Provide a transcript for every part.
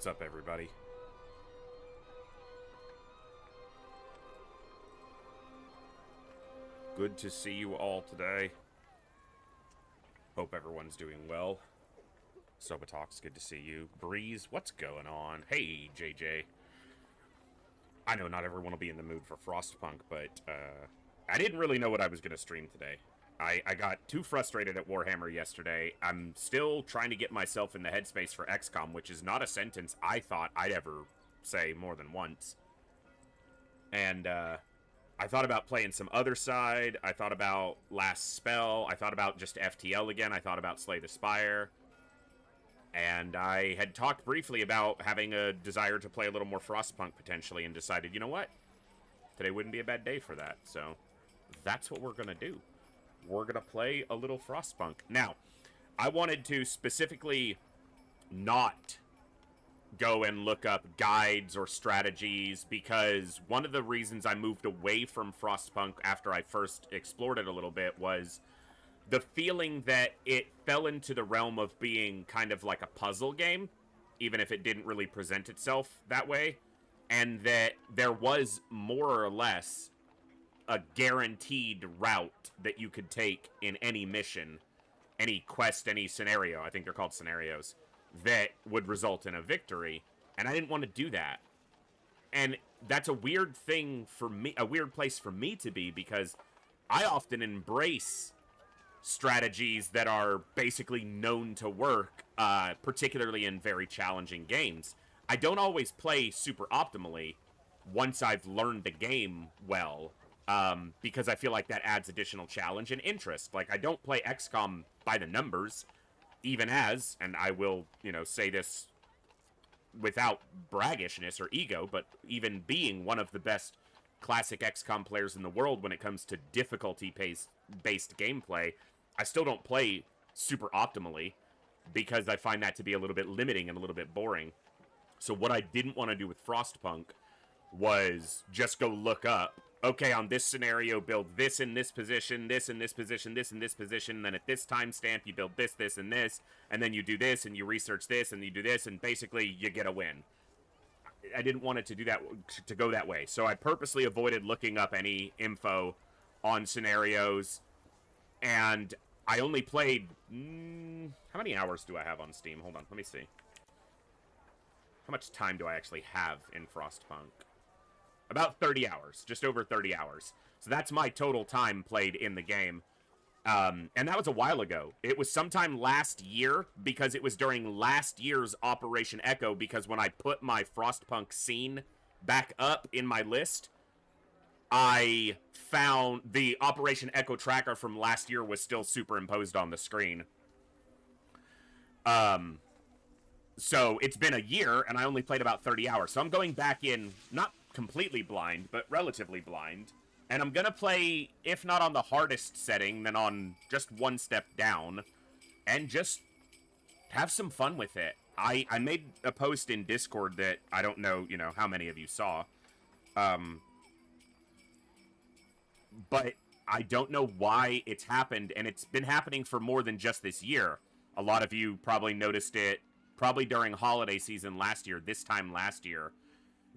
What's up, everybody? Good to see you all today. Hope everyone's doing well. Sobatalk's good to see you. Breeze, what's going on? Hey, JJ. I know not everyone will be in the mood for Frostpunk, but I didn't really know what I was going to stream today. I got too frustrated at Warhammer yesterday. I'm still trying to get myself in the headspace for XCOM, which is not a sentence I thought I'd ever say more than once. And I thought about playing some other side. I thought about Last Spell. I thought about just FTL again. I thought about Slay the Spire. And I had talked briefly about having a desire to play a little more Frostpunk potentially, and decided, you know what? Today wouldn't be a bad day for that. So that's what we're going to do. We're going to play a little Frostpunk. Now, I wanted to specifically not go and look up guides or strategies, because one of the reasons I moved away from Frostpunk after I first explored it a little bit was the feeling that it fell into the realm of being kind of like a puzzle game, even if it didn't really present itself that way, and that there was more or less a guaranteed route that you could take in any mission, any quest, any scenario, I think they're called scenarios, that would result in a victory, and I didn't want to do that. And that's a weird thing for me, a weird place for me to be, because I often embrace strategies that are basically known to work, particularly in very challenging games. I don't always play super optimally once I've learned the game well, because I feel like that adds additional challenge and interest. Like, I don't play XCOM by the numbers, even as, and I will, say this without braggishness or ego, but even being one of the best classic XCOM players in the world when it comes to difficulty-based gameplay, I still don't play super optimally, because I find that to be a little bit limiting and a little bit boring. So what I didn't want to do with Frostpunk was just go look up, okay, on this scenario, build this in this position, this in this position, this in this position, then at this timestamp, you build this, this, and this, and then you do this, and you research this, and you do this, and basically, you get a win. I didn't want it to do that, to go that way, so I purposely avoided looking up any info on scenarios, and I only played, how many hours do I have on Steam? Hold on, let me see. How much time do I actually have in Frostpunk? About 30 hours, just over 30 hours. So that's my total time played in the game. And that was a while ago. It was sometime last year, because it was during last year's Operation Echo, because when I put my Frostpunk scene back up in my list, I found the Operation Echo tracker from last year was still superimposed on the screen. So it's been a year, and I only played about 30 hours. So I'm going back in, not completely blind, but relatively blind. And I'm going to play, if not on the hardest setting, then on just one step down, and just have some fun with it. I made a post in Discord that I don't know, how many of you saw. But I don't know why it's happened, and it's been happening for more than just this year. A lot of you probably noticed it probably during holiday season last year, this time last year,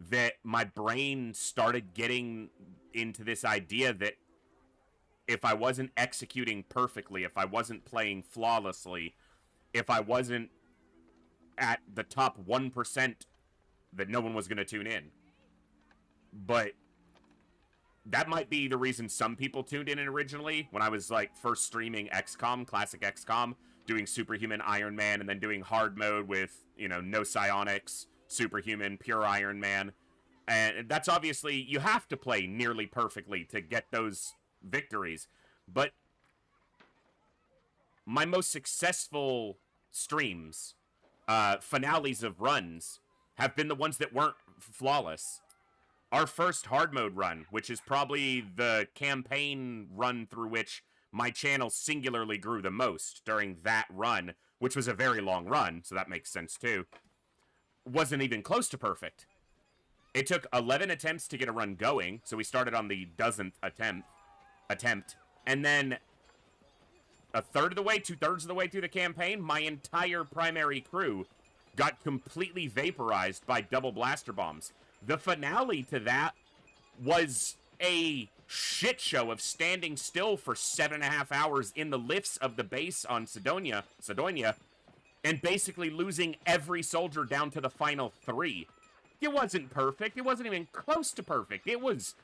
that my brain started getting into this idea that if I wasn't executing perfectly, if I wasn't playing flawlessly, if I wasn't at the top 1%, that no one was going to tune in. But that might be the reason some people tuned in originally, when I was, first streaming XCOM, classic XCOM, doing Superhuman Iron Man, and then doing hard mode with, no psionics, Superhuman, pure Iron Man. And that's obviously, you have to play nearly perfectly to get those victories. But my most successful streams, finales of runs, have been the ones that weren't flawless. Our first hard mode run, which is probably the campaign run through which my channel singularly grew the most during that run, which was a very long run, so that makes sense too, wasn't even close to perfect. It took 11 attempts to get a run going, so we started on the dozenth attempt, and then a third of the way, 2/3 of the way through the campaign, my entire primary crew got completely vaporized by double blaster bombs. The finale to that was a shit show of standing still for 7.5 hours in the lifts of the base on Sidonia, and basically losing every soldier down to the final 3. It wasn't perfect. It wasn't even close to perfect. It was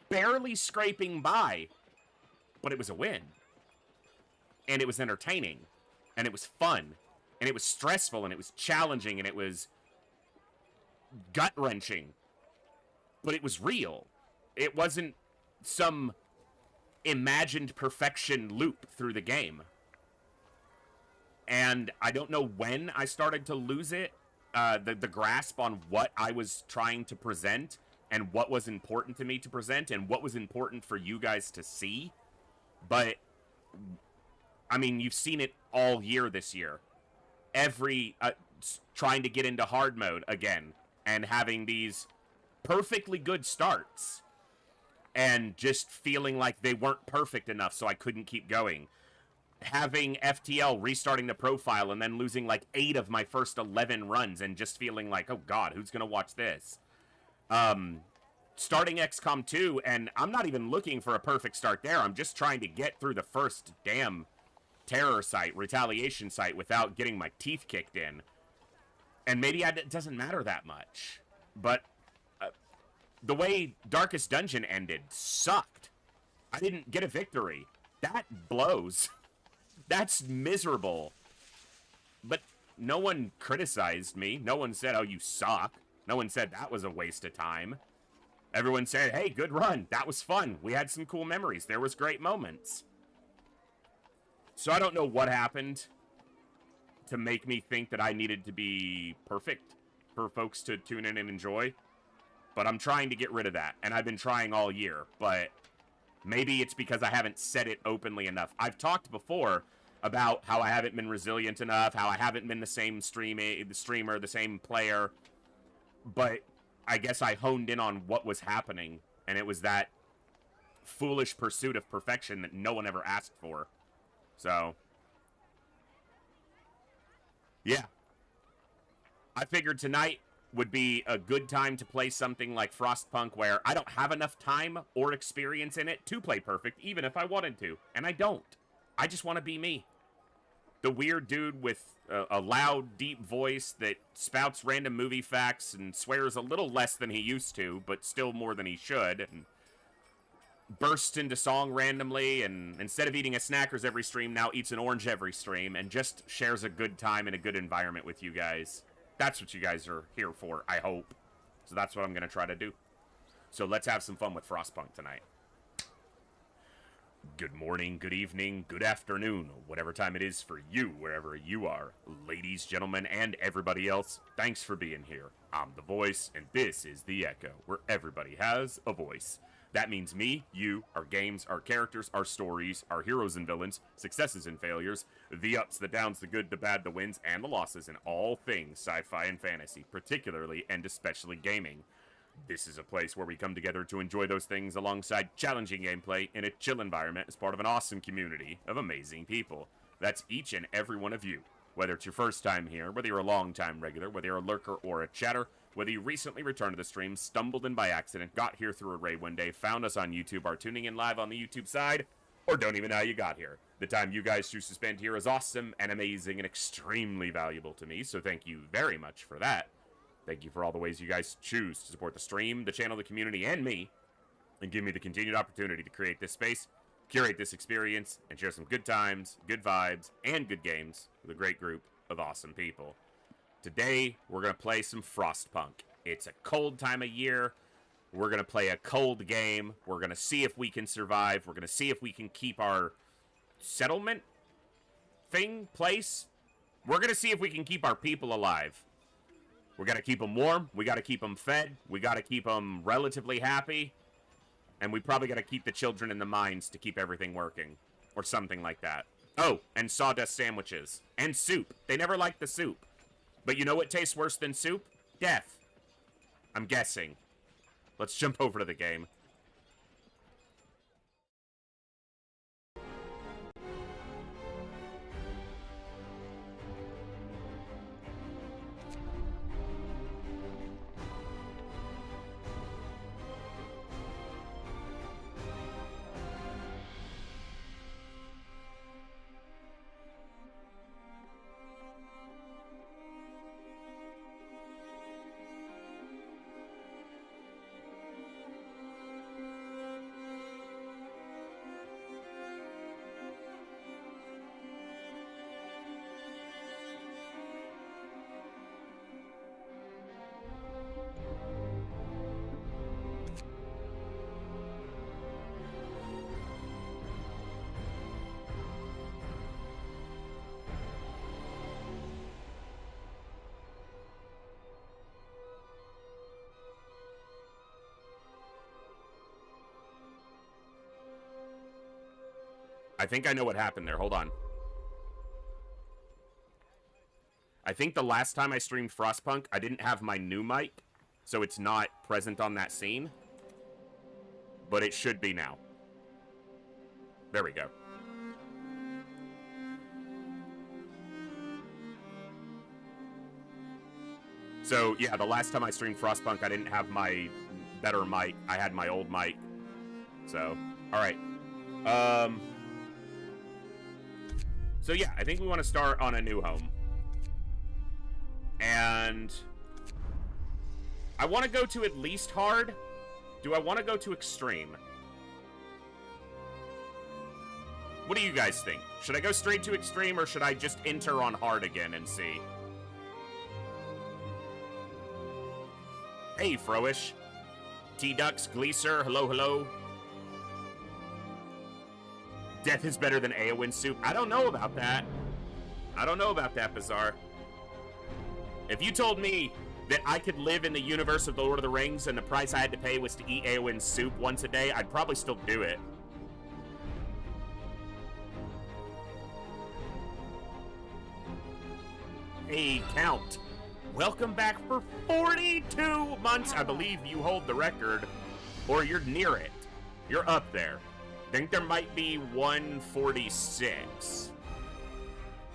barely scraping by, but it was a win. And it was entertaining, and it was fun, and it was stressful, and it was challenging, and it was gut-wrenching. But it was real. It wasn't some imagined perfection loop through the game. And I don't know when I started to lose it, the grasp on what I was trying to present and what was important to me to present and what was important for you guys to see. But, I mean, you've seen it all year this year. Trying to get into hard mode again and having these perfectly good starts and just feeling like they weren't perfect enough, so I couldn't keep going. Having FTL restarting the profile and then losing like 8 of my first 11 runs and just feeling like, oh god, who's gonna watch this? Starting XCOM 2, and I'm not even looking for a perfect start there. I'm just trying to get through the first damn terror site, retaliation site, without getting my teeth kicked in. And maybe it doesn't matter that much. But the way Darkest Dungeon ended sucked. I didn't get a victory. That blows. That's miserable. But no one criticized me. No one said, oh, you suck. No one said that was a waste of time. Everyone said, hey, good run. That was fun. We had some cool memories. There was great moments. So I don't know what happened to make me think that I needed to be perfect for folks to tune in and enjoy. But I'm trying to get rid of that. And I've been trying all year. But maybe it's because I haven't said it openly enough. I've talked before about how I haven't been resilient enough, how I haven't been the same streamer, the same player. But I guess I honed in on what was happening, and it was that foolish pursuit of perfection that no one ever asked for. So, yeah. I figured tonight would be a good time to play something like Frostpunk, where I don't have enough time or experience in it to play perfect, even if I wanted to. And I don't. I just want to be me. The weird dude with a loud, deep voice that spouts random movie facts and swears a little less than he used to, but still more than he should, and bursts into song randomly, and instead of eating a Snackers every stream, now eats an orange every stream, and just shares a good time and a good environment with you guys. That's what you guys are here for, I hope. So that's what I'm going to try to do. So let's have some fun with Frostpunk tonight. Good morning, good evening, good afternoon, whatever time it is for you, wherever you are. Ladies, gentlemen, and everybody else, thanks for being here. I'm The Voice, and this is The Echo, where everybody has a voice. That means me, you, our games, our characters, our stories, our heroes and villains, successes and failures, the ups, the downs, the good, the bad, the wins, and the losses in all things sci-fi and fantasy, particularly and especially gaming. This is a place where we come together to enjoy those things alongside challenging gameplay in a chill environment as part of an awesome community of amazing people. That's each and every one of you. Whether it's your first time here, whether you're a long-time regular, whether you're a lurker or a chatter, whether you recently returned to the stream, stumbled in by accident, got here through a raid one day, found us on YouTube, are tuning in live on the YouTube side, or don't even know how you got here. The time you guys choose to spend here is awesome and amazing and extremely valuable to me, so thank you very much for that. Thank you for all the ways you guys choose to support the stream, the channel, the community, and me, and give me the continued opportunity to create this space, curate this experience, and share some good times, good vibes, and good games with a great group of awesome people. Today, we're going to play some Frostpunk. It's a cold time of year. We're going to play a cold game. We're going to see if we can survive. We're going to see if we can keep our settlement place. We're going to see if we can keep our people alive. We got to keep them warm. We got to keep them fed. We got to keep them relatively happy. And we probably got to keep the children in the mines to keep everything working. Or something like that. Oh, and sawdust sandwiches. And soup. They never liked the soup. But you know what tastes worse than soup? Death. I'm guessing. Let's jump over to the game. I think I know what happened there. Hold on. I think the last time I streamed Frostpunk, I didn't have my new mic, so it's not present on that scene. But it should be now. There we go. So, yeah, the last time I streamed Frostpunk, I didn't have my better mic. I had my old mic. So, alright. So, yeah, I think we want to start on a new home. And I want to go to at least hard. Do I want to go to extreme? What do you guys think? Should I go straight to extreme, or should I just enter on hard again and see? Hey, Froish. T-Ducks, Gleeser, hello, hello. Death is better than Eowyn soup. I don't know about that. I don't know about that, Bizarre. If you told me that I could live in the universe of The Lord of the Rings and the price I had to pay was to eat Eowyn soup once a day, I'd probably still do it. Hey, Count. Welcome back for 42 months. I believe you hold the record, or you're near it. You're up there. I think there might be 146.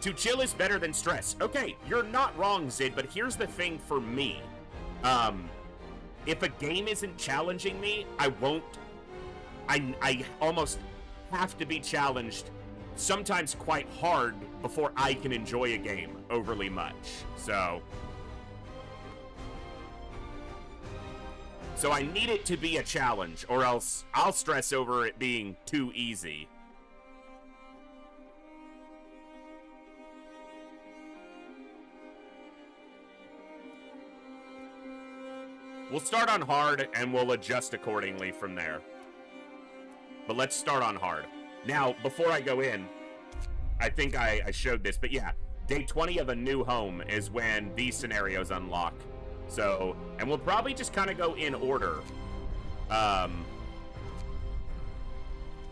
To chill is better than stress. Okay, you're not wrong, Zid, but here's the thing for me. If a game isn't challenging me, I won't... I almost have to be challenged, sometimes quite hard, before I can enjoy a game overly much. So I need it to be a challenge, or else I'll stress over it being too easy. We'll start on hard, and we'll adjust accordingly from there. But let's start on hard. Now, before I go in, I think I showed this, but yeah, day 20 of a new home is when these scenarios unlock. So, and we'll probably just kind of go in order. And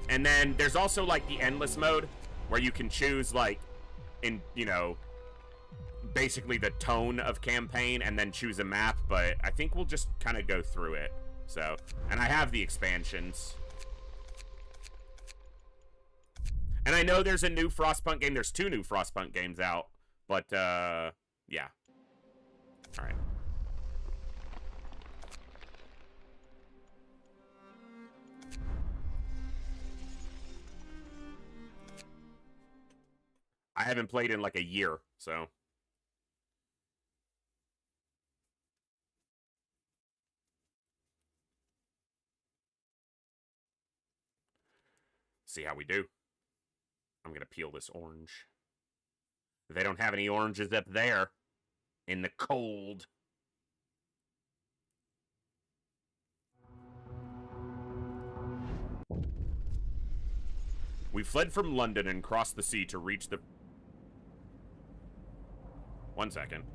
then there's also, like, the endless mode, where you can choose, like, you know, basically the tone of campaign and then choose a map, but I think we'll just kind of go through it. So, and I have the expansions. And I know there's a new Frostpunk game. There's 2 new Frostpunk games out, but, yeah. All right. I haven't played in like a year, so. See how we do. I'm gonna peel this orange. They don't have any oranges up there in the cold. We fled from London and crossed the sea to reach the... One second.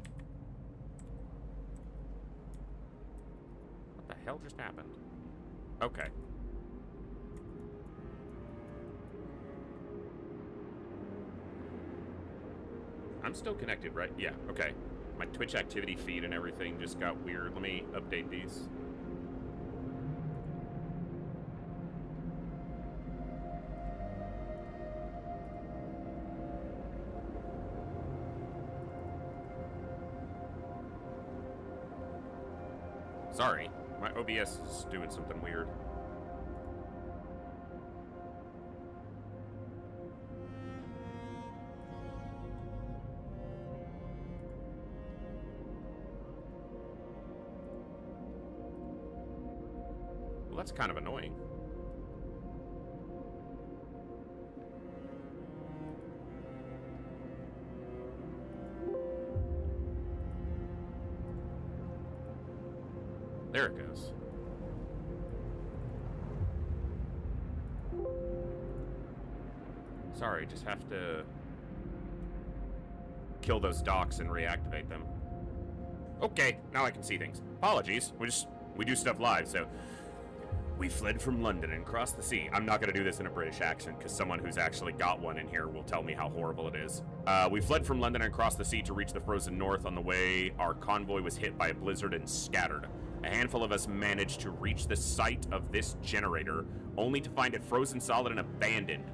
What the hell just happened? Okay. I'm still connected, right? Yeah, okay. My Twitch activity feed and everything just got weird. Let me update these. Sorry, my OBS is doing something weird. Well, that's kind of annoying. There it goes. Sorry, just have to kill those docks and reactivate them. Okay, now I can see things. Apologies. We do stuff live, so We fled from London and crossed the sea. I'm not going to do this in a British accent because someone who's actually got one in here will tell me how horrible it is. We fled from London and crossed the sea to reach the frozen north. On the way, our convoy was hit by a blizzard and scattered. A handful of us managed to reach the site of this generator, only to find it frozen solid and abandoned.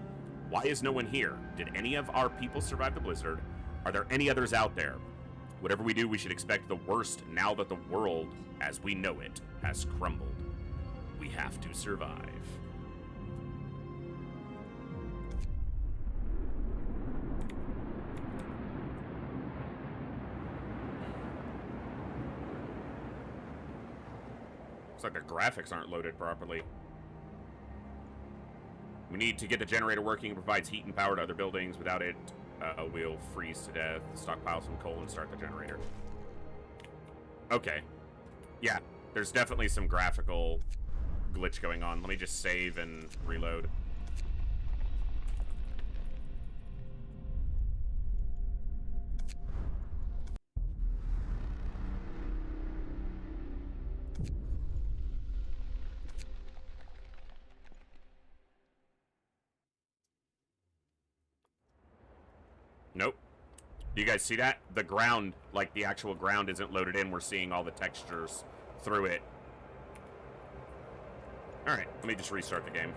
Why is no one here? Did any of our people survive the blizzard? Are there any others out there? Whatever we do, we should expect the worst now that the world, as we know it, has crumbled. We have to survive. Looks like the graphics aren't loaded properly. We need to get the generator working. It provides heat and power to other buildings. Without it, we'll freeze to death. Stockpile some coal and start the generator. Okay. Yeah, there's definitely some graphical glitch going on. Let me just save and reload. Nope. Do you guys see that? The ground, like the actual ground isn't loaded in. We're seeing all the textures through it. Alright, let me just restart the game.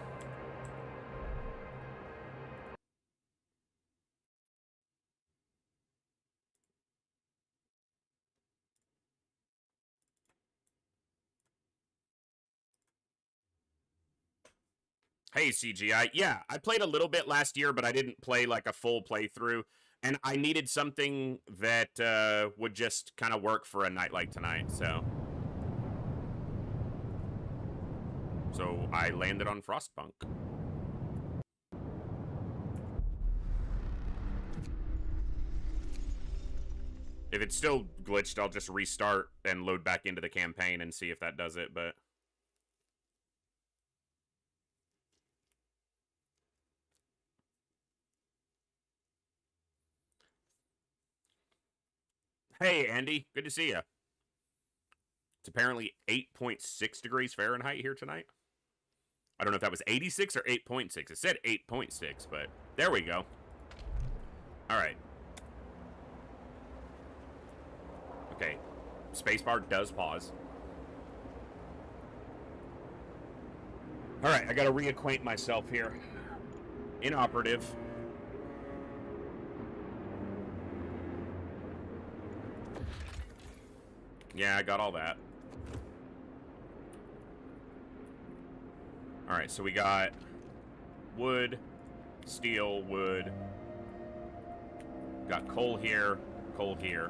Hey, CGI. Yeah, I played a little bit last year, but I didn't play like a full playthrough. And I needed something that would just kind of work for a night like tonight, so I landed on Frostpunk. If it's still glitched, I'll just restart and load back into the campaign and see if that does it, but... Hey, Andy. Good to see you. It's apparently 8.6 degrees Fahrenheit here tonight. I don't know if that was 86 or 8.6. It said 8.6, but there we go. All right. Okay. Spacebar does pause. All right, I got to reacquaint myself here. Inoperative. Yeah, I got all that. Alright, so we got wood, steel, wood. Got coal here, coal here.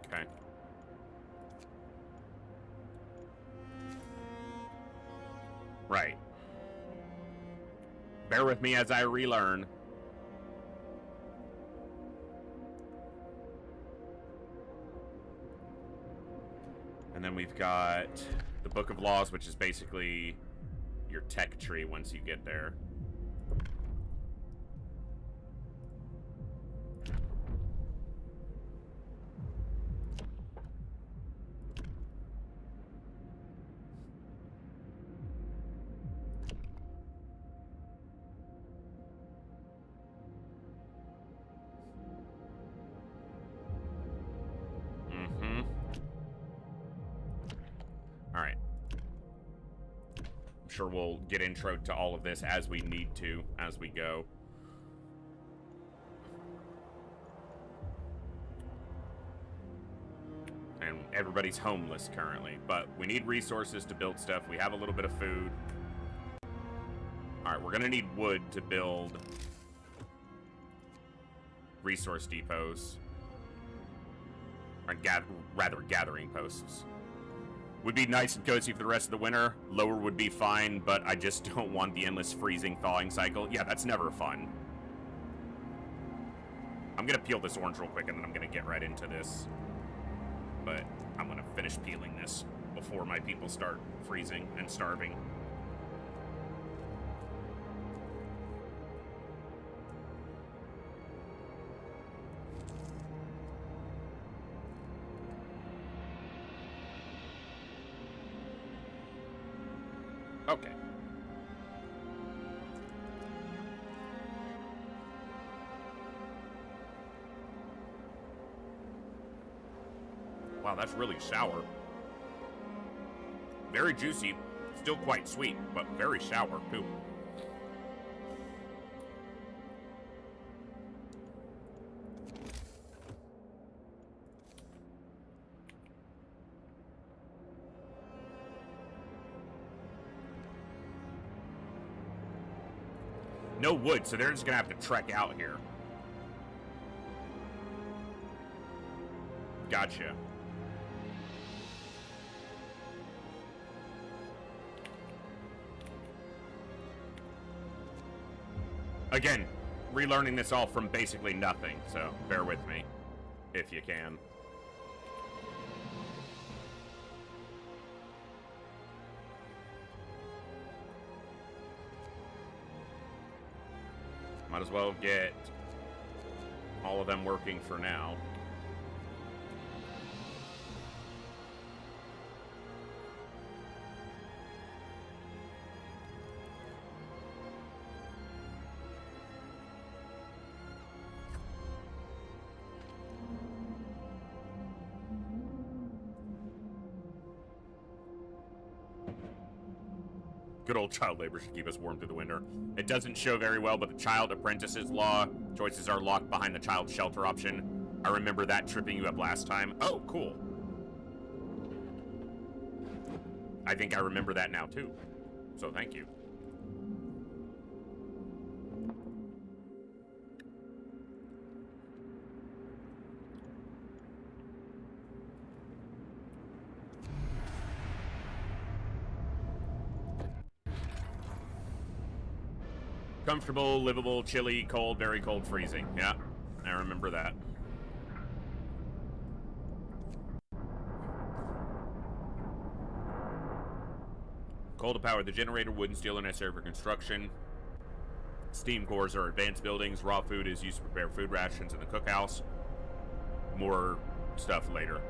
Okay. Right. Bear with me as I relearn. And then we've got the Book of Laws, which is basically your tech tree once you get there. Sure we'll get intro to all of this as we need to, as we go. And everybody's homeless currently, but we need resources to build stuff. We have a little bit of food. Alright, we're gonna need wood to build resource depots. Or rather, gathering posts. Would be nice and cozy for the rest of the winter. Lower would be fine, but I just don't want the endless freezing, thawing cycle. Yeah, that's never fun. I'm gonna peel this orange real quick, and then I'm gonna get right into this. But I'm gonna finish peeling this before my people start freezing and starving. Okay. Wow, that's really sour. Very juicy. Still quite sweet, but very sour, too. No wood, so they're just gonna have to trek out here. Gotcha. Again, relearning this all from basically nothing, so bear with me, if you can. Might as well get all of them working for now. Good old child labor should keep us warm through the winter. It doesn't show very well, but the child apprentices law choices are locked behind the child shelter option. I remember that tripping you up last time. Oh, cool. I think I remember that now, too. So thank you. Comfortable, livable, chilly, cold, very cold, freezing. Yeah, I remember that. Coal to power the generator, wood and steel are necessary for construction. Steam cores are advanced buildings. Raw food is used to prepare food rations in the cookhouse. More stuff later.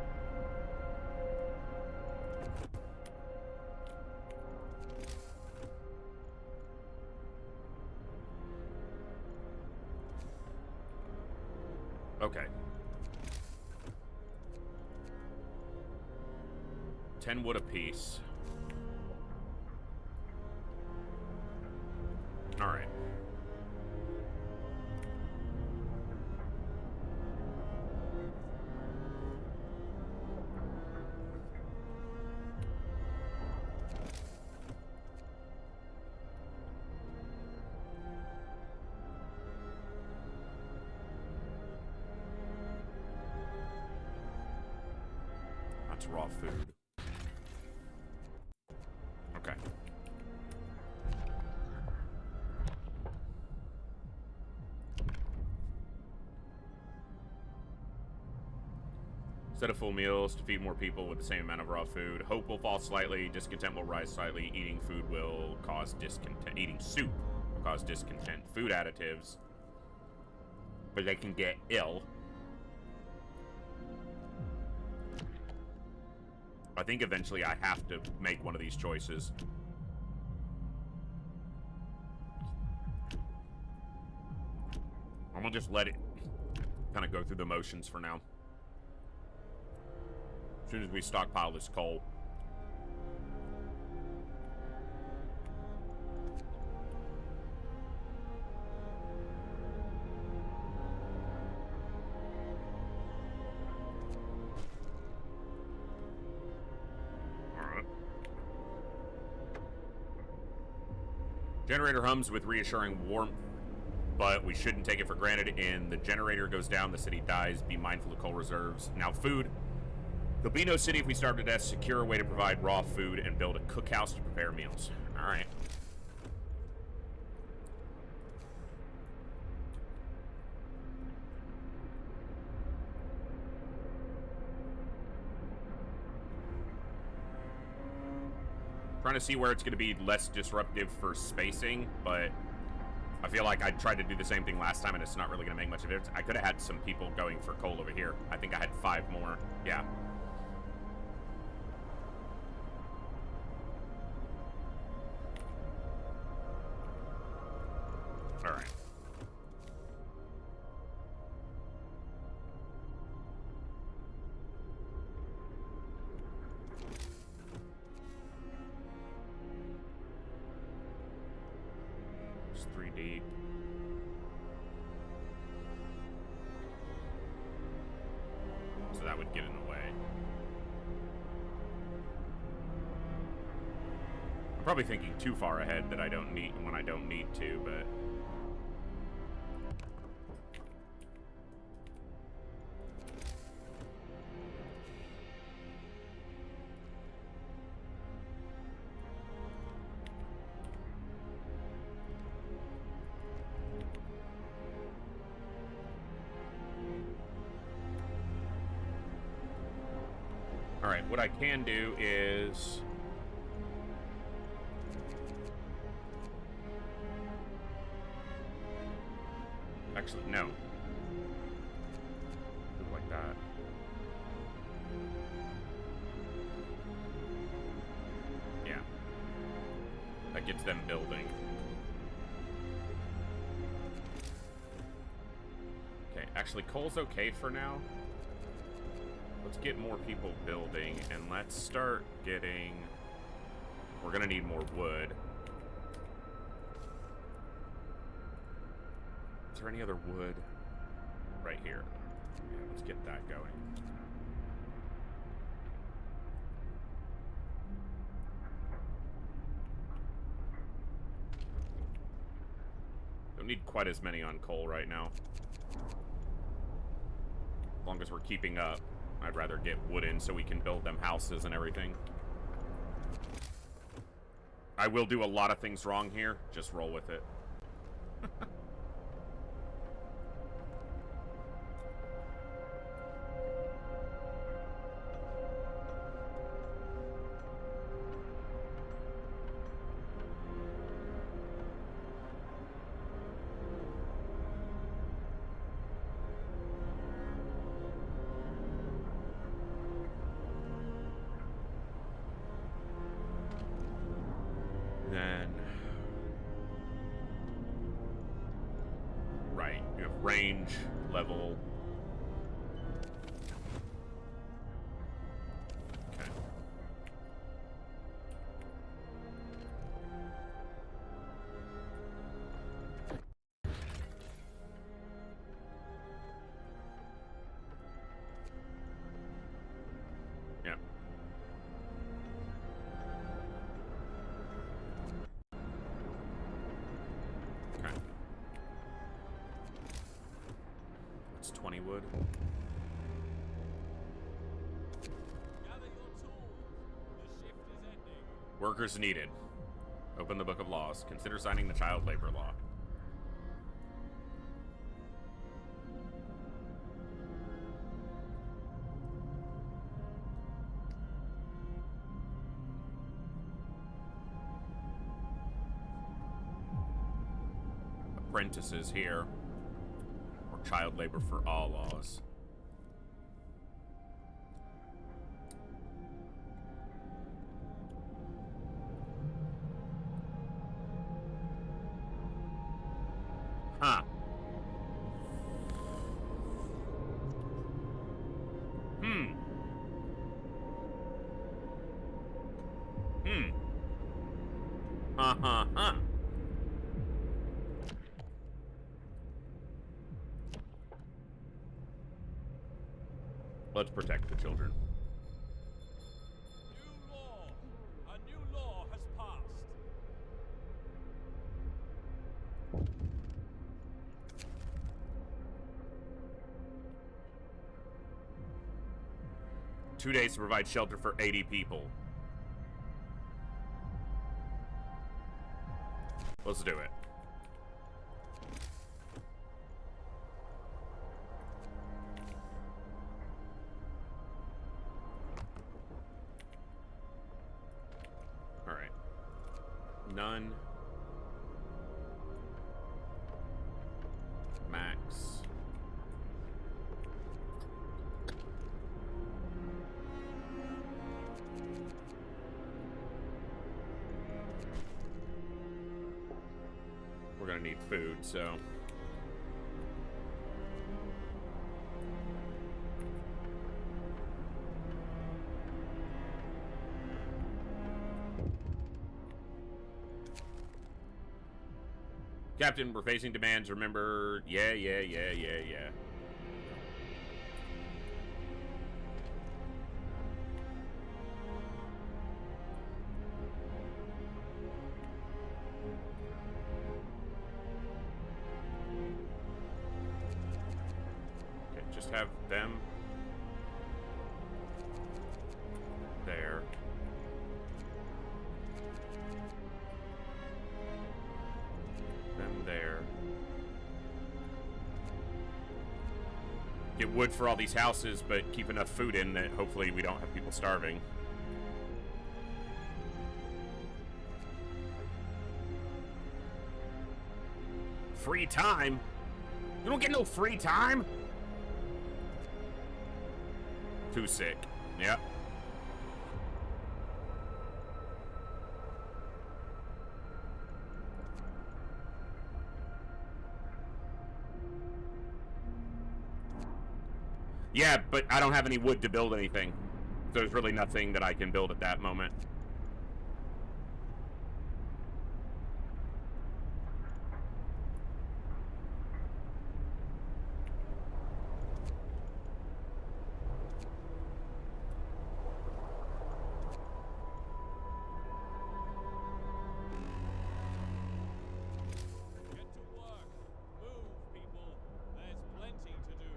Okay. 10 wood apiece. All right. That's raw food. Okay. Instead of full meals to feed more people with the same amount of raw food. Hope will fall slightly. Discontent will rise slightly. Eating food will cause discontent. Eating soup will cause discontent. Food additives. But they can get ill. I think eventually I have to make one of these choices. I'm gonna just let it kind of go through the motions for now. As soon as we stockpile this coal. Generator hums with reassuring warmth, but we shouldn't take it for granted. And the generator goes down, the city dies. Be mindful of coal reserves. Now, food. There'll be no city if we started at a secure way to provide raw food and build a cookhouse to prepare meals. All right. Trying to see where it's going to be less disruptive for spacing, but I feel like I tried to do the same thing last time and it's not really going to make much of a difference. I could have had some people going for coal over here. I think I had 5 more. Yeah. deep. So that would get in the way. I'm probably thinking too far ahead that I don't need when I don't need to, but all right, what I can do is actually, no. Do it like that. Yeah. That gets them building. Okay, actually, coal's okay for now. Let's get more people building, and let's start getting... We're gonna need more wood. Is there any other wood? Right here. Yeah, let's get that going. Don't need quite as many on coal right now. As long as we're keeping up. I'd rather get wood in so we can build them houses and everything. I will do a lot of things wrong here. Just roll with it. Then... Right, you have range, level... Okay. Yeah. Okay. It's 20 wood. Gather your tools. The shift is ending. Workers needed. Open the Book of Laws. Consider signing the child labor law. Apprentices here. Or child labor for all laws. Huh. Huh. Let's protect the children. New law. A new law has passed. 2 days to provide shelter for 80 people. Let's do it. All right. None. Max. We're gonna need food, so... Captain, we're facing demands. Remember, yeah. Okay, just have them there. Them there. Get wood for all these houses, but keep enough food in that hopefully we don't have people starving. Free time? You don't get no free time? Too sick. Yep. Yeah, but I don't have any wood to build anything. So there's really nothing that I can build at that moment. Get to work. Move, people. There's plenty to do.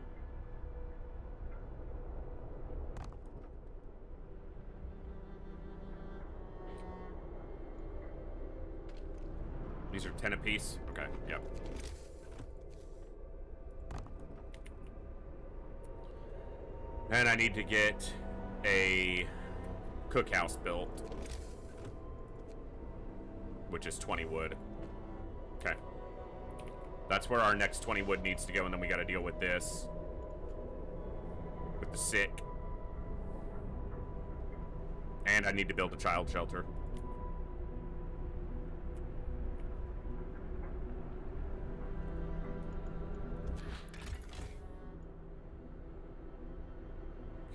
These are 10 apiece? Okay, yep. And I need to get a cookhouse built, which is 20 wood. Okay. That's where our next 20 wood needs to go, and then we gotta deal with this. With the sick. And I need to build a child shelter.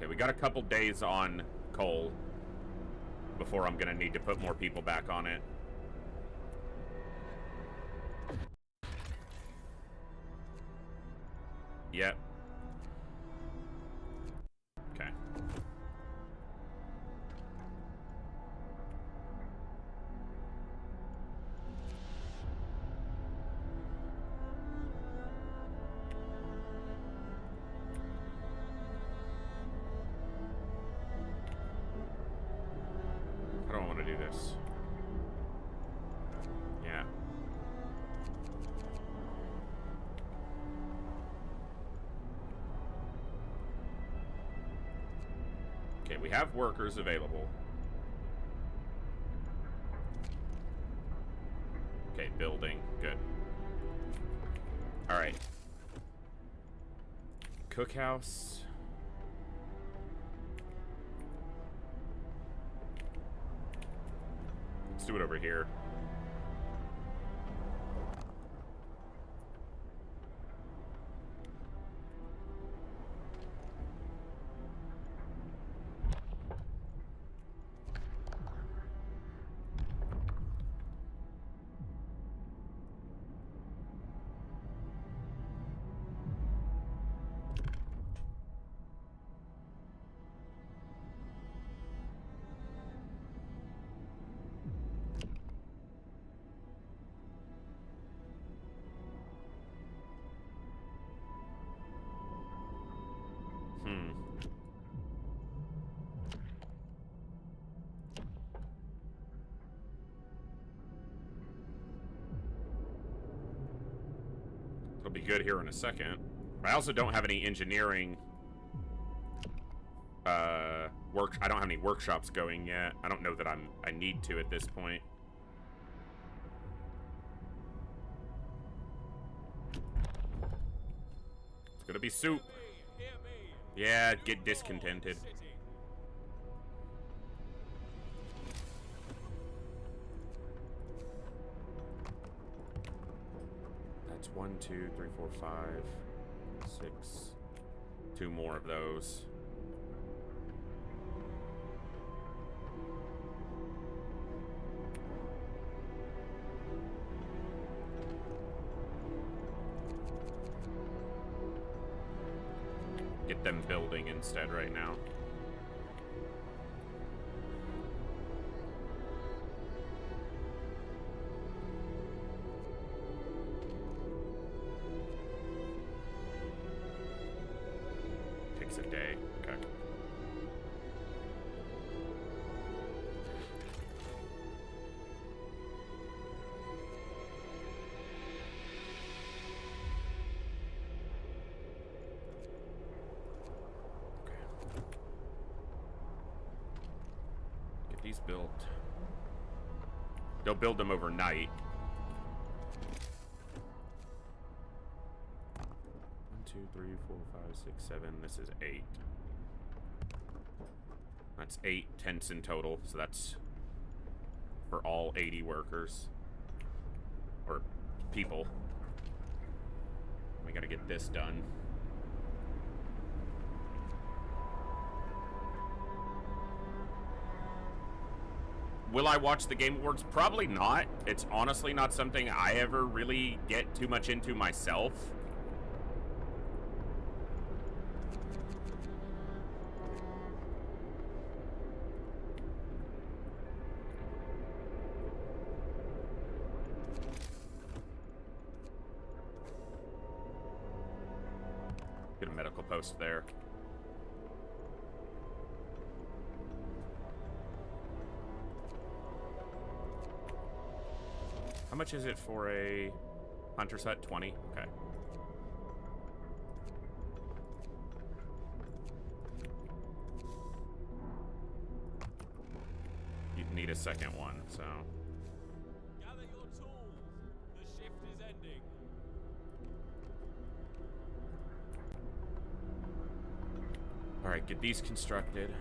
Okay, we got a couple days on coal before I'm gonna need to put more people back on it. Yep. Okay. I don't want to do this. Yeah. Okay, we have workers available. Okay, building. Good. Alright. Cookhouse. Let's do it over here. It'll be good here in a second. I also don't have any engineering I don't have any workshops going yet. I don't know that I need to at this point. It's gonna be soup. Hear me. Yeah, get discontented. City. That's 1, 2, 3, 4, 5, 6. 2 more of those. them building instead right now. Takes a day. Okay. Get these built. They'll build them overnight. 1, 2, 3, 4, 5, 6, 7. This is 8. That's 8 tents in total, so that's for all 80 workers. Or people. We gotta get this done. Will I watch the Game Awards? Probably not. It's honestly not something I ever really get too much into myself. Get a medical post there. How much is it for a hunter's hut? 20? Okay. You'd need a second one, so... Gather your tools. The shift is ending. Alright, get these constructed.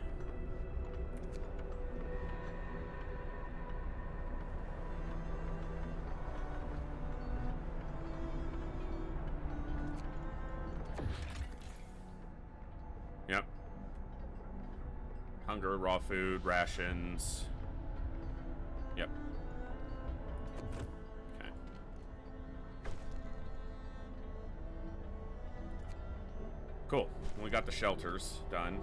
Yep. Hunger, raw food, rations. Yep. Okay. Cool. We got the shelters done.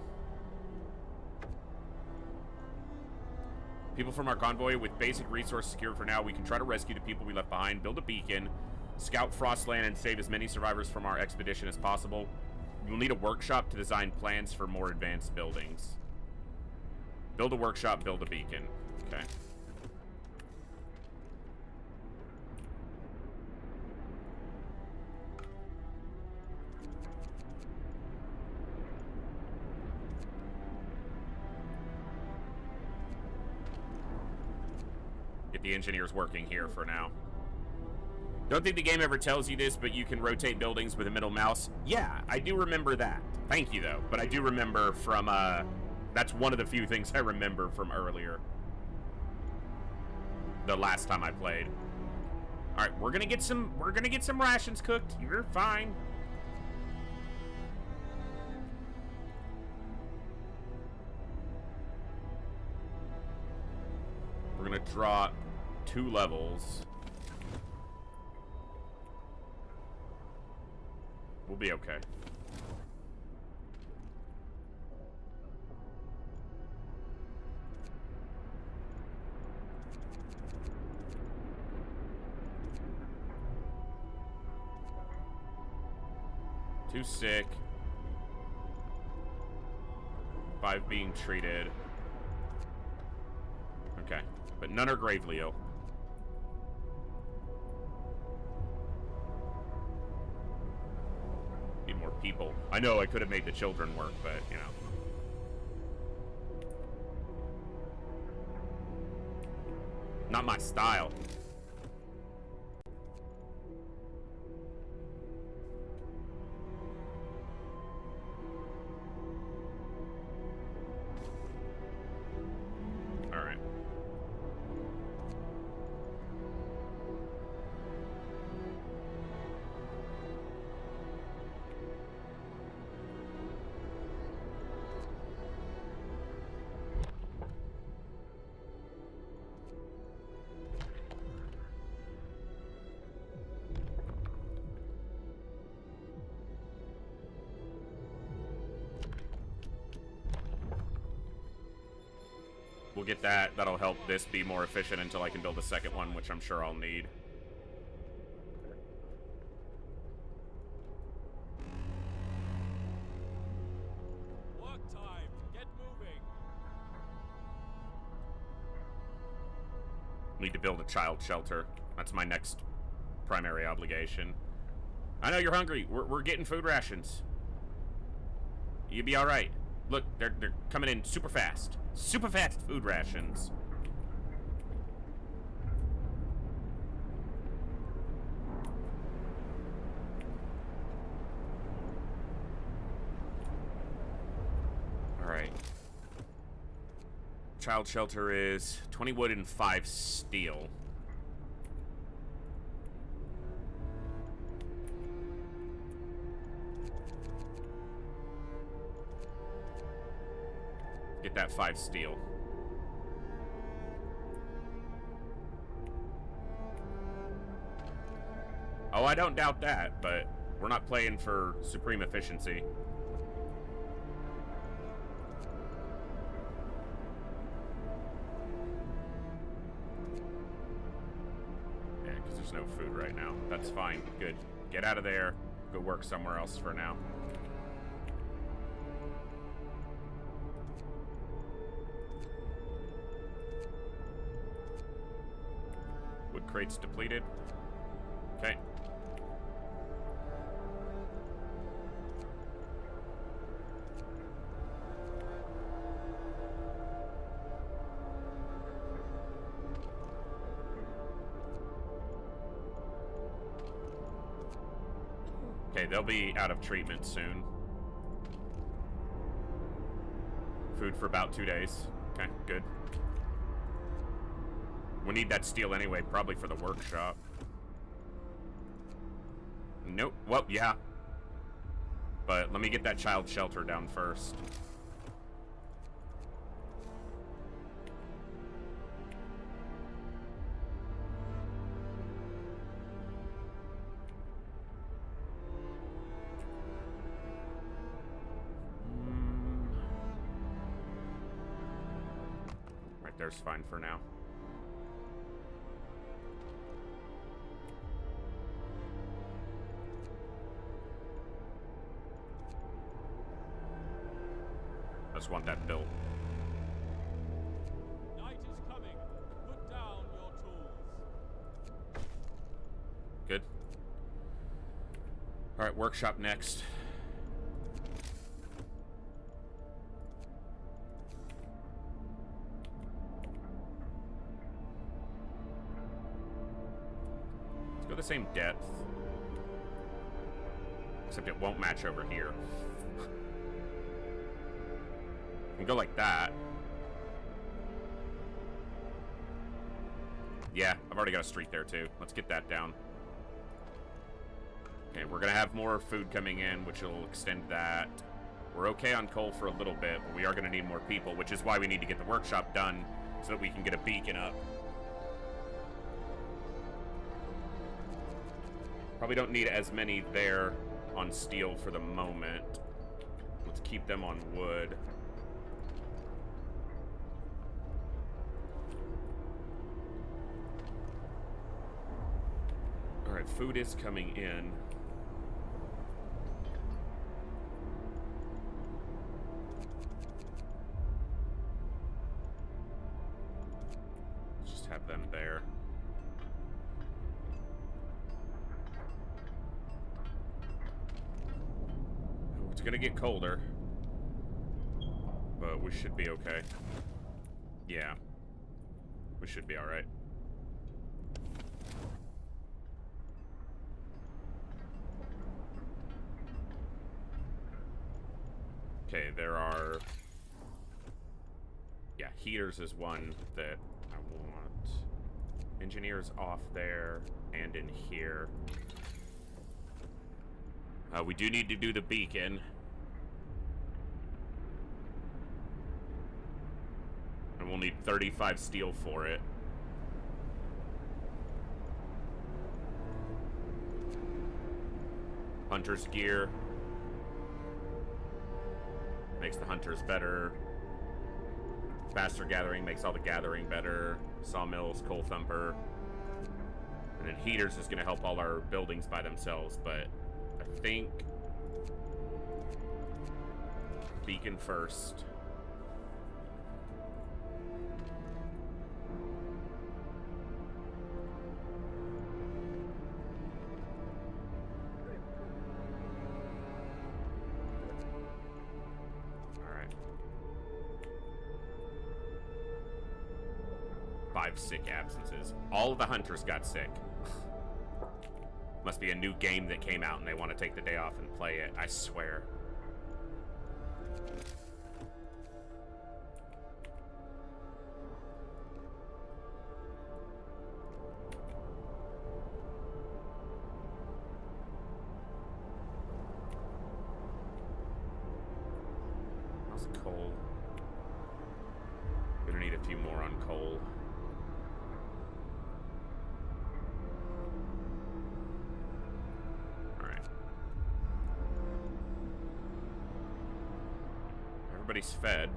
People from our convoy with basic resources secured for now. We can try to rescue the people we left behind, build a beacon, scout Frostland, and save as many survivors from our expedition as possible. You'll need a workshop to design plans for more advanced buildings. Build a workshop, build a beacon. Okay. Get the engineers working here for now. Don't think the game ever tells you this, but you can rotate buildings with a middle mouse. Yeah, I do remember that. Thank you, though. But I do remember from, that's one of the few things I remember from earlier. The last time I played. Alright, we're gonna get some rations cooked. You're fine. We're gonna drop 2 levels. We'll be okay. Too sick. 5 being treated. Okay. But none are gravely ill. Need more people. I know I could have made the children work, but, you know. Not my style. Alright. get that. That'll help this be more efficient until I can build a second one, which I'm sure I'll need. Work time. Get moving. Need to build a child shelter. That's my next primary obligation. I know you're hungry. We're getting food rations. You'll be all right. Look, they're coming in super fast. Super fast food rations. All right. Child shelter is 20 wood and 5 steel. Get that 5 steel. Oh, I don't doubt that, but we're not playing for supreme efficiency. Yeah, because there's no food right now. That's fine. Good. Get out of there. Go work somewhere else for now. Wood crates depleted. Okay. Okay, they'll be out of treatment soon. Food for about 2 days. Okay, good. We need that steel anyway, probably for the workshop. Nope. Well, yeah. But let me get that child shelter down first. Right there's fine for now. Just want that built. Night is coming. Put down your tools. Good. All right, workshop next. Let's go the same depth. Except it won't match over here. We can go like that. Yeah, I've already got a street there too. Let's get that down. Okay, we're gonna have more food coming in, which will extend that. We're okay on coal for a little bit, but we are gonna need more people, which is why we need to get the workshop done so that we can get a beacon up. Probably don't need as many there on steel for the moment. Let's keep them on wood. Alright, food is coming in. Let's just have them there. Oh, it's gonna get colder, but we should be okay. Yeah, we should be alright. Okay, there are... Yeah, heaters is one that I want. Engineers off there and in here. We do need to do the beacon. And we'll need 35 steel for it. Hunter's gear. Makes the hunters better. Faster gathering makes all the gathering better. Sawmills, coal thumper. And then heaters is going to help all our buildings by themselves, but I think beacon first. Alright. 5 sick absences. All of the hunters got sick. Must be a new game that came out and they want to take the day off and play it, I swear. How's coal? Gonna need a few more on coal. Everybody's fed.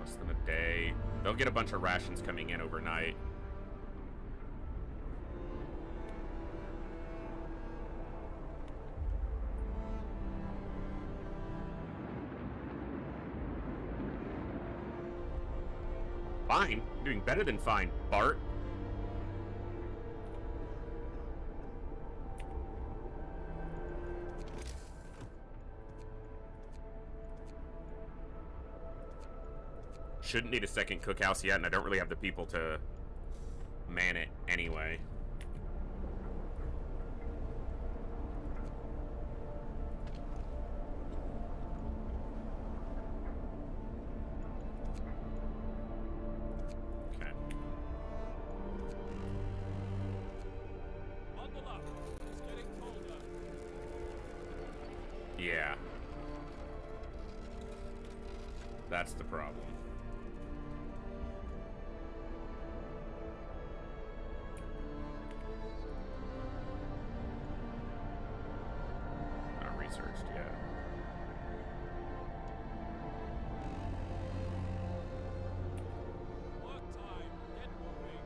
Less than a day. They'll get a bunch of rations coming in overnight. Fine. Doing better than fine, Bart. Shouldn't need a second cookhouse yet, and I don't really have the people to man it anyway. Okay. Bundle up. It's getting colder. Yeah. That's the problem. Researched yet. Work time. Get moving.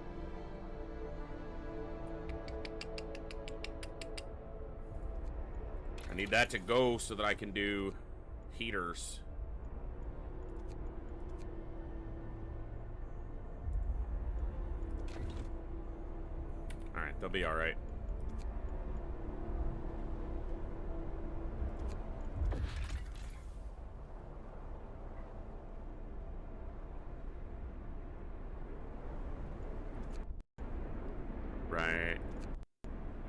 I need that to go so that I can do heaters. Alright, they'll be alright. Right.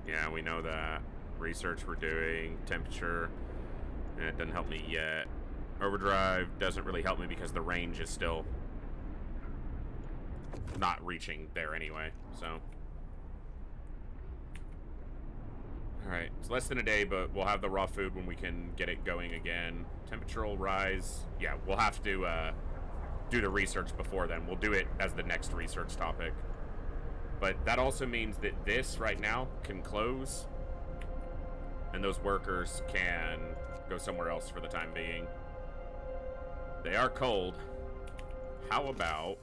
Yeah, we know that. Research we're doing, temperature, and it doesn't help me yet. Overdrive doesn't really help me because the range is still not reaching there anyway, so. Alright, it's less than a day, but we'll have the raw food when we can get it going again. Temperature will rise. Yeah, we'll have to do the research before then. We'll do it as the next research topic. But that also means that this right now can close, and those workers can go somewhere else for the time being. They are cold. How about...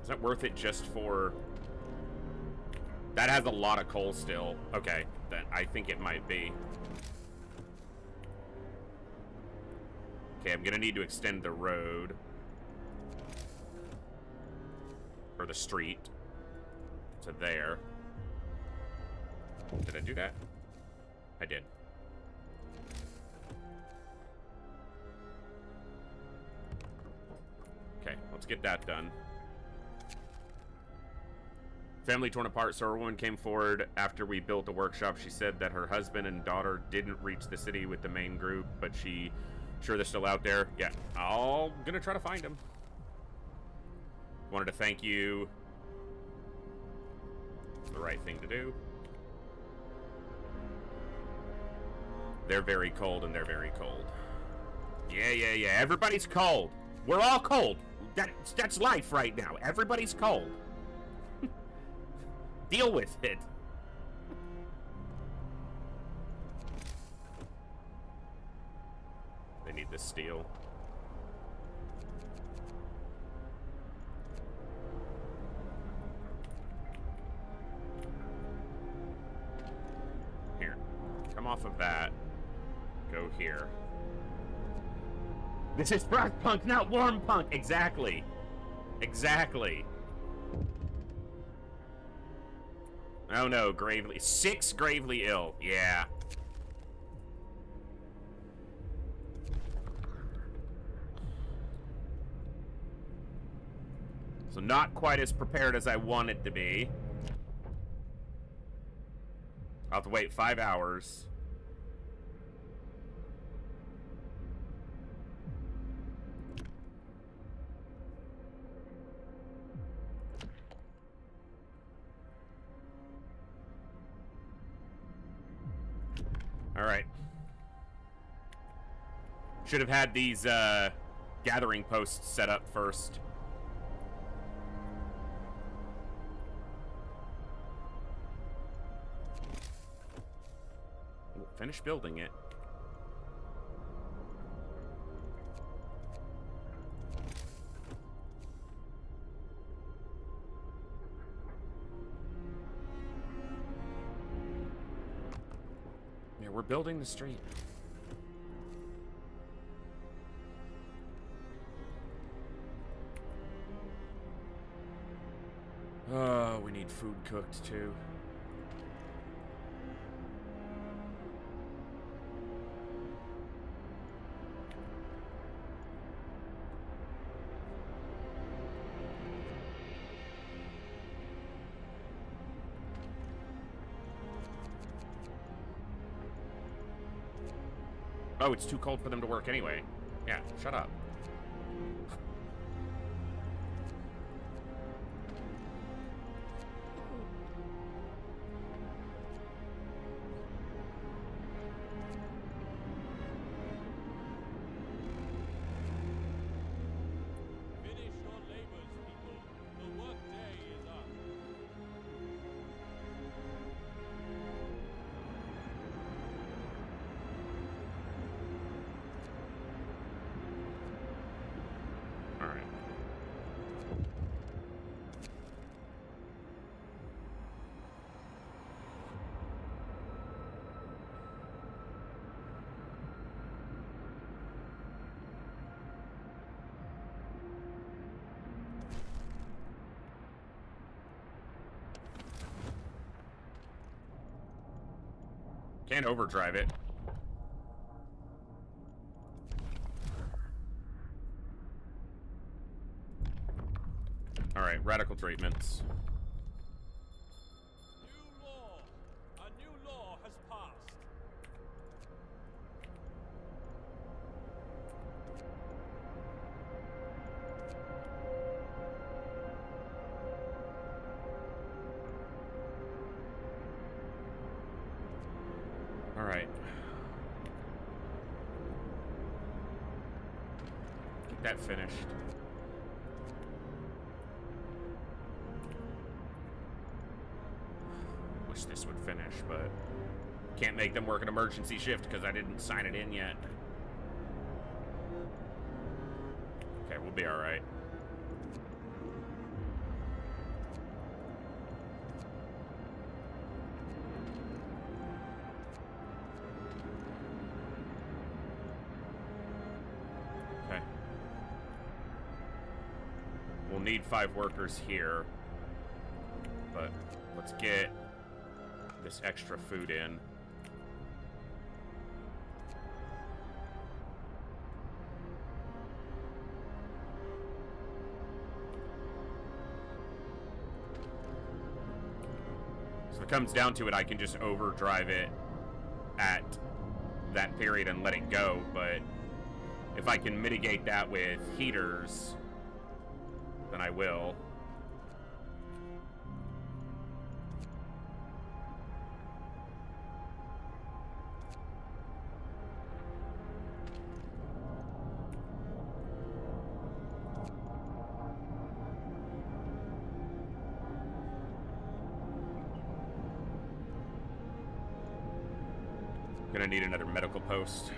Is that worth it just for... That has a lot of coal still. Okay, then I think it might be. Okay, I'm gonna need to extend the road. Or the street. To there. Did I do that? I did. Okay, let's get that done. Family torn apart, so everyone came forward after we built the workshop. She said that her husband and daughter didn't reach the city with the main group, but she... Sure they're still out there? Yeah, I'm gonna try to find them. Wanted to thank you. It's the right thing to do. They're very cold, and they're very cold. Yeah. Everybody's cold. We're all cold. That's life right now. Everybody's cold. Deal with it. need this steel. Here. Come off of that. Go here. This is Frostpunk, not Warmpunk! Exactly. Exactly. Oh no, gravely. 6 gravely ill. Yeah. So not quite as prepared as I wanted to be. I'll have to wait 5 hours. Alright. Should have had these gathering posts set up first. We'll finish building it. Yeah, we're building the street. Oh, we need food cooked too. Oh, it's too cold for them to work anyway. Yeah, shut up. Finish your labors, people. The work day is up. All right. Can't overdrive it. All right, radical treatments. New law. A new law has passed. All right. Get that finished. Wish this would finish, but can't make them work an emergency shift because I didn't sign it in yet. Okay, we'll be all right. Okay. We'll need 5 workers here, but let's get this extra food in. So if it comes down to it, I can just overdrive it at that period and let it go, but if I can mitigate that with heaters, then I will. Gonna need another medical post.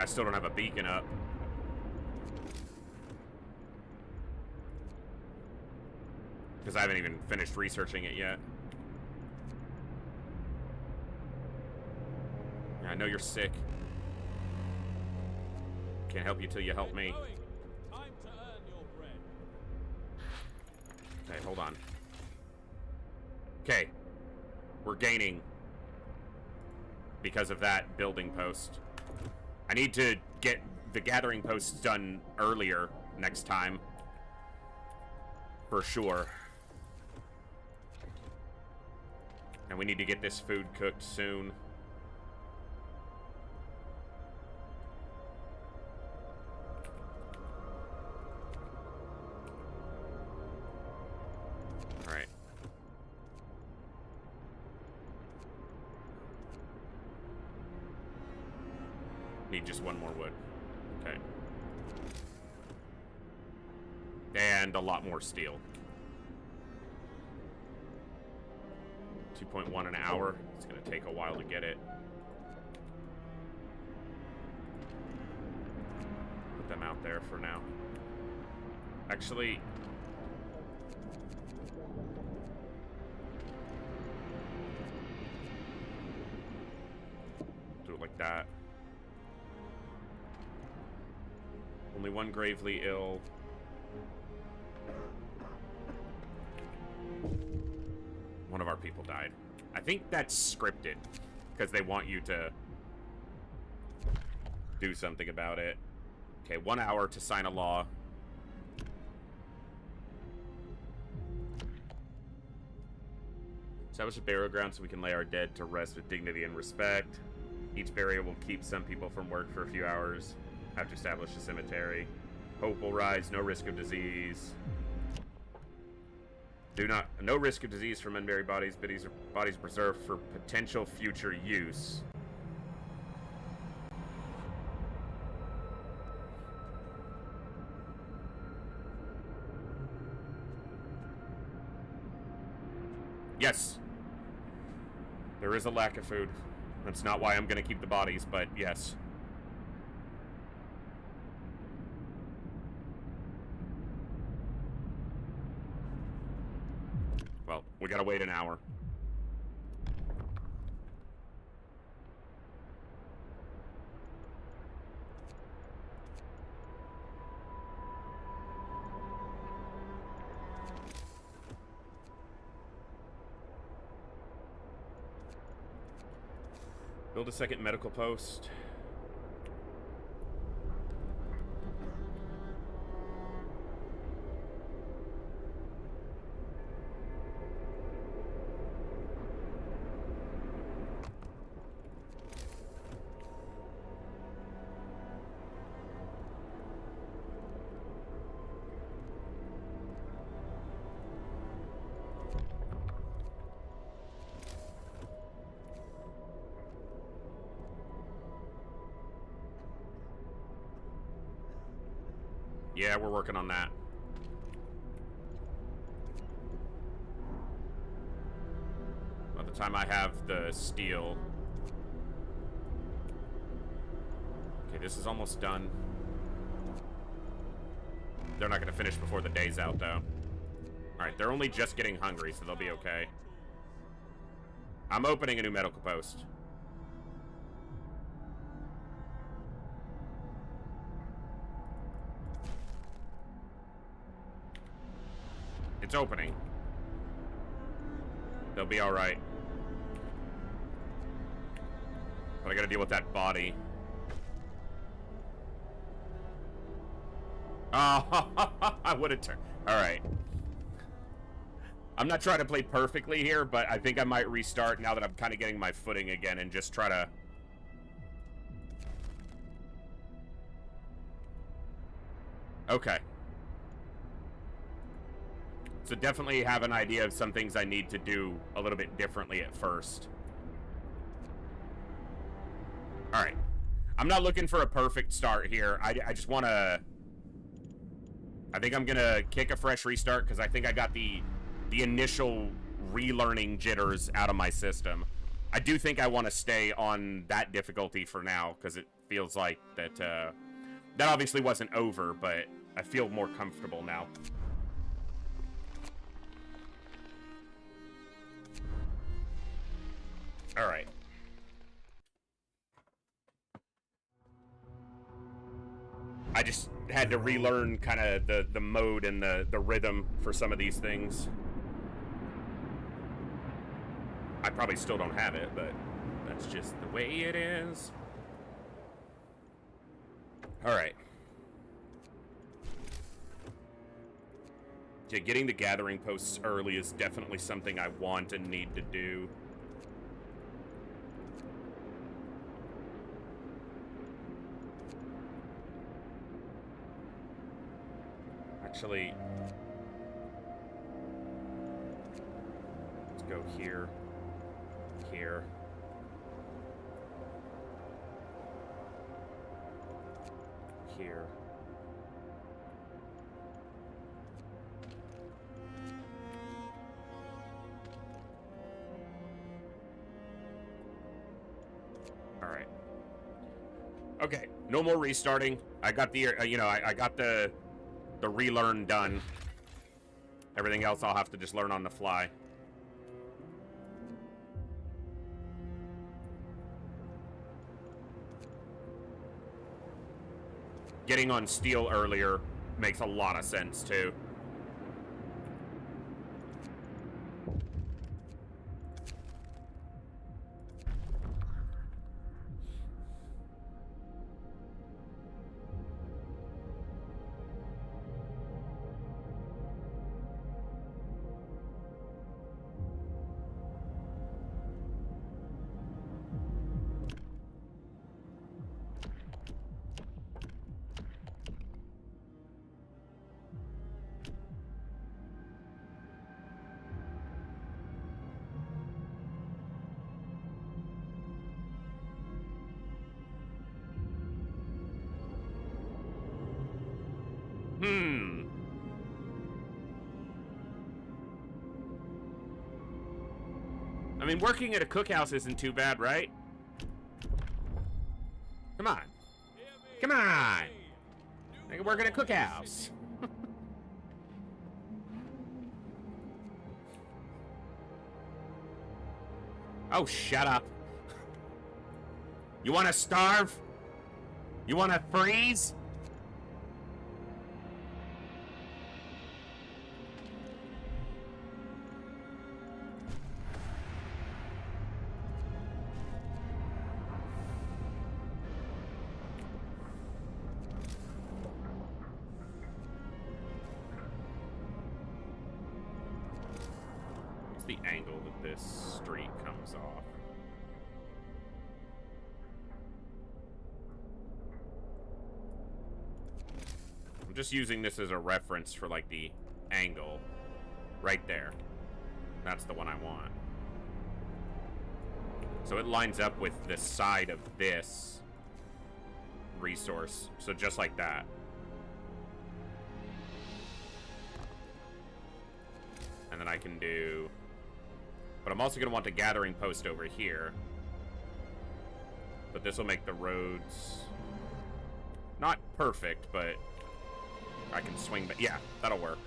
I still don't have a beacon up. Because I haven't even finished researching it yet. Yeah, I know you're sick. Can't help you till you help me. Time to earn your bread. Okay, hold on. Okay. We're gaining because of that building post. I need to get the gathering posts done earlier next time. For sure. And we need to get this food cooked soon. Alright. Need just one more wood. Okay. And a lot more steel. 2.1 an hour. It's gonna take a while to get it. Put them out there for now. Actually, do it like that. Only one gravely ill. One of our people died. I think that's scripted, because they want you to do something about it. Okay, 1 hour to sign a law. Establish a burial ground so we can lay our dead to rest with dignity and respect. Each burial will keep some people from work for a few hours. Have to establish a cemetery. Hope will rise, no risk of disease. No risk of disease from unburied bodies. Bodies preserved for potential future use. Yes. There is a lack of food. That's not why I'm going to keep the bodies, but yes. Well, we gotta wait an hour. Build a second medical post. Yeah, we're working on that. By the time I have the steel... Okay, this is almost done. They're not going to finish before the day's out, though. Alright, they're only just getting hungry, so they'll be okay. I'm opening a new medical post. It's opening. They'll be alright. But I gotta deal with that body. Oh, I would have turned. Alright. I'm not trying to play perfectly here, but I think I might restart now that I'm kind of getting my footing again and just try to... Okay. So definitely have an idea of some things I need to do a little bit differently at first. Alright. I'm not looking for a perfect start here. I just want to... I think I'm going to kick a fresh restart because I think I got the initial relearning jitters out of my system. I do think I want to stay on that difficulty for now, because it feels like that, that obviously wasn't over, but I feel more comfortable now. Alright. I just had to relearn kind of the mode and the rhythm for some of these things. I probably still don't have it, but that's just the way it is. Alright. Yeah, getting the gathering posts early is definitely something I want and need to do. Actually, let's go here, here. Here. All right. Okay, no more restarting. I got the, you know, I got the relearn done. Everything else I'll have to just learn on the fly. Getting on steel earlier makes a lot of sense, too. I mean, working at a cookhouse isn't too bad, right? Come on. Come on! I can work at a cookhouse. Oh, shut up. You want to starve? You want to freeze? What's the angle that this street comes off? I'm just using this as a reference for, like, the angle. Right there. That's the one I want. So it lines up with the side of this resource. So just like that. And then I can do... But I'm also going to want the gathering post over here. But this will make the roads... not perfect, but... I can swing back. Yeah, that'll work.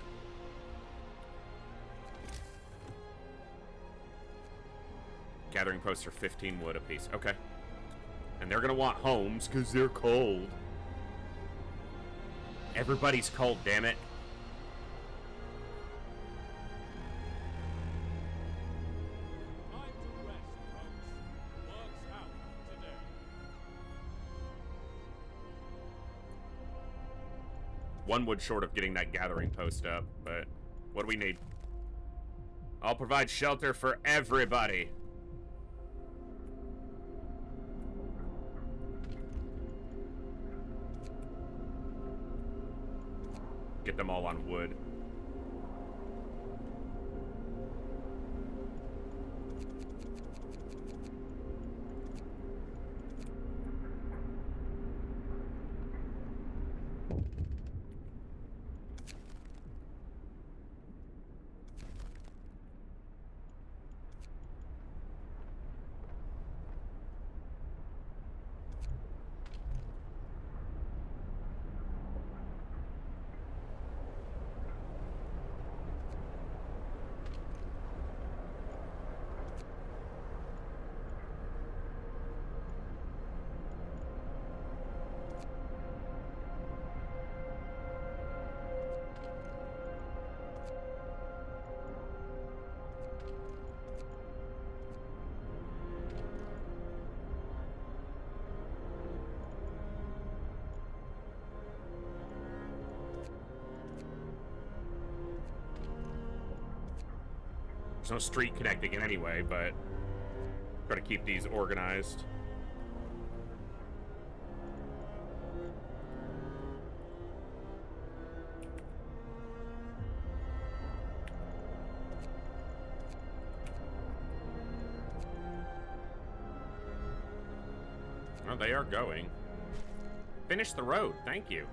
Gathering posts are 15 wood apiece. Okay. And they're going to want homes because they're cold. Everybody's cold, damn it. Time to rest, folks. Work's out today. One wood short of getting that gathering post up, but what do we need? I'll provide shelter for everybody. Get them all on wood. There's no street connecting it anyway, but try to keep these organized. Oh, they are going. Finish the road, thank you.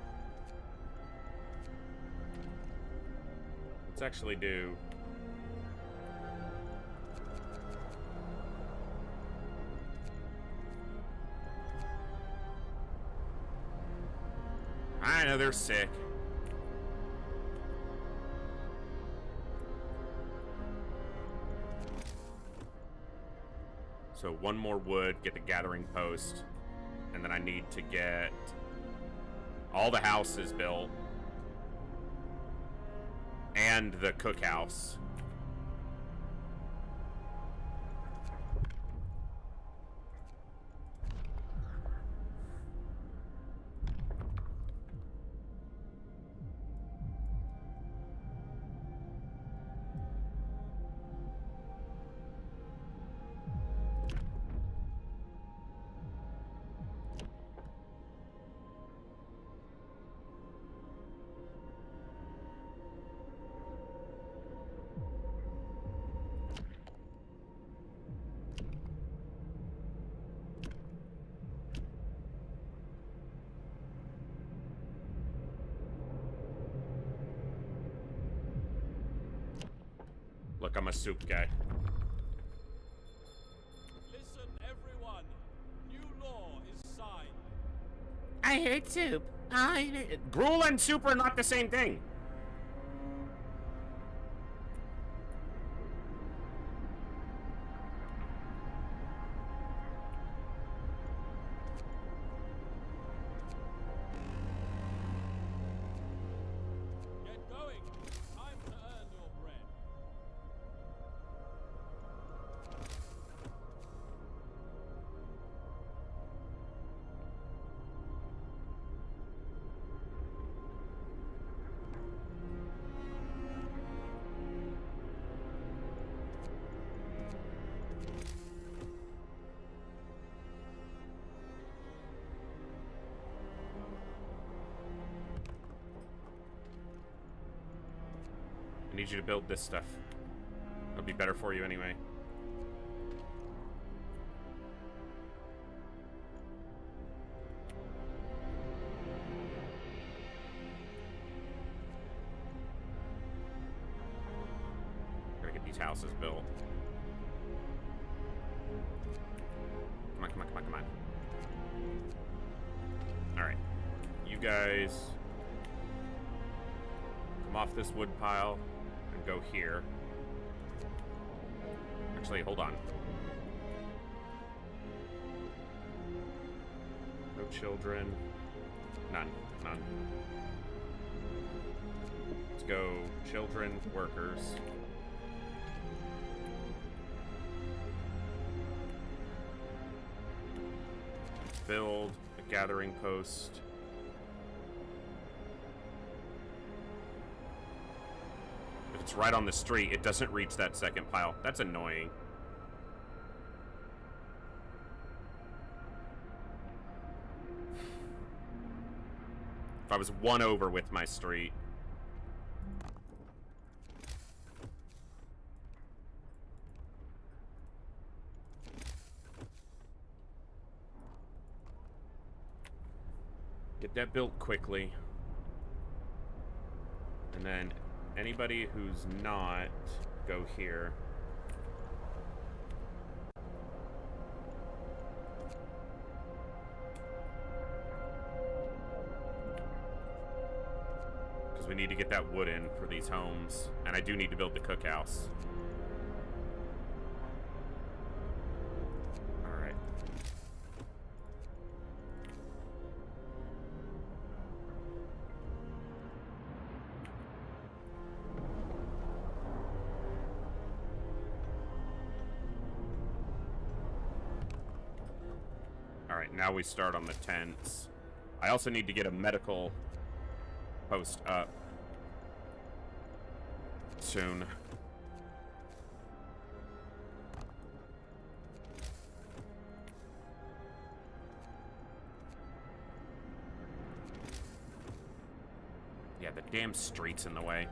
Let's actually do... I know they're sick. So one more wood, get the gathering post, and then I need to get all the houses built and the cookhouse. Look, I'm a soup guy. Listen, everyone. New law is signed. I hate soup. Gruel and soup are not the same thing. Get going. Time to earn your bread. I need you to build this stuff. It'll be better for you anyway. Gotta get these houses built. Come on, come on, come on, come on. Alright. You guys come off this wood pile and go here. Actually, hold on. No children. None. None. Let's go children, workers. Build a gathering post. If it's right on the street, it doesn't reach that second pile. That's annoying. If I was one over with my street. Get that built quickly. And then anybody who's not, go here. Because we need to get that wood in for these homes. And I do need to build the cookhouse. Alright. Alright, now we start on the tents. I also need to get a medical post up soon. Damn street's in the way.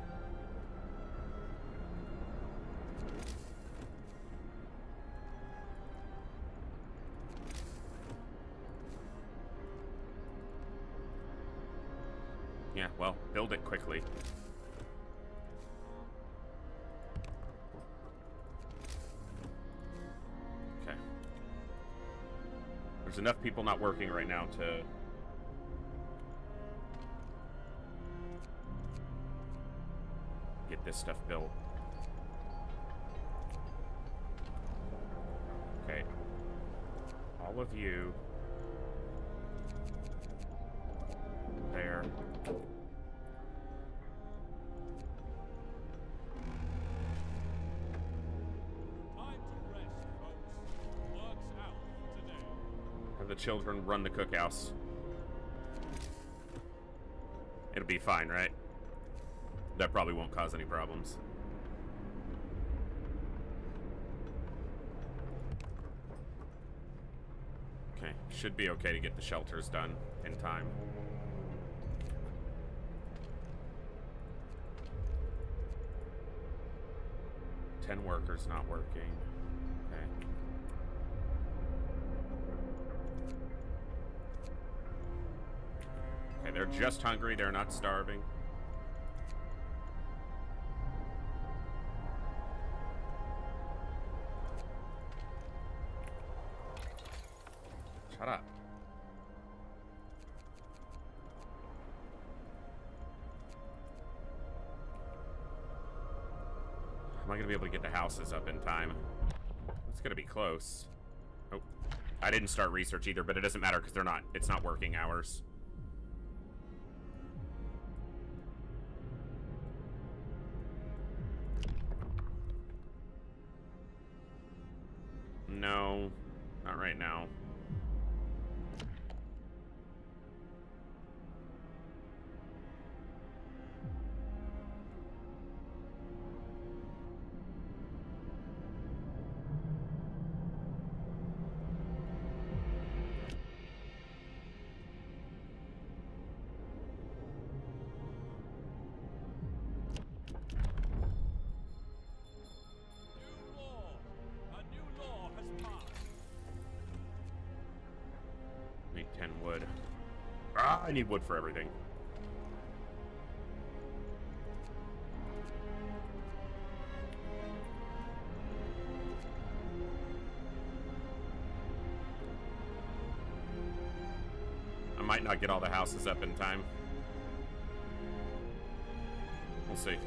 Yeah, well, build it quickly. Okay. There's enough people not working right now to... get this stuff built. Okay. All of you... there. Time to rest, folks. Work's out today. Have the children run the cookhouse. It'll be fine, right? That probably won't cause any problems. Okay, should be okay to get the shelters done in time. Ten workers not working. Okay. Okay, they're just hungry, they're not starving. Shut up. Am I gonna be able to get the houses up in time? It's gonna be close. Oh, I didn't start research either, but it doesn't matter because it's not working hours. No, not right now. New law. A new law has passed. Need 10 wood. Ah, I need wood for everything. I might not get all the houses up in time. We'll see.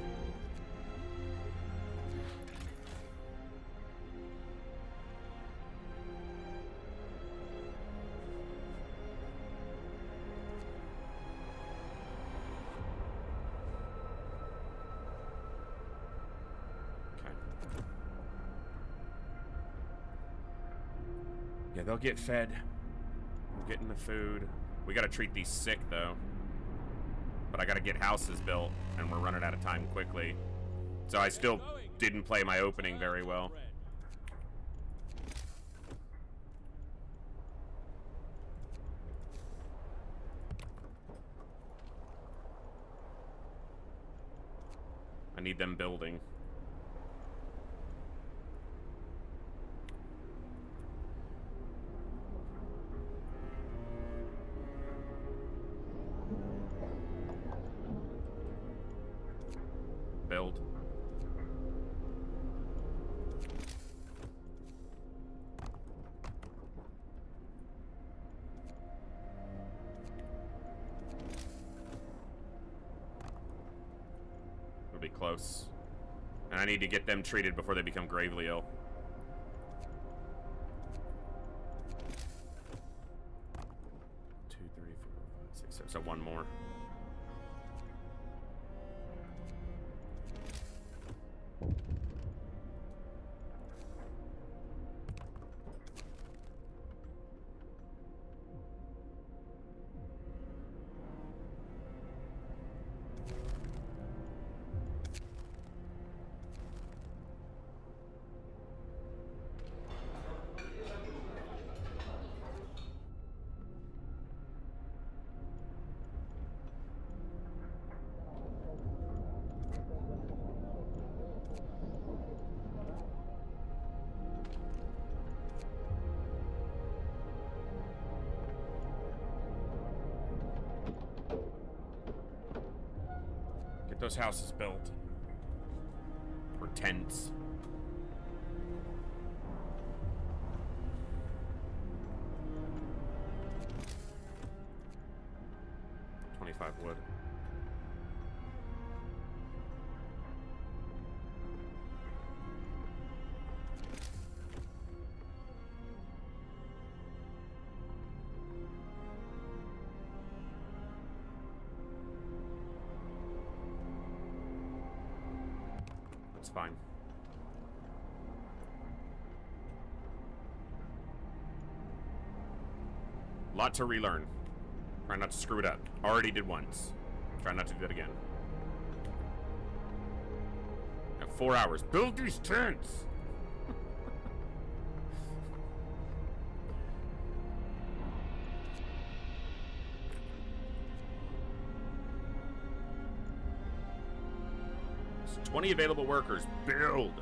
Yeah, they'll get fed. We're getting the food. We gotta treat these sick, though. But I gotta get houses built, and we're running out of time quickly. So I still didn't play my opening very well. I need them building. Build. It'll be close. And I need to get them treated before they become gravely ill. Two, three, four, five, six, seven. So one more. those houses built. Or tents. Wood. That's fine. Lot to relearn. Try not to screw it up. Already did once. Try not to do that again. Have 4 hours. Build these tents! There's 20 available workers. Build!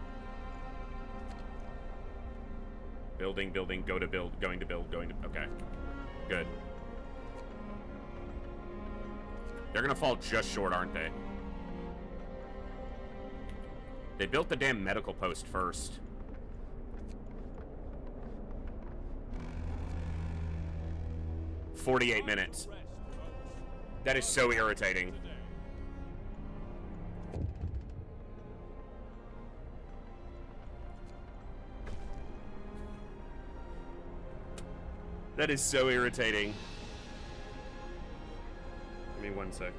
Building, building, go to build, going to build, going to... Okay. Good. They're gonna fall just short, aren't they? They built the damn medical post first. "48 minutes. That is so irritating. That is so irritating. Give me 1 second.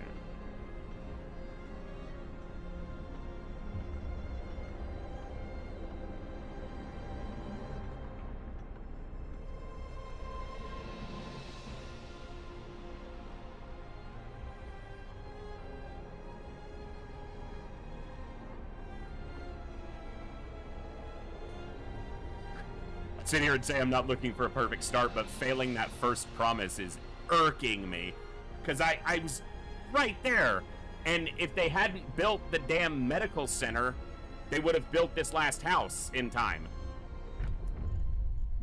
I'd sit here and say I'm not looking for a perfect start, but failing that first promise is irking me. Because I was right there. And if they hadn't built the damn medical center, they would have built this last house in time.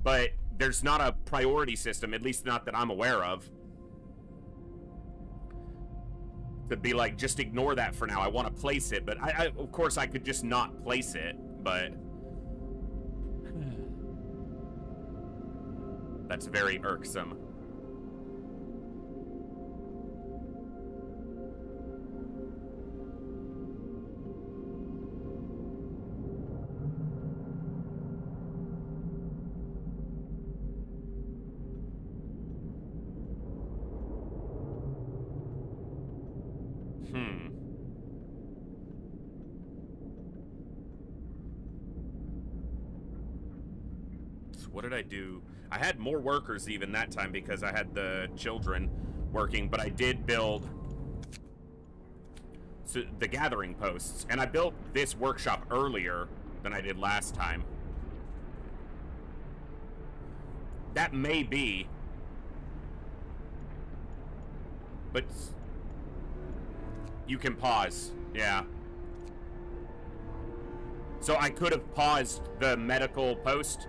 But there's not a priority system, at least not that I'm aware of. To be like, just ignore that for now. I want to place it, but of course I could just not place it, but... That's very irksome. What did I do? I had more workers even that time because I had the children working, but I did build the gathering posts, and I built this workshop earlier than I did last time. That may be, but you can pause, yeah. So I could have paused the medical post,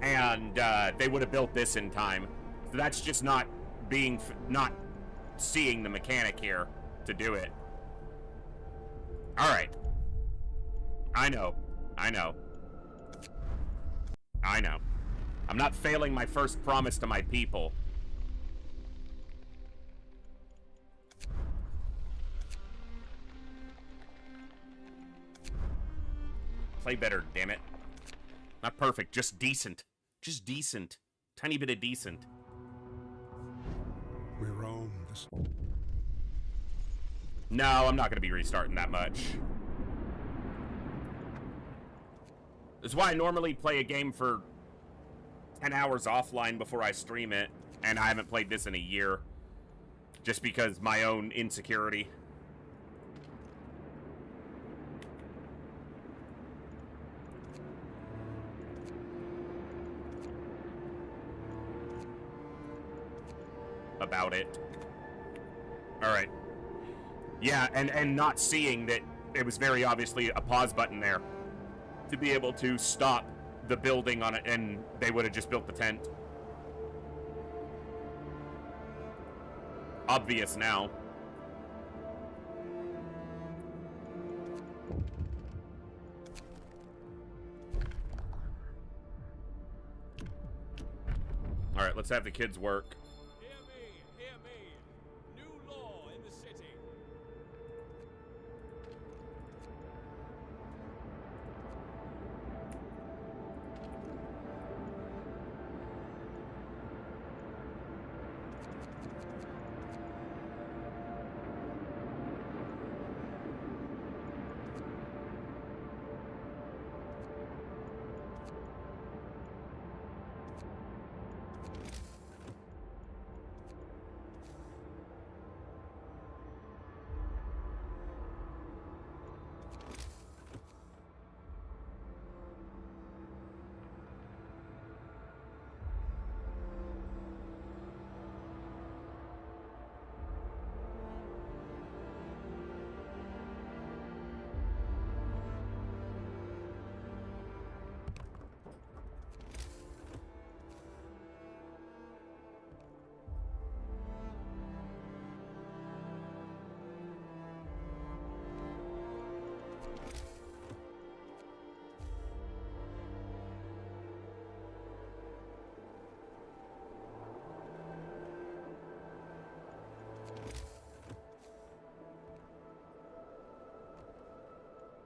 and they would have built this in time. So that's just not not seeing the mechanic here to do it. All right. I know. I'm not failing my first promise to my people. Play better, damn it. Not perfect, just decent. Just decent. Tiny bit of decent. We roam this. No, I'm not going to be restarting that much. That's why I normally play a game for 10 hours offline before I stream it, and I haven't played this in a year. Just because my own insecurity. About it. Alright. Yeah, and not seeing that it was very obviously a pause button there to be able to stop the building on it, and they would have just built the tent. Obvious now. let's have the kids work. Hear me, hear me. New law in the city.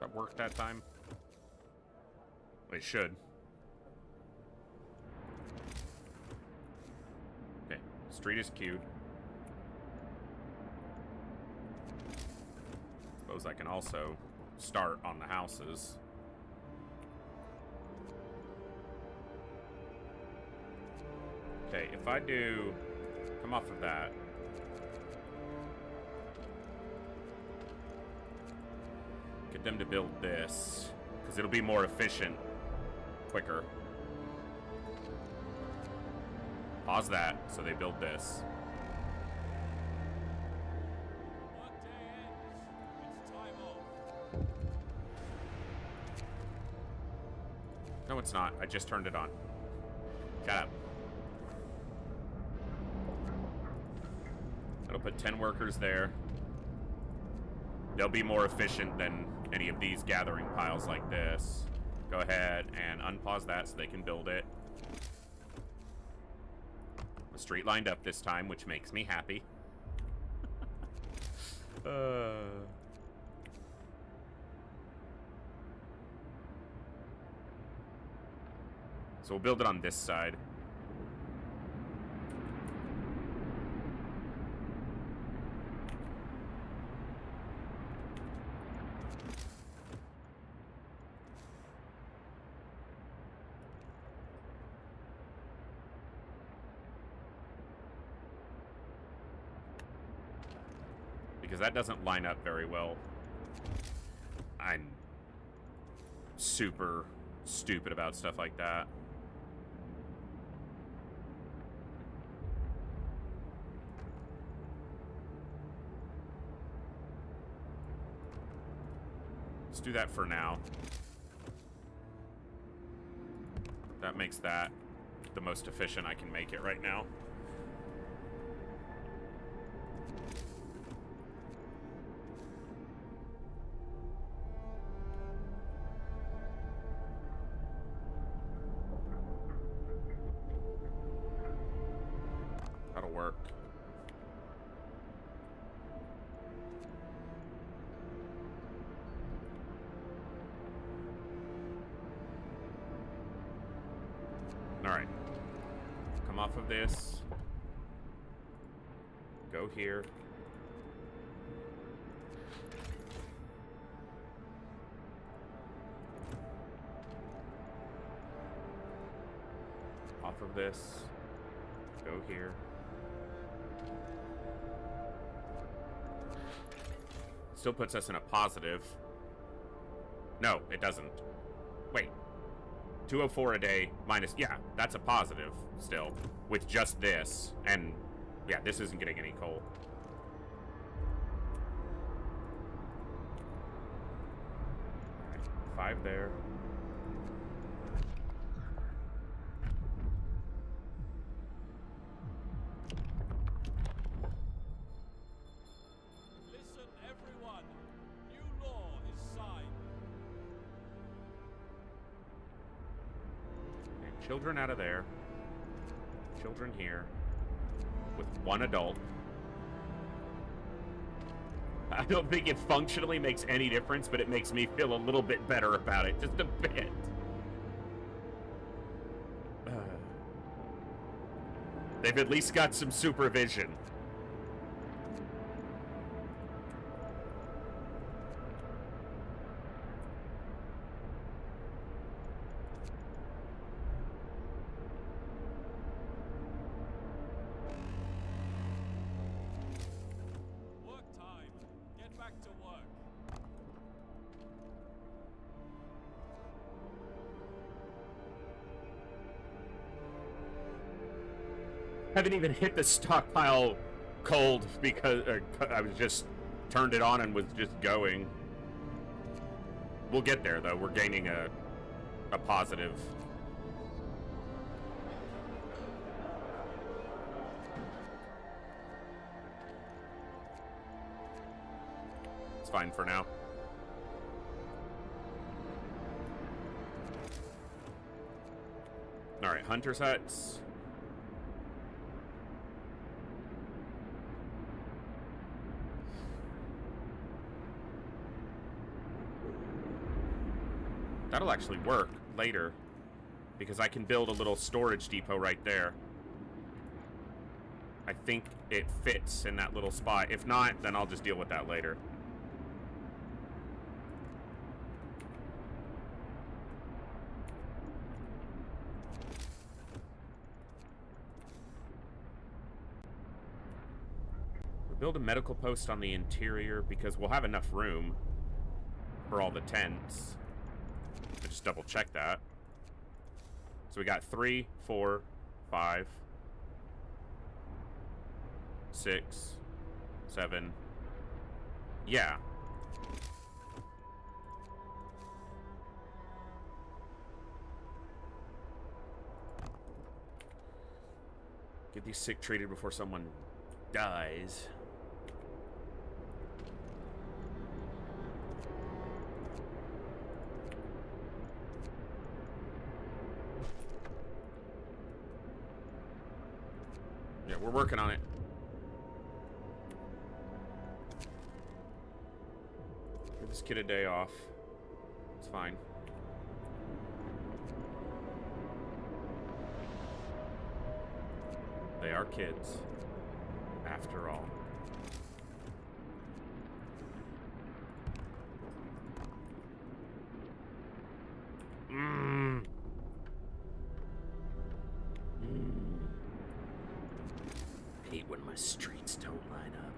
That worked that time? It should. Okay, street is queued. Suppose I can also start on the houses. Okay, if I do come off of that. Get them to build this, because it'll be more efficient, quicker. Pause that, so they build this. Workday ends. It's time off. No, it's not. I just turned it on. Shut up. That'll put 10 workers there. They'll be more efficient than any of these gathering piles like this. Go ahead and unpause that so they can build it. The street lined up this time, which makes me happy. So we'll build it on this side. Because that doesn't line up very well. I'm super stupid about stuff like that. Let's do that for now. That makes that the most efficient I can make it right now. That'll work. All right. Come off of this. Go here. Off of this. Go here. Still puts us in a positive. No, it doesn't. Wait. 204 a day minus... Yeah, that's a positive still. With just this. And, yeah, this isn't getting any coal. Alright, 5 there. Listen, everyone. New law is signed. Okay, children out of there. children here with one adult. I don't think it functionally makes any difference, but it makes me feel a little bit better about it, just a bit. They've at least got some supervision. Haven't even hit the stockpile cold because I was just turned it on and was just going. We'll get there though. We're gaining a positive. It's fine for now. All right, hunter's huts. That'll actually work later, because I can build a little storage depot right there. I think it fits in that little spot. If not, then I'll just deal with that later. We'll build a medical post on the interior because we'll have enough room for all the tents. Just double check that. So we got 3, 4, 5, 6, 7. Yeah. Get these sick treated before someone dies. Yeah, we're working on it. Give this kid a day off. It's fine. They are kids, after all. Hate when my streets don't line up.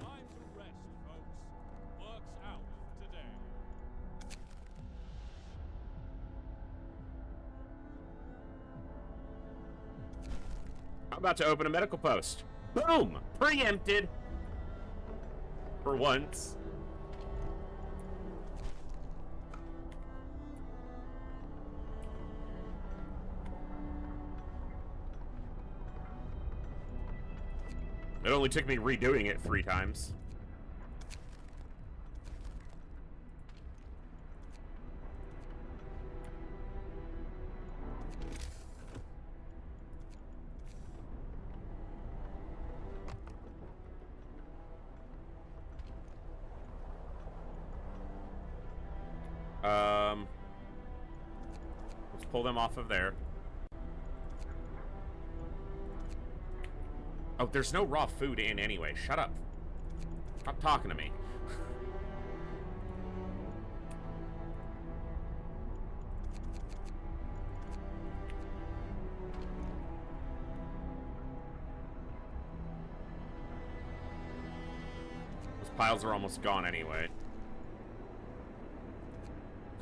Time to rest, folks. Work's out for today. I'm about to open a medical post. Boom! Preempted! For once. It only took me redoing it 3 times. Let's pull them off of there. Oh, there's no raw food in anyway. Shut up. Stop talking to me. Those piles are almost gone anyway.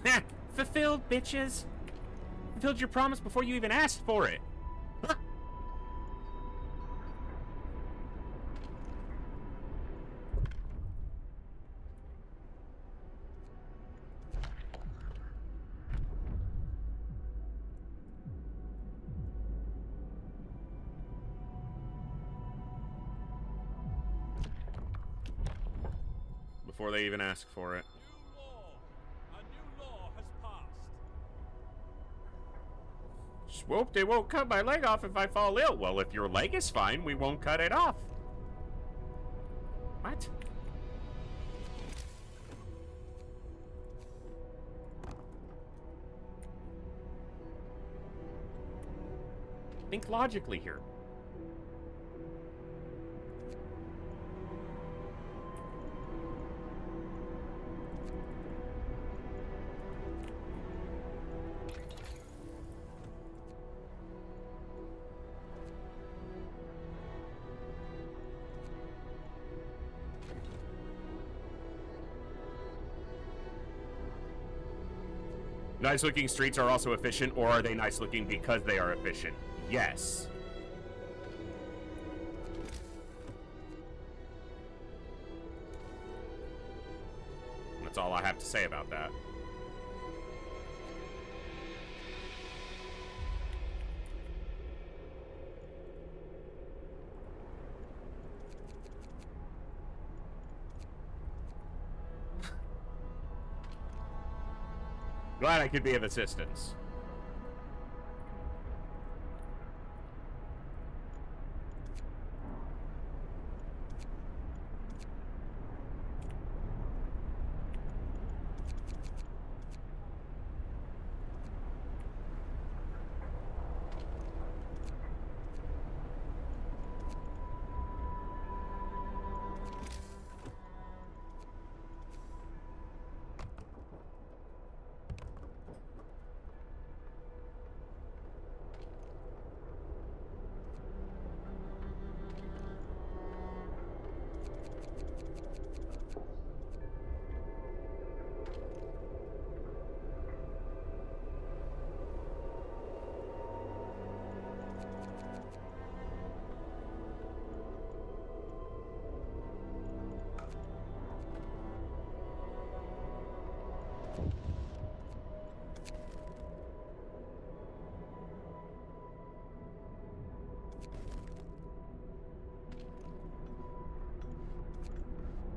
Heh! Fulfilled, bitches! Fulfilled your promise before you even asked for it! Huh. before they even ask for it. New law. A new law has passed. Swoop, they won't cut my leg off if I fall ill. Well, if your leg is fine, we won't cut it off. What? Think logically here. Nice-looking streets are also efficient, or are they nice-looking because they are efficient? Yes. That's all I have to say about that. Glad I could be of assistance.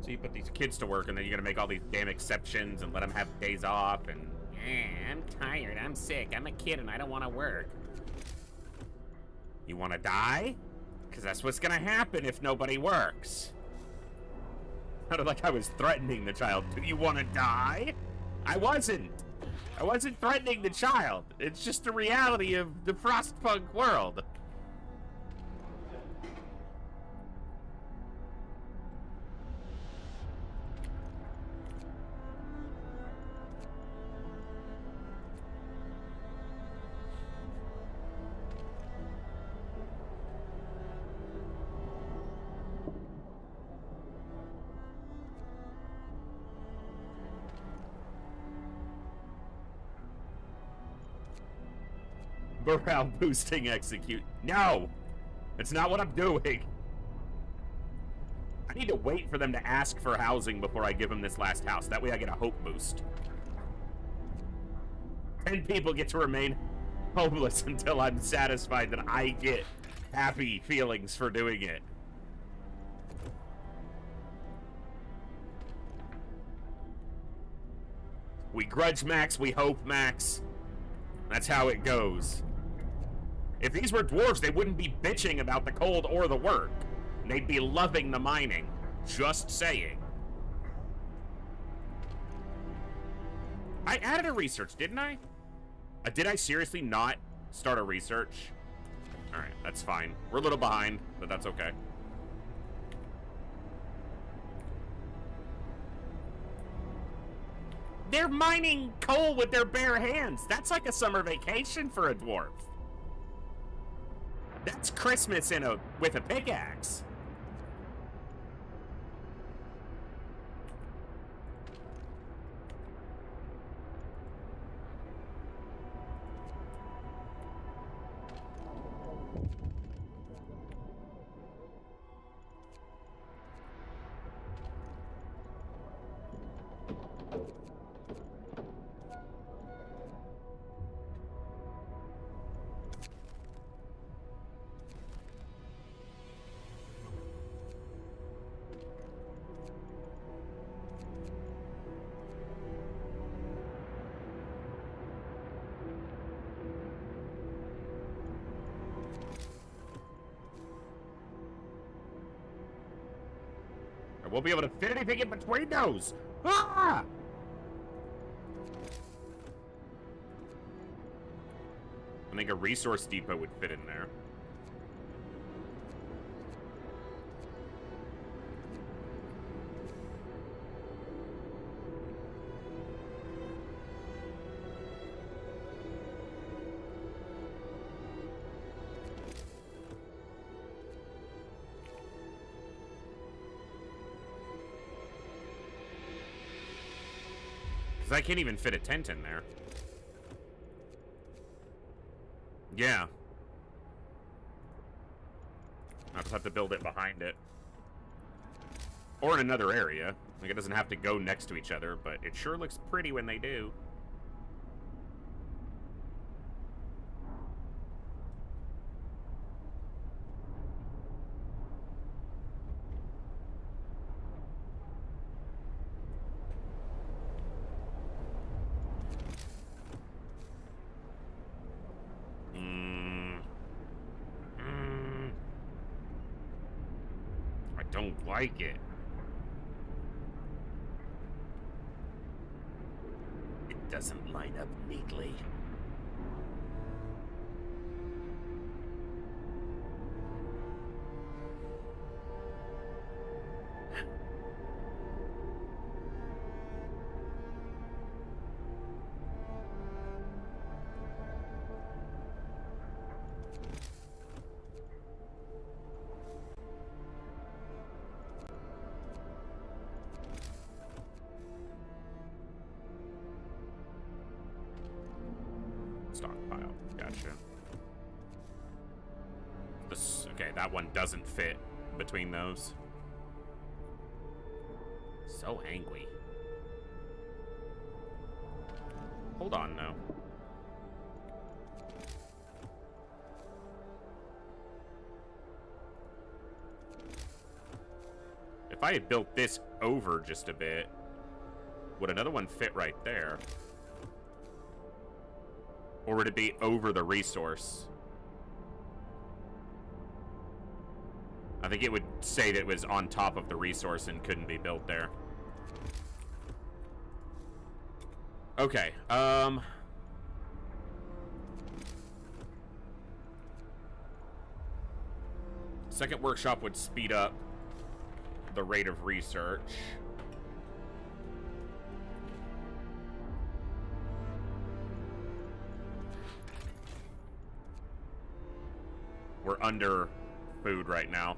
So you put these kids to work, and then you're gonna make all these damn exceptions and let them have days off, and I'm tired, I'm sick, I'm a kid, and I don't want to work. You want to die? Because that's what's gonna happen if nobody works. Sounded like I was threatening the child. Do you want to die? I wasn't. I wasn't threatening the child. It's just the reality of the Frostpunk world. Morale boosting execute. No! It's not what I'm doing. I need to wait for them to ask for housing before I give them this last house. That way I get a hope boost. 10 people get to remain homeless until I'm satisfied that I get happy feelings for doing it. We grudge max, we hope max. That's how it goes. If these were dwarves, they wouldn't be bitching about the cold or the work. They'd be loving the mining. Just saying. I added a research, didn't I? Did I seriously not start a research? Alright, that's fine. We're a little behind, but that's okay. They're mining coal with their bare hands. That's like a summer vacation for a dwarf. That's Christmas with a pickaxe. I won't be able to fit anything in between those! Ah! I think a resource depot would fit in there. Because I can't even fit a tent in there. Yeah. I'll just have to build it behind it. Or in another area. Like, it doesn't have to go next to each other, but it sure looks pretty when they do. I don't like it. It doesn't line up neatly. Stockpile. Gotcha. Okay, that one doesn't fit between those. So angry. Hold on, though. If I had built this over just a bit, would another one fit right there? Or would it be over the resource? I think it would say that it was on top of the resource and couldn't be built there. Okay, second workshop would speed up the rate of research. We're under food right now.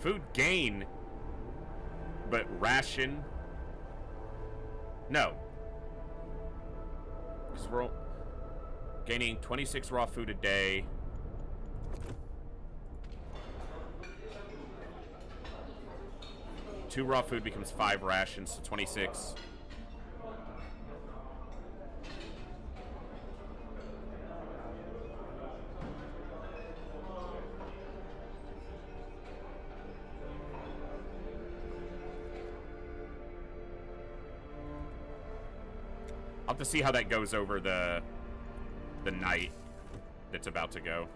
Food gain, but ration. No. Because we're gaining 26 raw food a day. Two raw food becomes 5 rations, so 26. I'll have to see how that goes over the night that's about to go.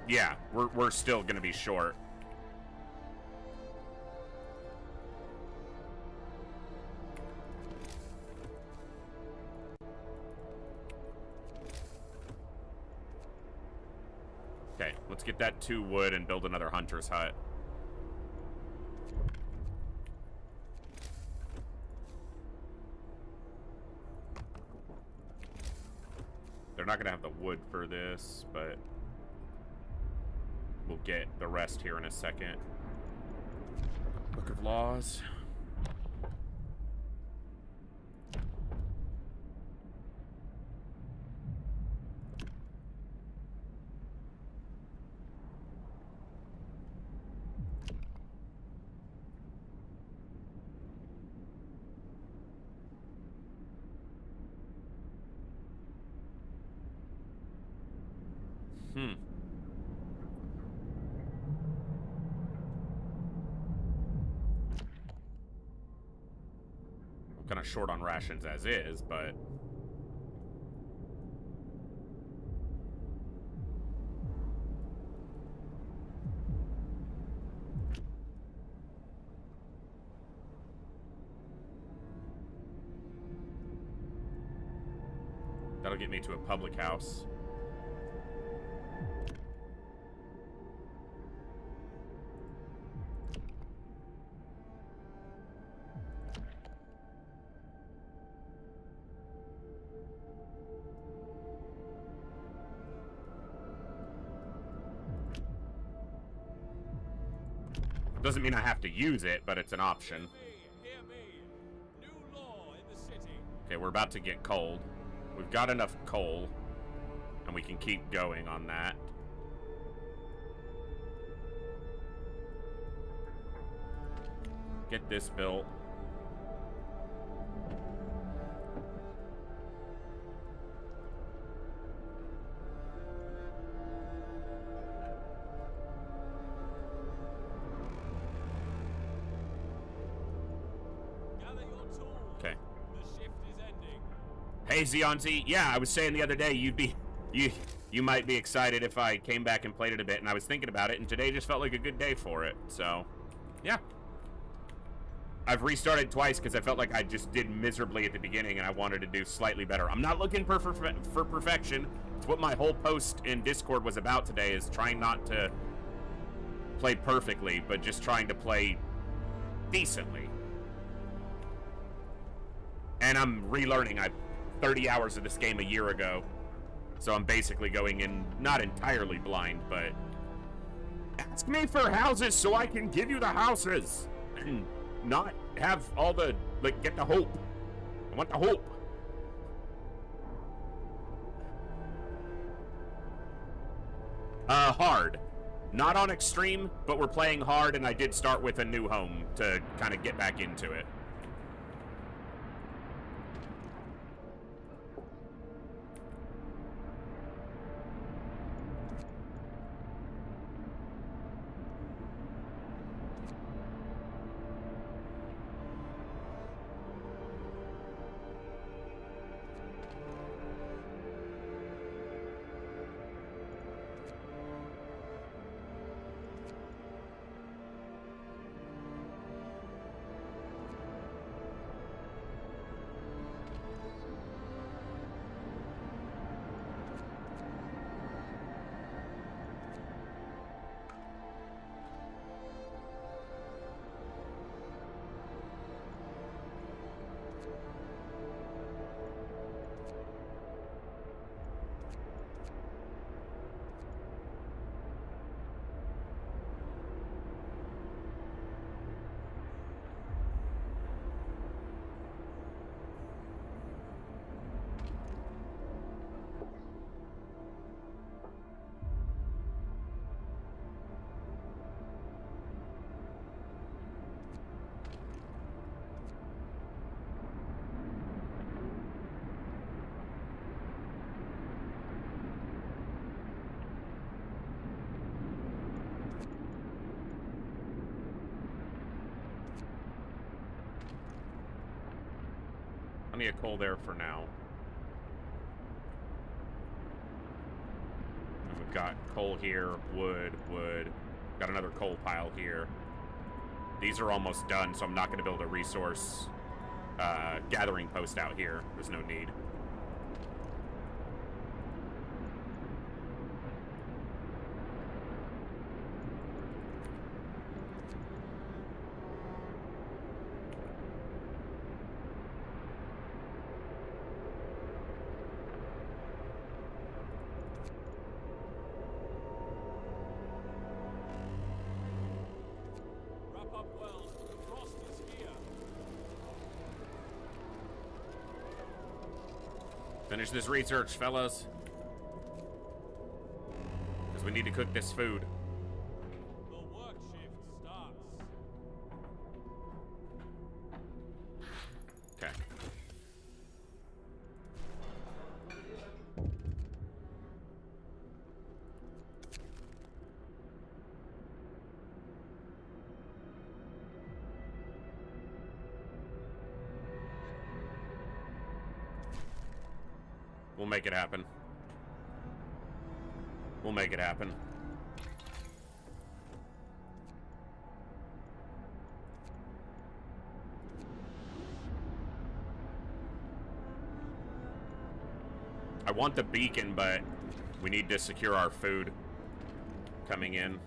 Yeah, we're still gonna be short. Okay, let's get that 2 wood and build another hunter's hut. They're not gonna have the wood for this, but we'll get the rest here in a second. Book of Laws. Kind of short on rations as is, but... That'll get me to a public house. Doesn't mean I have to use it, but it's an option. Hear me. New law in the city. Okay, we're about to get cold. We've got enough coal, and we can keep going on that. Get this built. Gather your tools. Okay. The shift is ending. Hey, Zionzi. Yeah, I was saying the other day you might be excited if I came back and played it a bit, and I was thinking about it, and today just felt like a good day for it. So, yeah. I've restarted twice because I felt like I just did miserably at the beginning, and I wanted to do slightly better. I'm not looking for perfection. It's what my whole post in Discord was about today, is trying not to play perfectly, but just trying to play decently. And I'm relearning. I 30 hours of this game a year ago, so I'm basically going in not entirely blind, but ask me for houses so I can give you the houses and not have all the, like, get the hope. I want the hope. Hard. Not on extreme, but we're playing hard, and I did start with a new home to kind of get back into it. Plenty of coal there for now. And we've got coal here, wood. Got another coal pile here. These are almost done, so I'm not going to build a resource gathering post out here. There's no need. Wrap up well. The frost is here. Finish this research, fellas. Because we need to cook this food. The work shift starts. Okay. We'll make it happen. We'll make it happen. I want the beacon, but we need to secure our food coming in.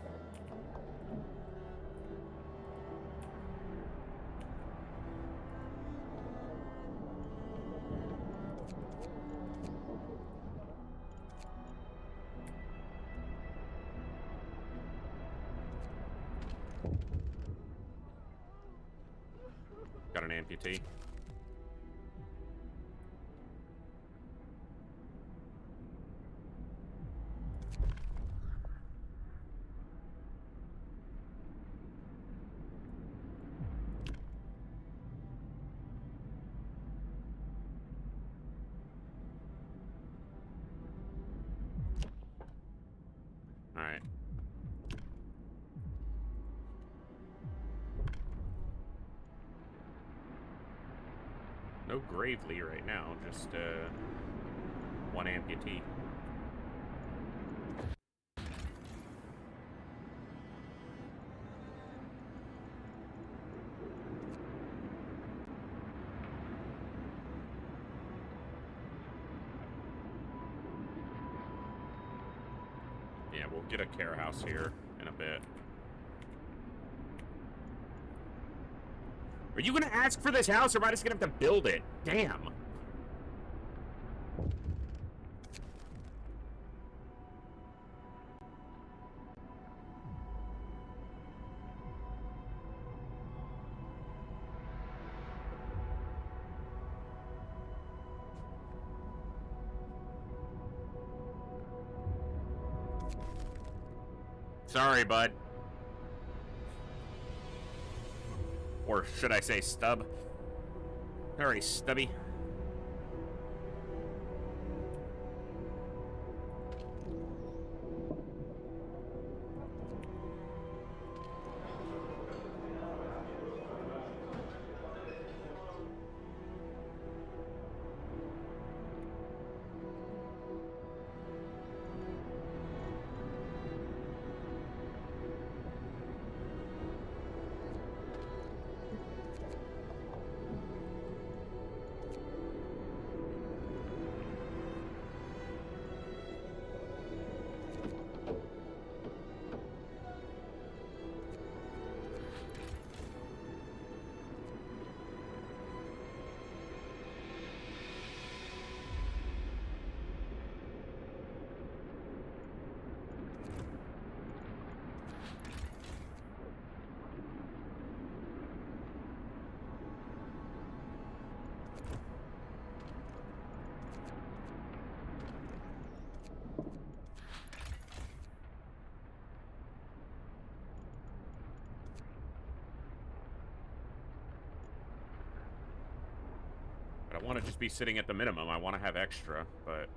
Got an amputee. All right. No Gravely right now, just one amputee. Yeah, we'll get a care house here in a bit. Are you gonna ask for this house, or am I just gonna have to build it? Damn. Sorry, bud. Or should I say stub? Sorry, stubby. But I want to just be sitting at the minimum. I want to have extra, but...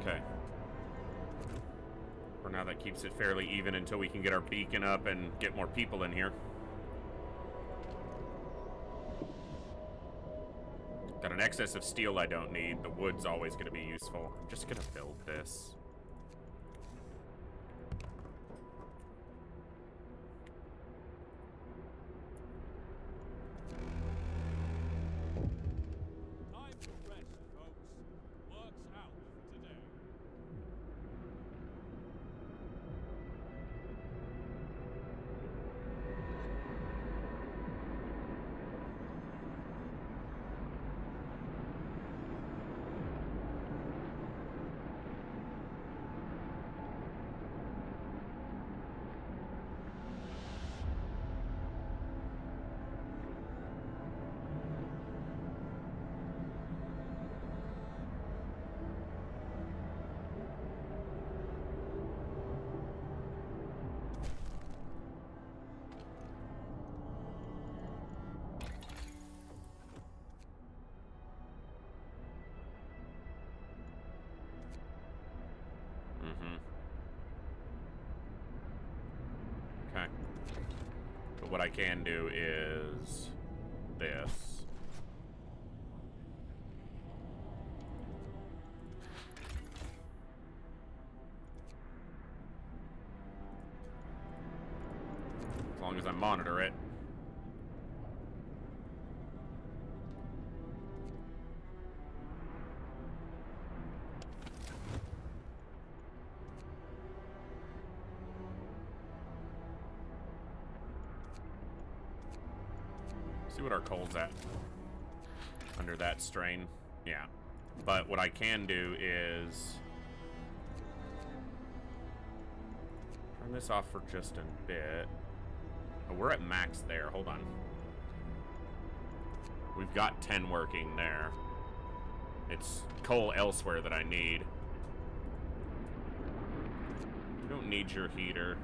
Okay. For now, that keeps it fairly even until we can get our beacon up and get more people in here. Got an excess of steel I don't need. The wood's always going to be useful. I'm just going to build this. Time to rest, folks. Work's out for today. I can do is this. As long as I monitor it. See what our coal's at under that strain. Yeah. But what I can do is turn this off for just a bit. Oh, we're at max there. Hold on. We've got 10 working there. It's coal elsewhere that I need. You don't need your heater.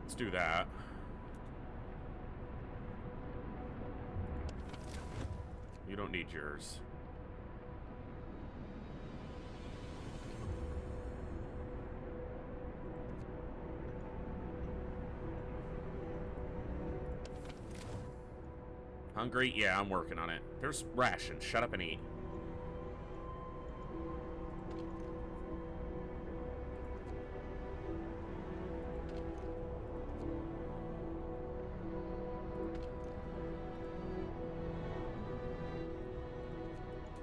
Let's do that. You don't need yours. Hungry? Yeah, I'm working on it. There's rations. Shut up and eat.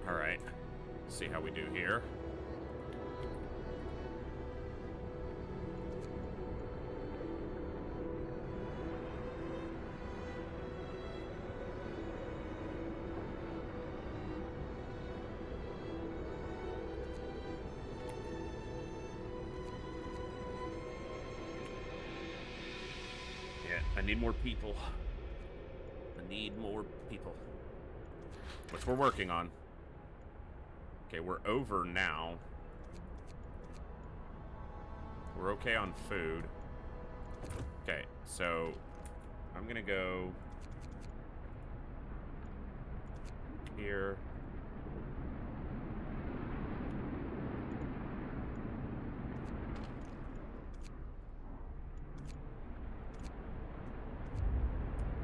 Alright. See how we do here. I need more people. I need more people. Which we're working on. Okay, we're over now. We're okay on food. Okay, so I'm gonna go here.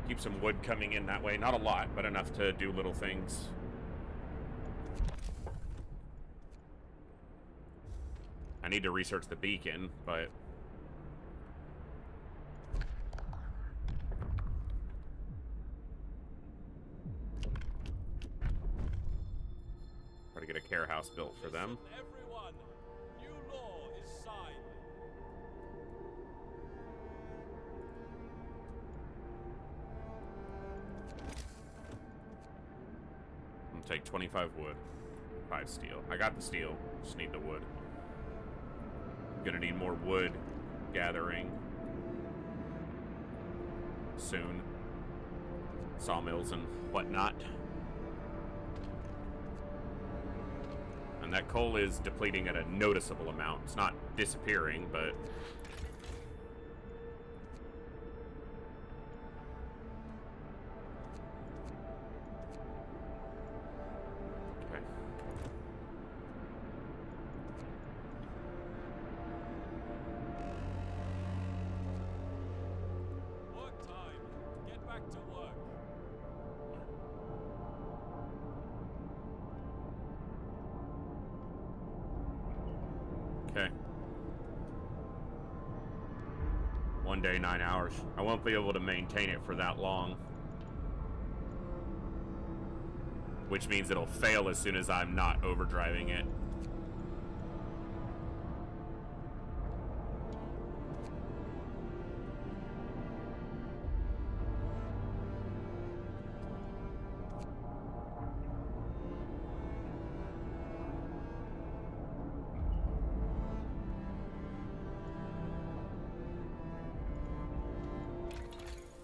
Keep some wood coming in that way. Not a lot, but enough to do little things. I need to research the beacon, but... try to get a care house built for them. Everyone, new law is signed. I'm gonna take 25 wood, 5 steel. I got the steel, just need the wood. Gonna need more wood gathering soon. Sawmills and whatnot. And that coal is depleting at a noticeable amount. It's not disappearing, but... Okay. 1 day, 9 hours. I won't be able to maintain it for that long. Which means it'll fail as soon as I'm not overdriving it.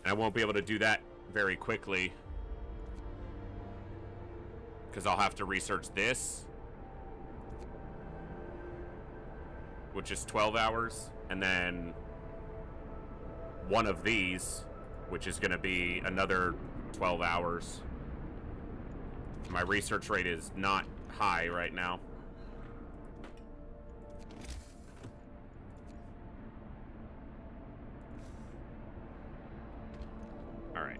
I won't be able to do that very quickly because I'll have to research this, which is 12 hours, and then one of these, which is going to be another 12 hours. My research rate is not high right now. All right.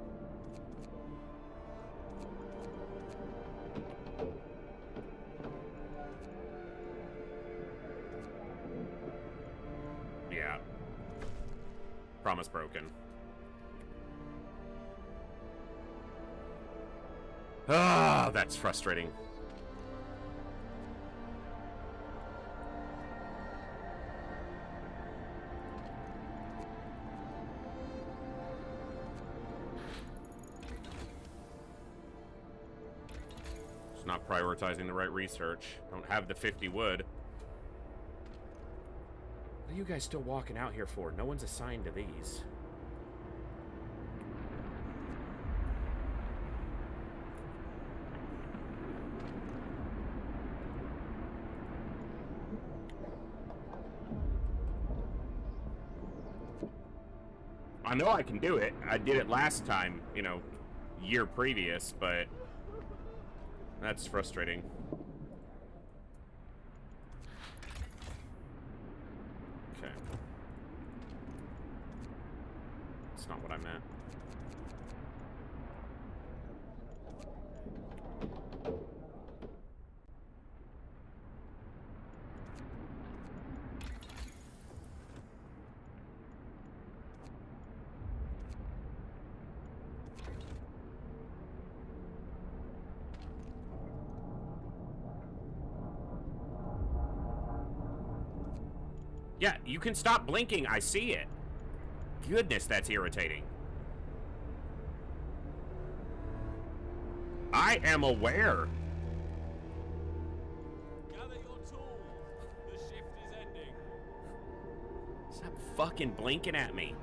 Yeah. Promise broken. Ah, that's frustrating. Just not prioritizing the right research. Don't have the 50 wood. What are you guys still walking out here for? No one's assigned to these. I know I can do it. I did it last time, you know, year previous, but that's frustrating. Okay. That's not what I meant. Yeah, you can stop blinking. I see it. Goodness, that's irritating. I am aware. Gather your tools. The shift is ending. Stop fucking blinking at me.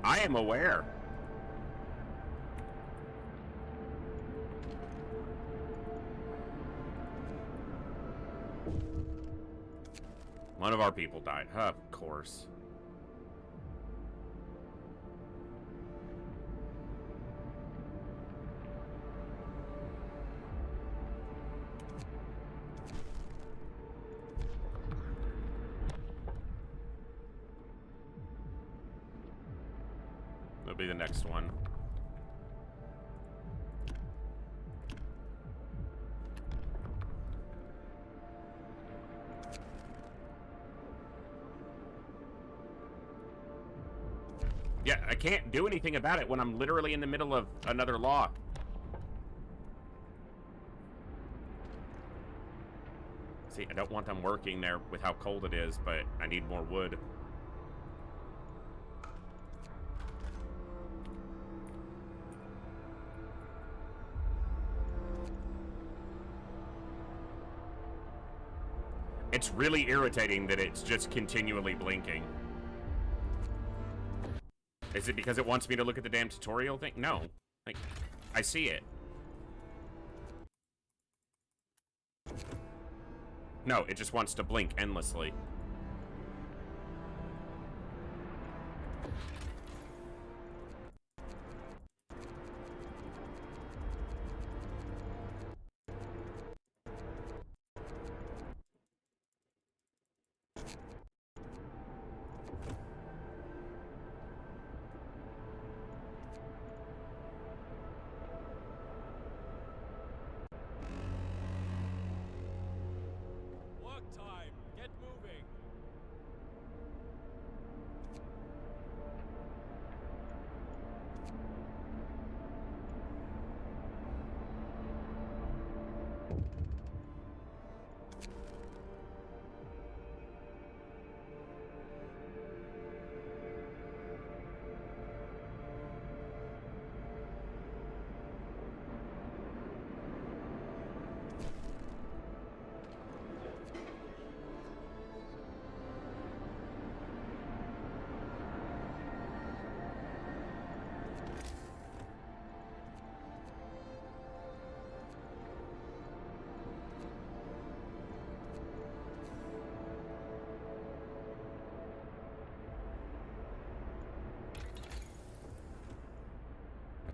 I am aware. One of our people died. Of course. That'll be the next one. Yeah, I can't do anything about it when I'm literally in the middle of another law. See, I don't want them working there with how cold it is, but I need more wood. It's really irritating that it's just continually blinking. Is it because it wants me to look at the damn tutorial thing? No. Like, I see it. No, it just wants to blink endlessly. Work time. Get moving.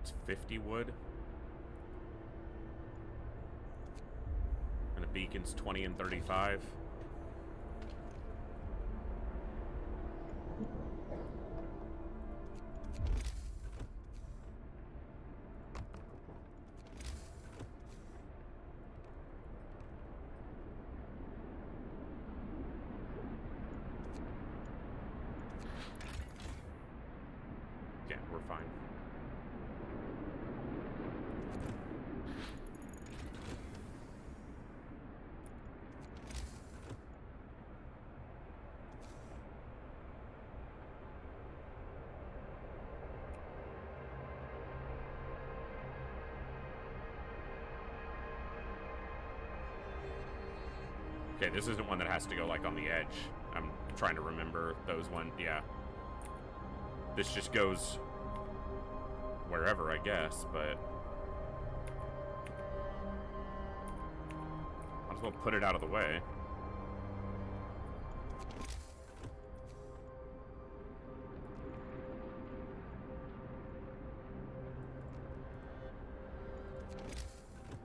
It's 50 wood. And the beacon's 20 and 35. Yeah, we're fine. Okay, this isn't one that has to go, like, on the edge. I'm trying to remember those one. Yeah. This just goes wherever, I guess, but... Might as well put it out of the way.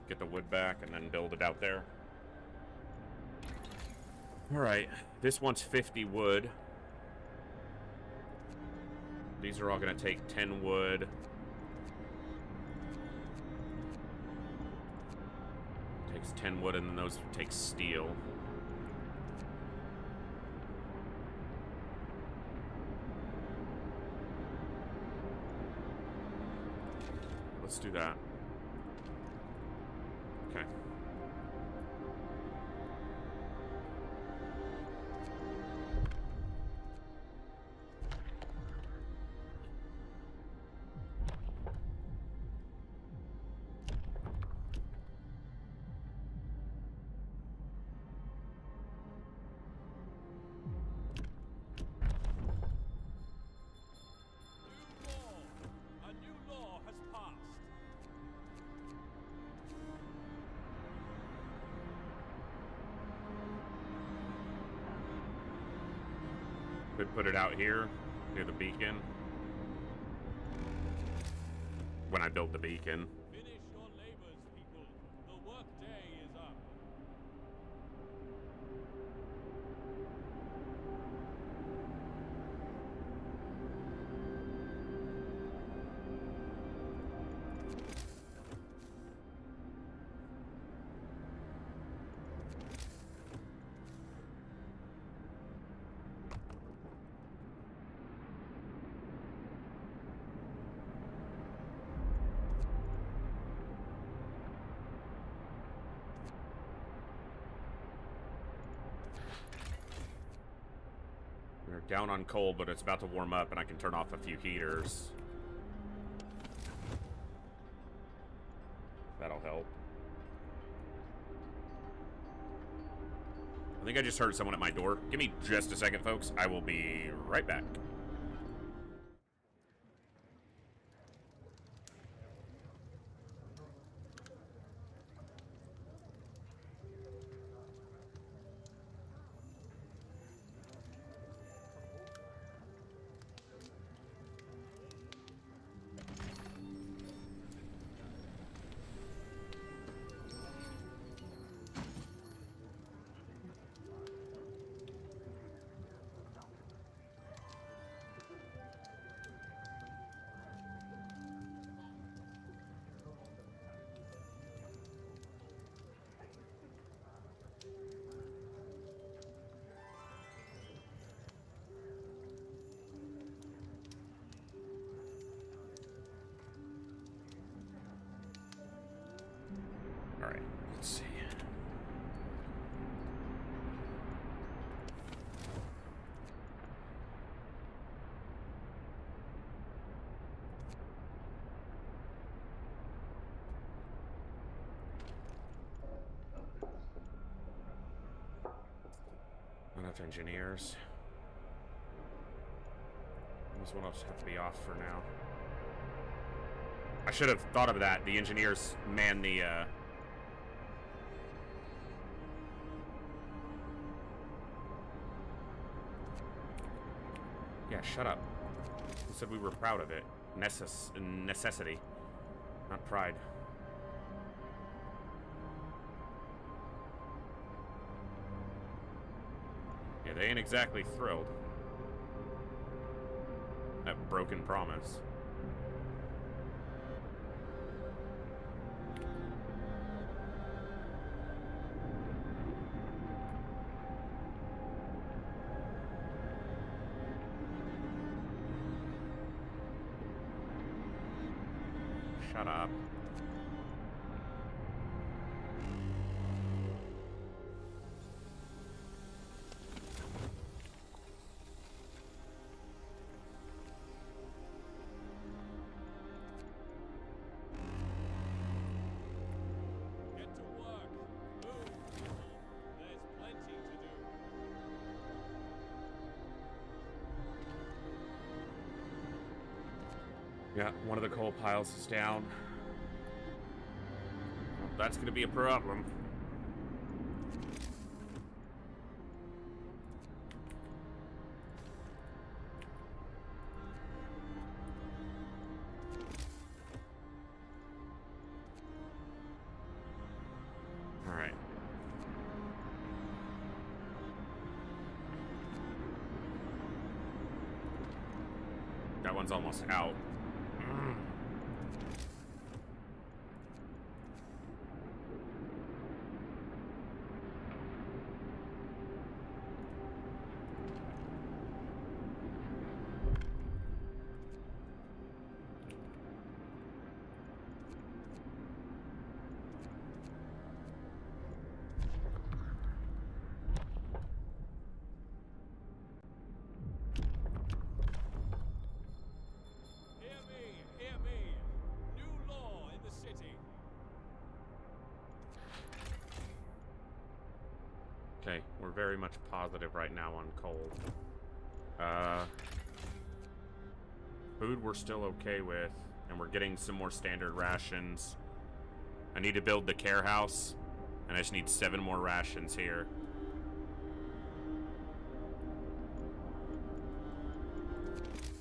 Get the wood back and then build it out there. Alright, this one's 50 wood. These are all going to take 10 wood. Takes 10 wood, and then those take steel. Let's do that. Okay. A new law has passed. Could put it out here, near the beacon. When I build the beacon. Finish your labors, people. The work day is up. We're down on coal, but it's about to warm up, and I can turn off a few heaters. That'll help. I think I just heard someone at my door. Give me just a second, folks. I will be right back. All right, let's see. Enough engineers. This one will just have to be off for now. I should have thought of that. The engineers man the, Yeah, shut up. We said we were proud of it. Necessity. Not pride. Yeah, they ain't exactly thrilled. That broken promise. Shut up. Get to work. Move, people. There's plenty to do. Yeah, one of the coal piles is down. Well, that's gonna be a problem. Alright. That one's almost out. Hear me, hear me. New law in the city. Okay, we're very much positive right now on coal. Food we're still okay with, and we're getting some more standard rations. I need to build the care house, and I just need 7 more rations here.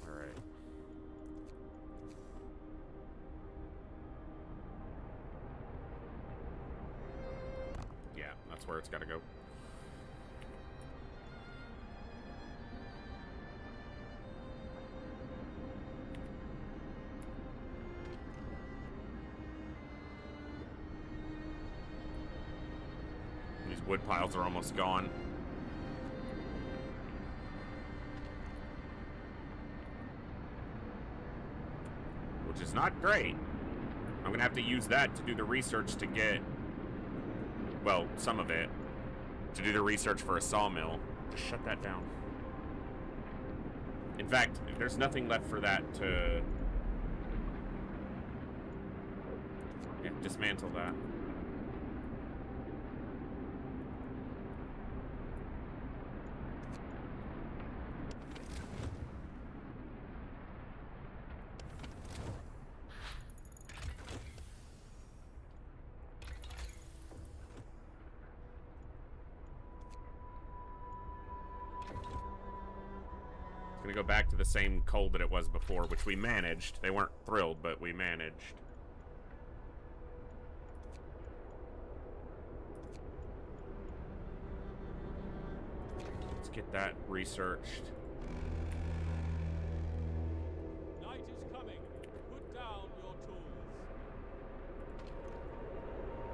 Alright. Yeah, that's where it's gotta go. These wood piles are almost gone. Which is not great. I'm gonna have to use that to do the research to get, well, some of it, to do the research for a sawmill. Just shut that down. In fact, there's nothing left for that to... Yeah, dismantle that. Gonna go back to the same coal that it was before, which we managed. They weren't thrilled, but we managed. Let's get that researched. Night is coming. Put down your tools.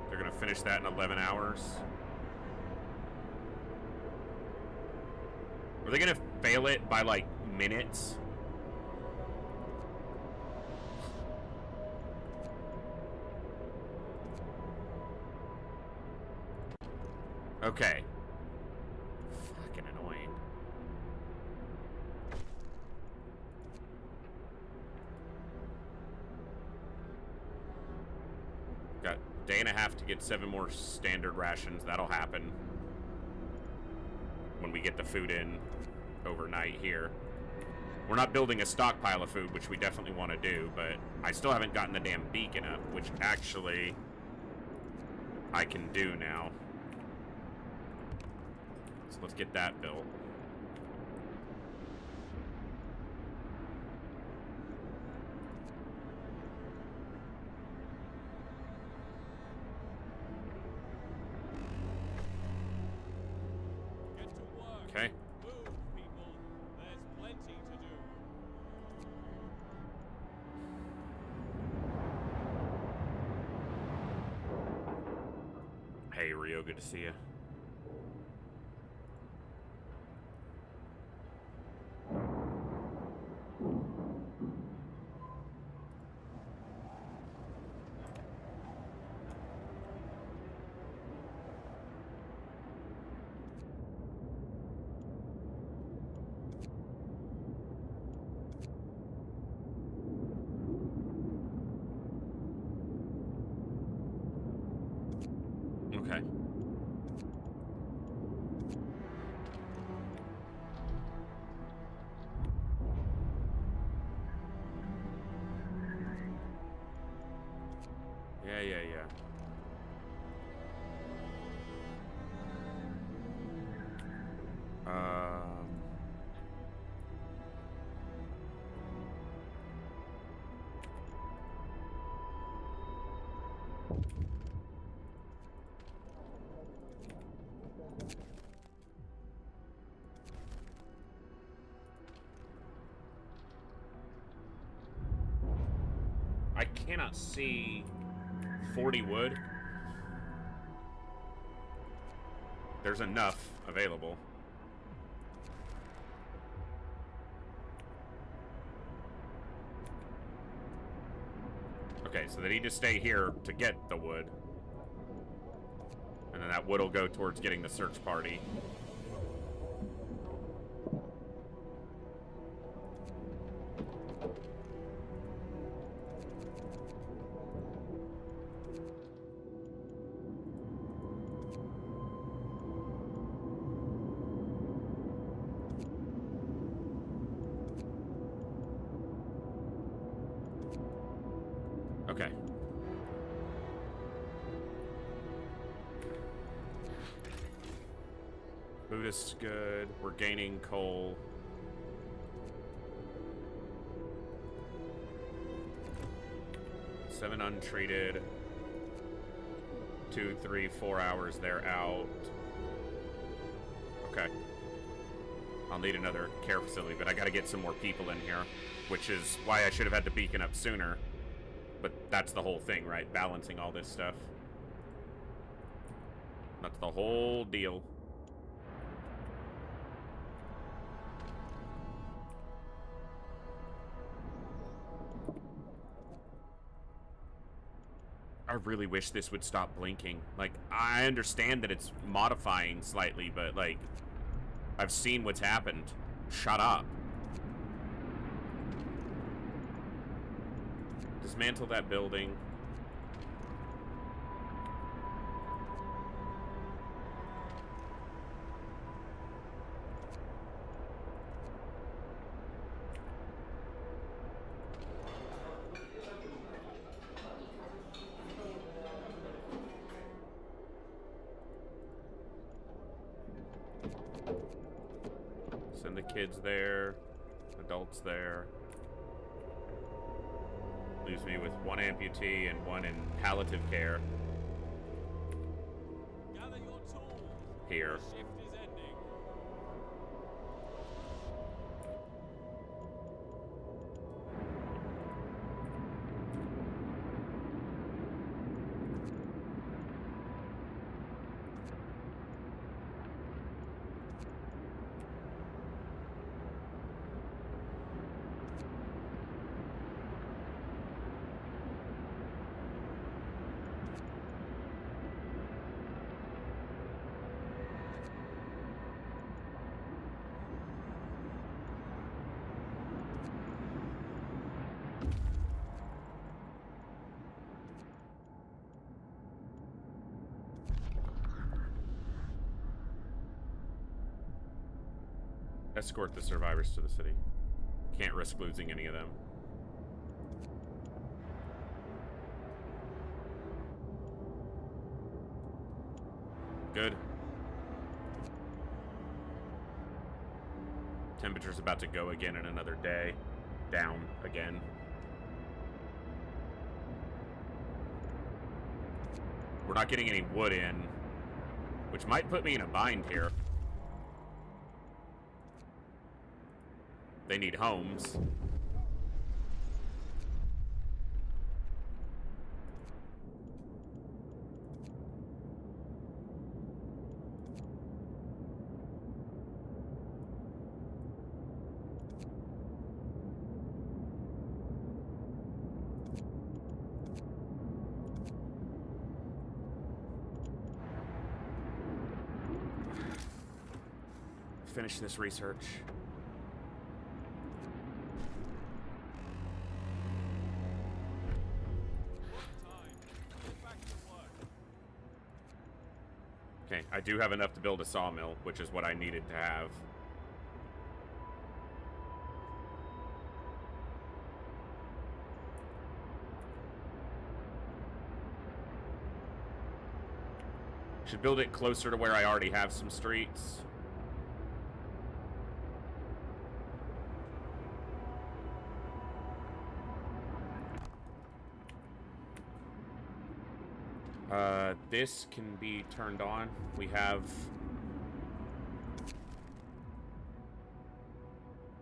They're gonna finish that in 11 hours. Are they gonna fail it by, like, minutes? Okay. Fucking annoying. Got a day and a half to get 7 more standard rations. That'll happen when we get the food in overnight here. We're not building a stockpile of food, which we definitely want to do, but I still haven't gotten the damn beacon up, which actually I can do now. So let's get that built. Okay. Move, people. There's plenty to do. Hey, Rio, good to see you. Okay. Yeah. I cannot see 40 wood. There's enough available. Okay, so they need to stay here to get the wood. And then that wood will go towards getting the search party. Okay. Buddhist's good. We're gaining coal. Seven untreated. 2, 3, 4 hours they're out. Okay. I'll need another care facility, but I gotta get some more people in here, which is why I should have had the beacon up sooner. But that's the whole thing, right? Balancing all this stuff. That's the whole deal. I really wish this would stop blinking. Like, I understand that it's modifying slightly, but, like, I've seen what's happened. Shut up. Dismantle that building. Send the kids there, adults there. Leaves me with one amputee and one in palliative care. Gather your tools. Here. The shift is ending. Escort the survivors to the city. Can't risk losing any of them. Good. Temperature's about to go again in another day. Down again. We're not getting any wood in, which might put me in a bind here. They need homes. Finish this research. Okay, I do have enough to build a sawmill, which is what I needed to have. Should build it closer to where I already have some streets. This can be turned on. We have...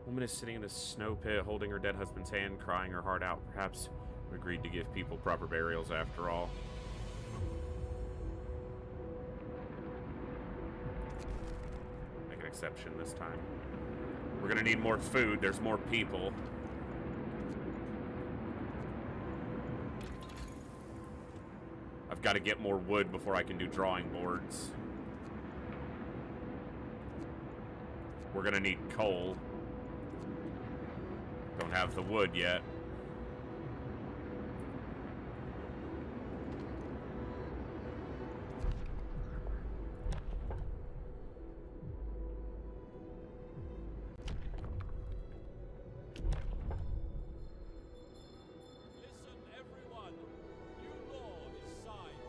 Woman is sitting in the snow pit, holding her dead husband's hand, crying her heart out. Perhaps we agreed to give people proper burials after all. Make an exception this time. We're gonna need more food. There's more people. I've got to get more wood before I can do drawing boards. We're gonna need coal. Don't have the wood yet. Listen, everyone. New law is signed.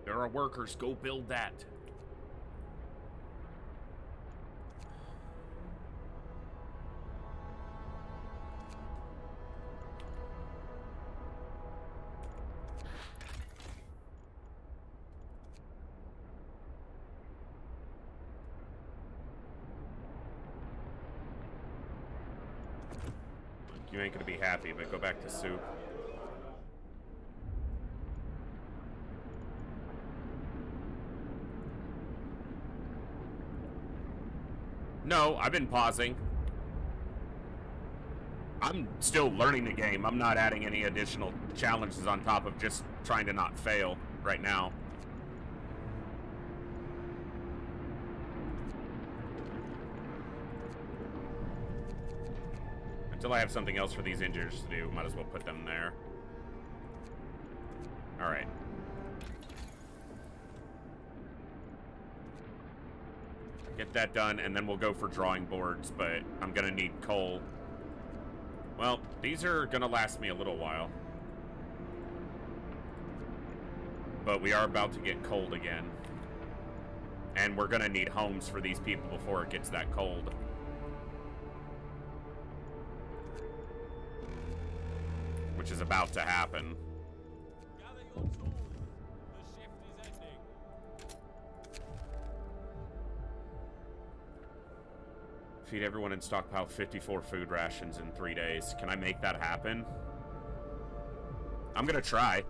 There are workers. Go build that. You ain't gonna be happy, but go back to soup. No, I've been pausing. I'm still learning the game. I'm not adding any additional challenges on top of just trying to not fail right now. Until I have something else for these engineers to do, might as well put them there. Alright. Get that done, and then we'll go for drawing boards, but I'm gonna need coal. Well, these are gonna last me a little while. But we are about to get cold again. And we're gonna need homes for these people before it gets that cold. Which is about to happen. Gather your tools. The shift is ending. Feed everyone and stockpile 54 food rations in 3 days. Can I make that happen? I'm gonna try.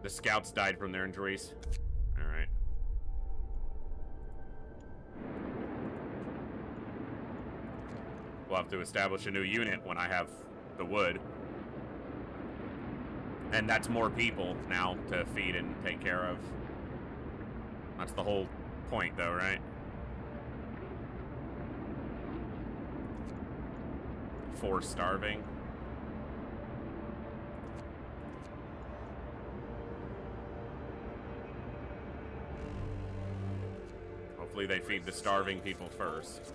The scouts died from their injuries. Alright. We'll have to establish a new unit when I have the wood. And that's more people now to feed and take care of. That's the whole point, though, right? For starving. Hopefully they feed the starving people first.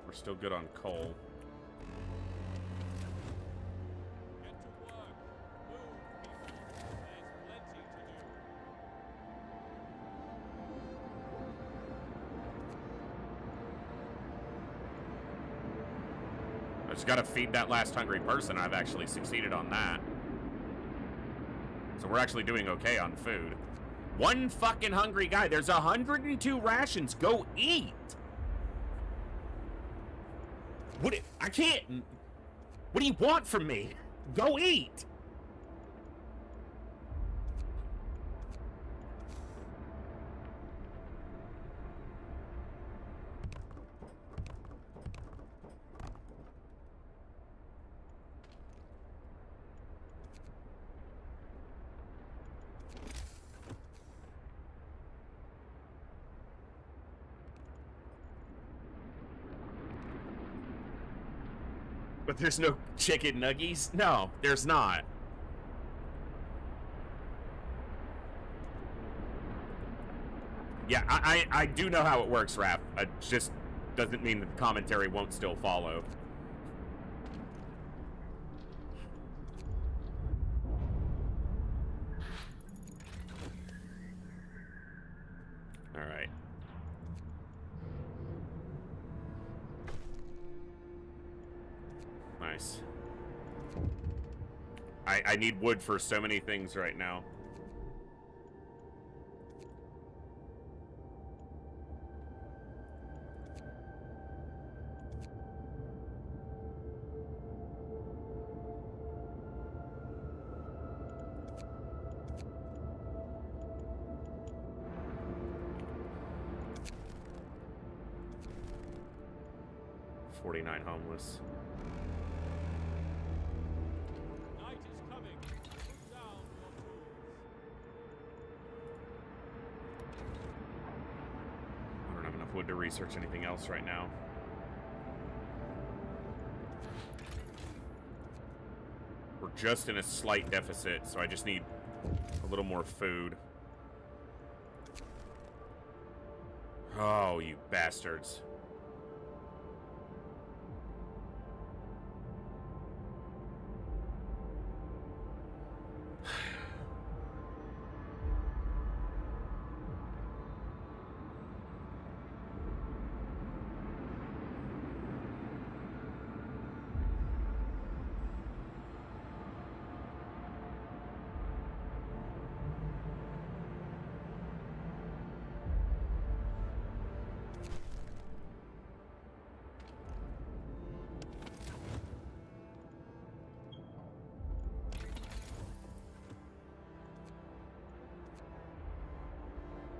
We're still good on coal. Get to work. Move, people. There's plenty to do. I just gotta feed that last hungry person. I've actually succeeded on that. So we're actually doing okay on food. One fucking hungry guy. There's 102 rations. Go eat. I can't. What do you want from me? Go eat. But there's no chicken nuggies? No, there's not. Yeah, I do know how it works, Raph. It just doesn't mean that the commentary won't still follow. Alright. Nice. I need wood for so many things right now. $49 homeless. Night is coming. Put down your tools. I don't have enough wood to research anything else right now. We're just in a slight deficit, so I just need a little more food. Oh, you bastards.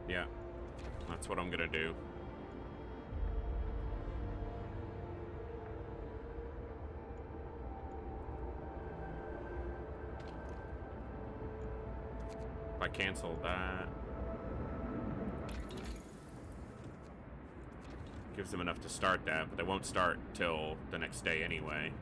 Yeah, that's what I'm gonna do. If I cancel that, gives them enough to start that, but they won't start till the next day anyway.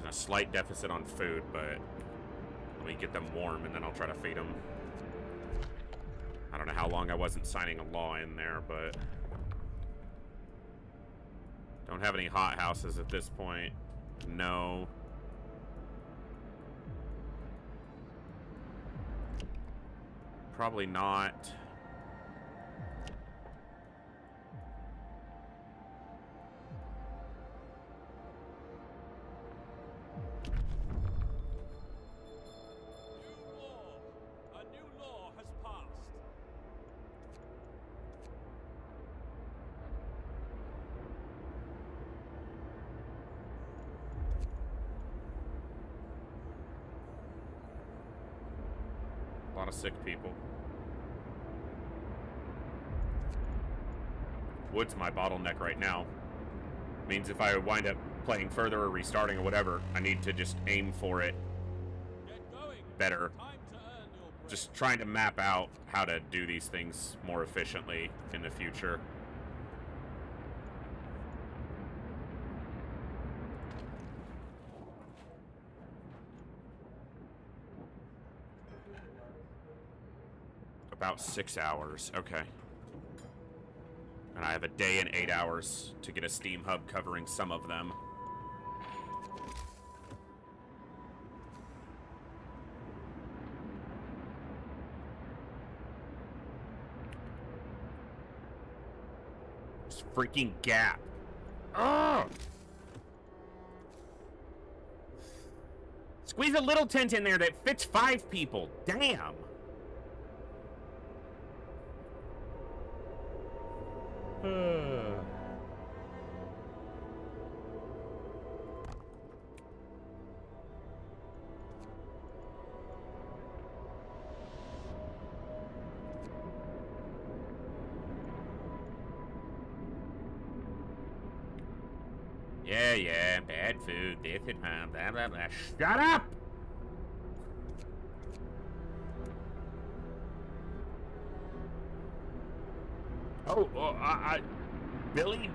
A slight deficit on food, but let me get them warm and then I'll try to feed them. I don't know how long I wasn't signing a law in there, but don't have any hot houses at this point. No. Probably not. A lot of sick people. Wood's my bottleneck right now. Means if I wind up playing further or restarting or whatever, I need to just aim for it better. Just trying to map out how to do these things more efficiently in the future. About 6 hours. Okay. And I have a day and 8 hours to get a Steam hub covering some of them. This freaking gap. Ugh! Squeeze a little tent in there that fits 5 people. Damn. Yeah, bad food, this at home, blah, blah, blah. Shut up! Billy,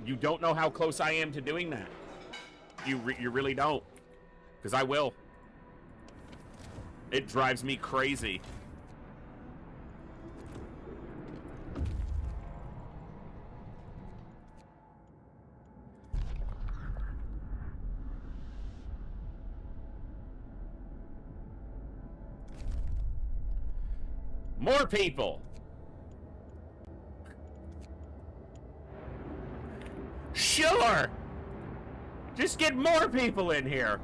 you don't know how close I am to doing that. You really don't. Because I will. It drives me crazy. More people! Sure! Just get more people in here!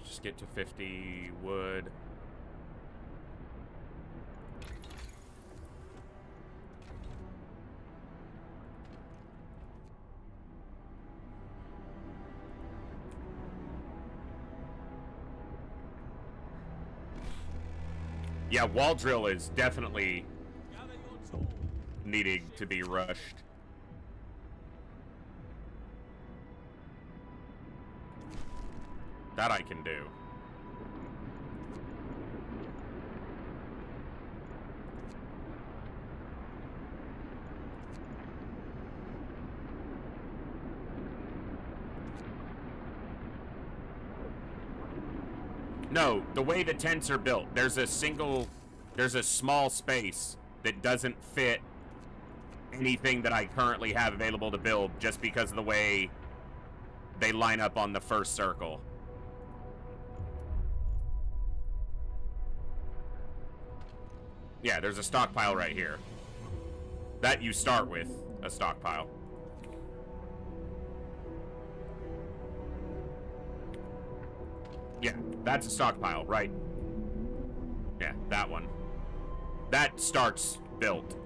Just get to 50 wood. Yeah, wall drill is definitely needing to be rushed. That I can do. No, the way the tents are built, there's a small space that doesn't fit anything that I currently have available to build just because of the way they line up on the first circle. Yeah, there's a stockpile right here. That you start with, a stockpile. Yeah, that's a stockpile, right? Yeah, that one. That starts built.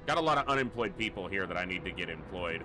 Got a lot of unemployed people here that I need to get employed.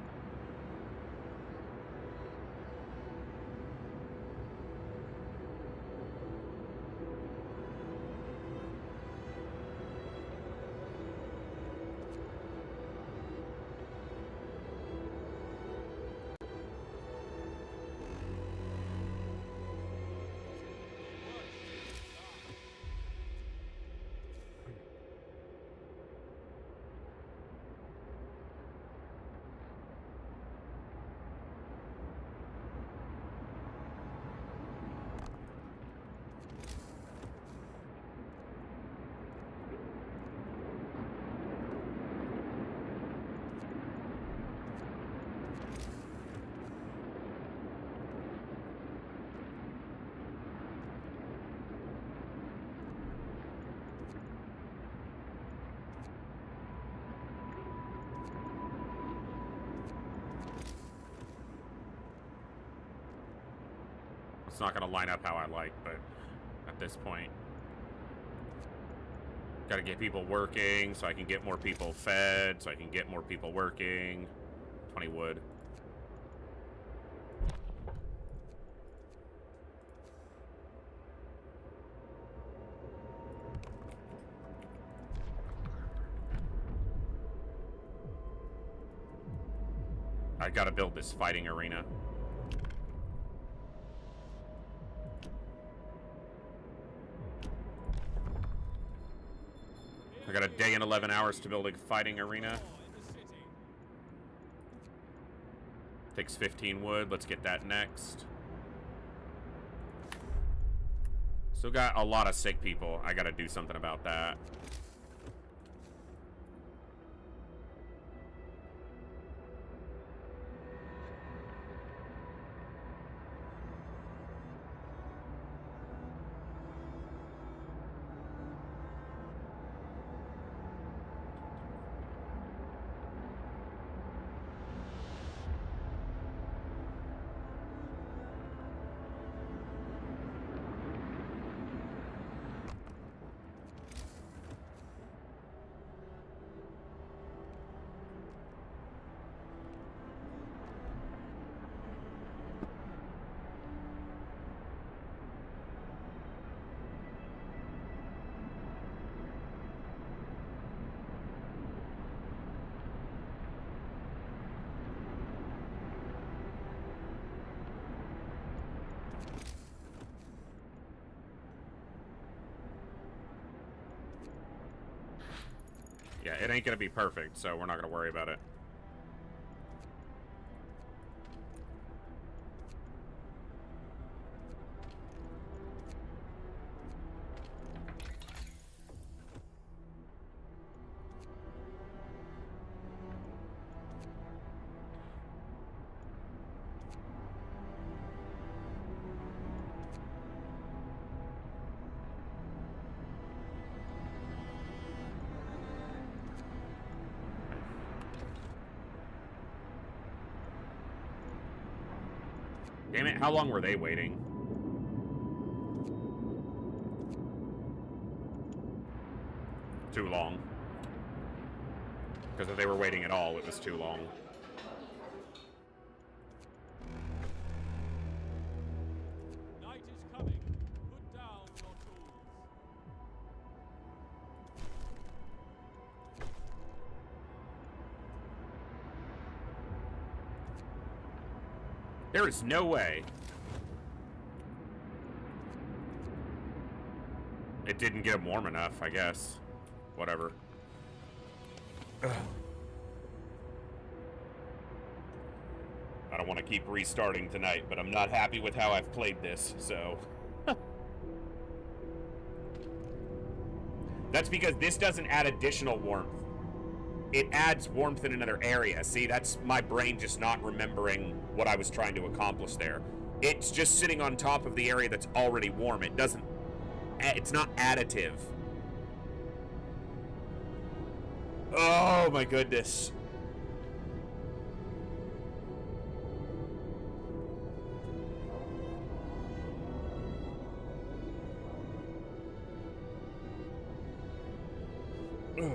It's not going to line up how I like, but at this point, got to get people working so I can get more people fed, so I can get more people working. 20 wood. I gotta build this fighting arena. I got a day and 11 hours to build a fighting arena. Takes 15 wood. Let's get that next. Still got a lot of sick people. I gotta do something about that. Yeah, it ain't gonna be perfect, so we're not gonna worry about it. Damn it, how long were they waiting? Too long. Because if they were waiting at all, it was too long. Night is coming. Put down your tools. There is no way. It didn't get them warm enough, I guess. Whatever. Ugh. I don't want to keep restarting tonight, but I'm not happy with how I've played this, so... That's because this doesn't add additional warmth. It adds warmth in another area. See, that's my brain just not remembering what I was trying to accomplish there. It's just sitting on top of the area that's already warm. It doesn't... It's not additive. Oh my goodness. Ugh.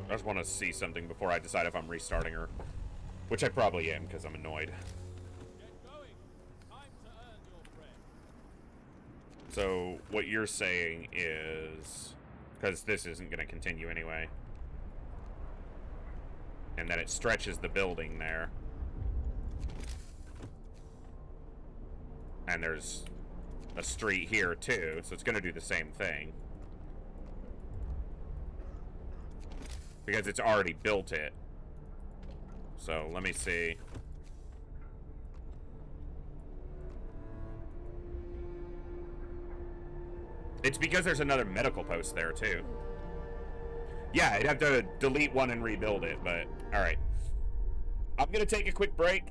I just want to see something before I decide if I'm restarting her. Which I probably am, because I'm annoyed. Get going. Time to earn your bread. So, what you're saying is... Because this isn't going to continue anyway. And then it stretches the building there. And there's a street here, too, so it's going to do the same thing. Because it's already built it. So, let me see. It's because there's another medical post there, too. Yeah, I'd have to delete one and rebuild it, but... Alright. I'm gonna take a quick break.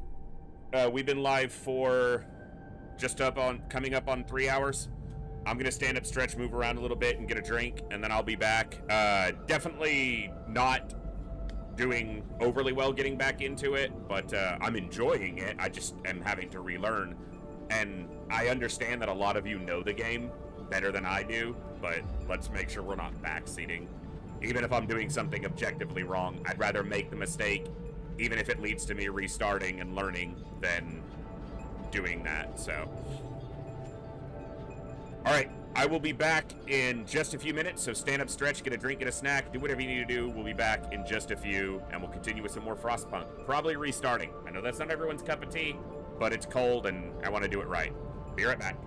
We've been live for coming up on 3 hours. I'm gonna stand up, stretch, move around a little bit, and get a drink, and then I'll be back. Definitely not doing overly well getting back into it, but I'm enjoying it. I just am having to relearn, and I understand that a lot of you know the game better than I do, but let's make sure we're not backseating. Even if I'm doing something objectively wrong, I'd rather make the mistake, even if it leads to me restarting and learning, than doing that. So, all right, I will be back in just a few minutes, so stand up, stretch, get a drink, get a snack, do whatever you need to do. We'll be back in just a few, and we'll continue with some more Frostpunk. Probably restarting. I know that's not everyone's cup of tea, but it's cold, and I want to do it right. Be right back.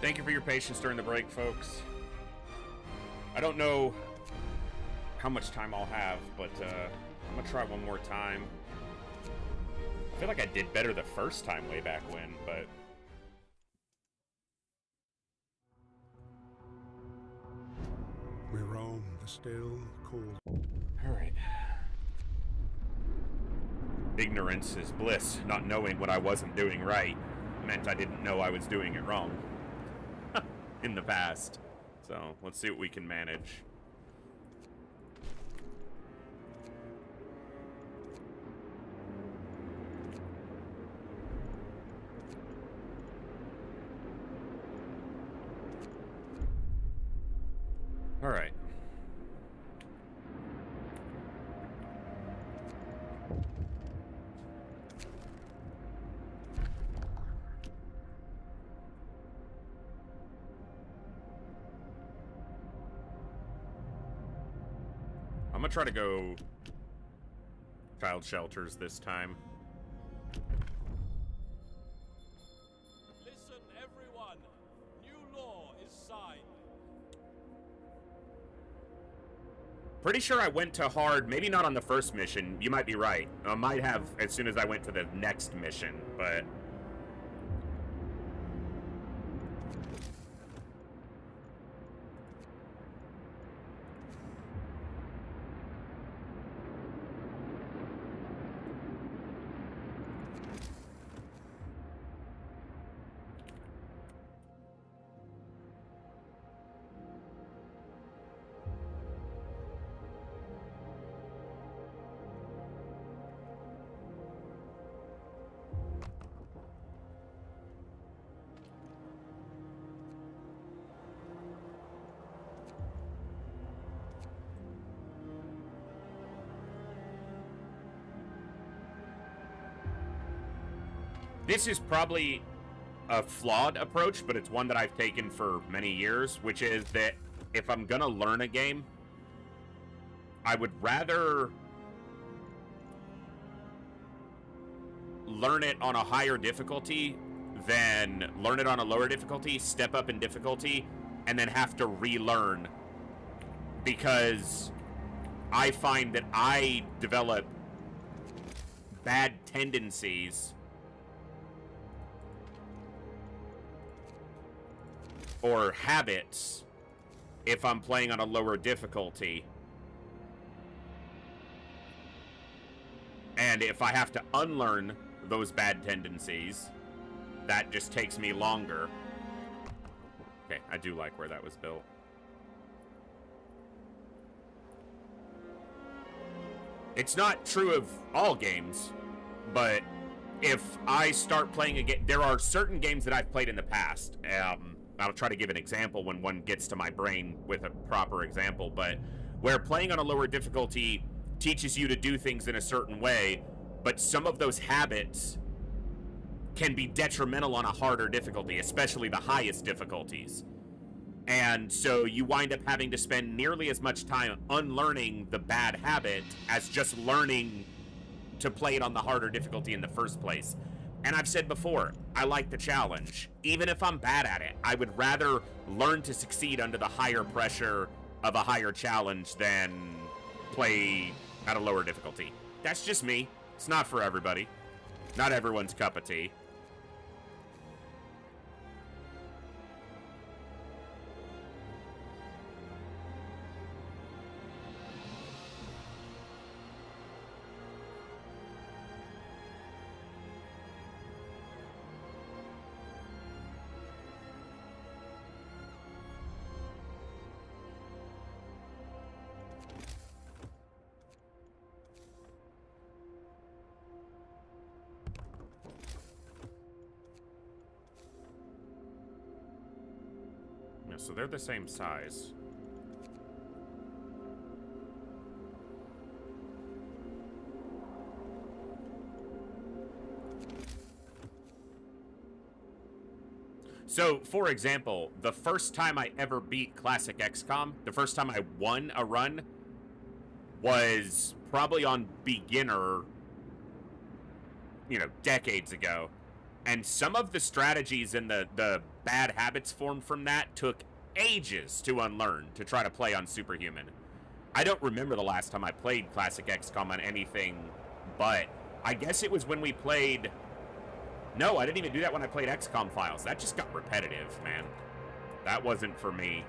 Thank you for your patience during the break, folks. I don't know how much time I'll have, but I'm gonna try one more time. I feel like I did better the first time way back when, but... We roam the still, cold. Alright. Ignorance is bliss. Not knowing what I wasn't doing right meant I didn't know I was doing it wrong in the past. So, let's see what we can manage. All right. I'm gonna try to go child shelters this time. Listen, everyone. New law is signed. Pretty sure I went to hard, maybe not on the first mission. You might be right. I might have as soon as I went to the next mission, but... This is probably a flawed approach, but it's one that I've taken for many years, which is that if I'm gonna learn a game, I would rather learn it on a higher difficulty than learn it on a lower difficulty, step up in difficulty, and then have to relearn. Because I find that I develop bad tendencies or habits if I'm playing on a lower difficulty. And if I have to unlearn those bad tendencies, that just takes me longer. Okay, I do like where that was built. It's not true of all games, but if I start playing a game, there are certain games that I've played in the past. I'll try to give an example when one gets to my brain with a proper example, but where playing on a lower difficulty teaches you to do things in a certain way, but some of those habits can be detrimental on a harder difficulty, especially the highest difficulties. And so you wind up having to spend nearly as much time unlearning the bad habit as just learning to play it on the harder difficulty in the first place. And I've said before, I like the challenge. Even if I'm bad at it, I would rather learn to succeed under the higher pressure of a higher challenge than play at a lower difficulty. That's just me. It's not for everybody. Not everyone's cup of tea. So they're the same size. So, for example, the first time I ever beat Classic XCOM, the first time I won a run, was probably on beginner, decades ago. And some of the strategies and the bad habits formed from that took ages to unlearn to try to play on Superhuman. I don't remember the last time I played Classic XCOM on anything, but I guess it was when we played... No, I didn't even do that when I played XCOM Files. That just got repetitive, man. That wasn't for me.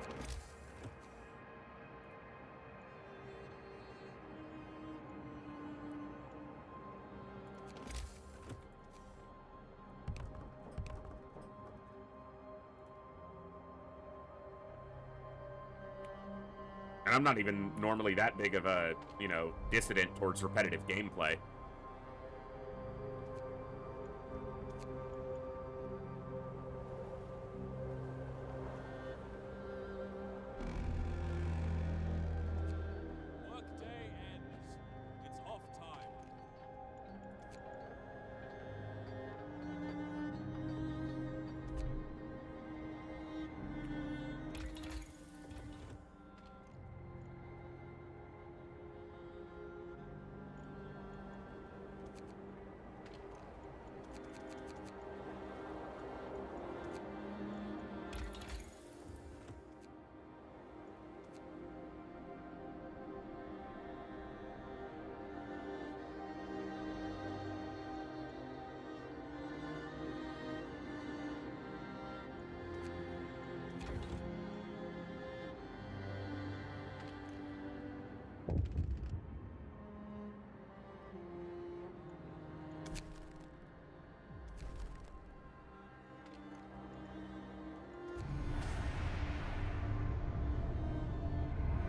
And I'm not even normally that big of a, you know, dissident towards repetitive gameplay. Workday ends. It's off time.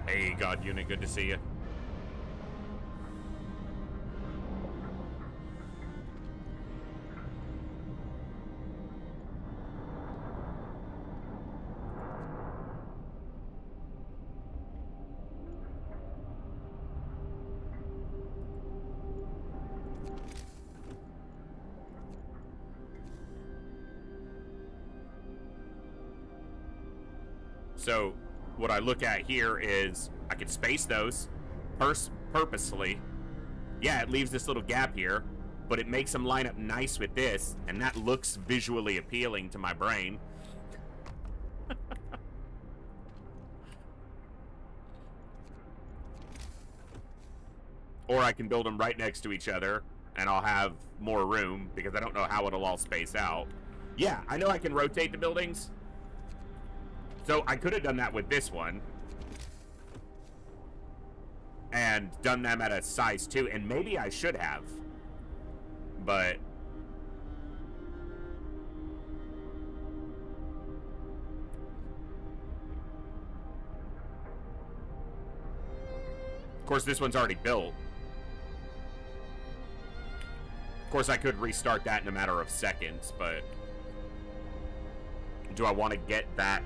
Hey, God Unit, good to see you. So, what I look at here is I could space those purposefully. Yeah, it leaves this little gap here, but it makes them line up nice with this, and that looks visually appealing to my brain. Or I can build them right next to each other, and I'll have more room, because I don't know how it'll all space out. Yeah, I know I can rotate the buildings. So I could have done that with this one. And done them at a size 2, and maybe I should have. But... of course, this one's already built. Of course, I could restart that in a matter of seconds, but... do I want to get that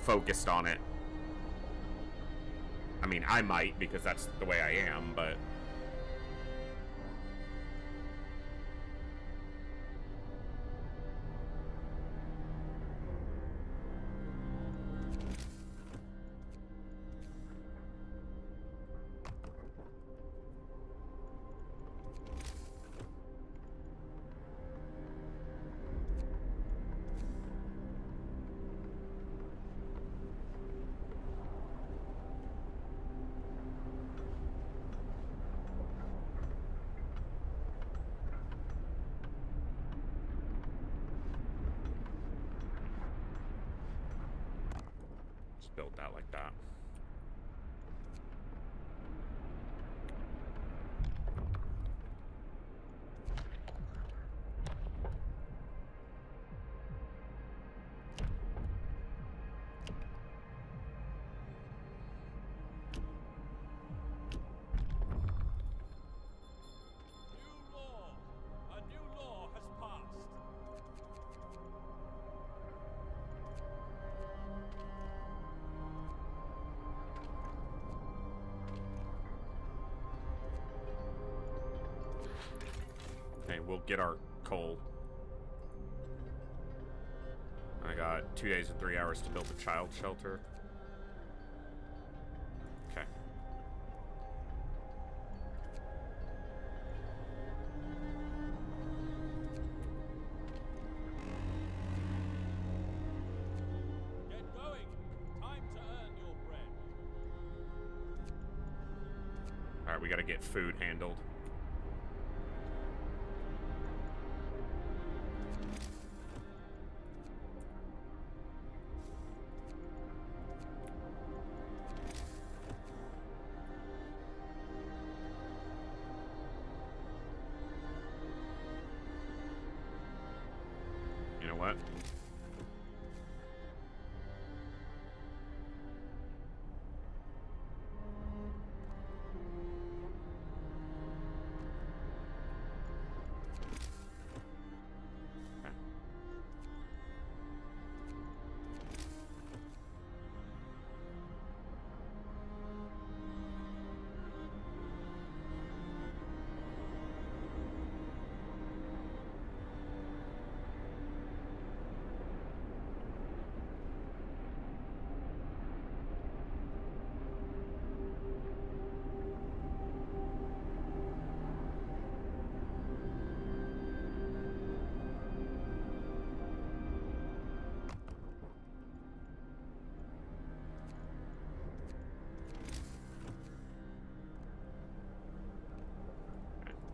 focused on it? I mean, I might, because that's the way I am, but... built that like that. New law. A new law has passed. Okay, we'll get our coal. I got 2 days and 3 hours to build a child shelter. Okay. we gotta get food handled. You know what?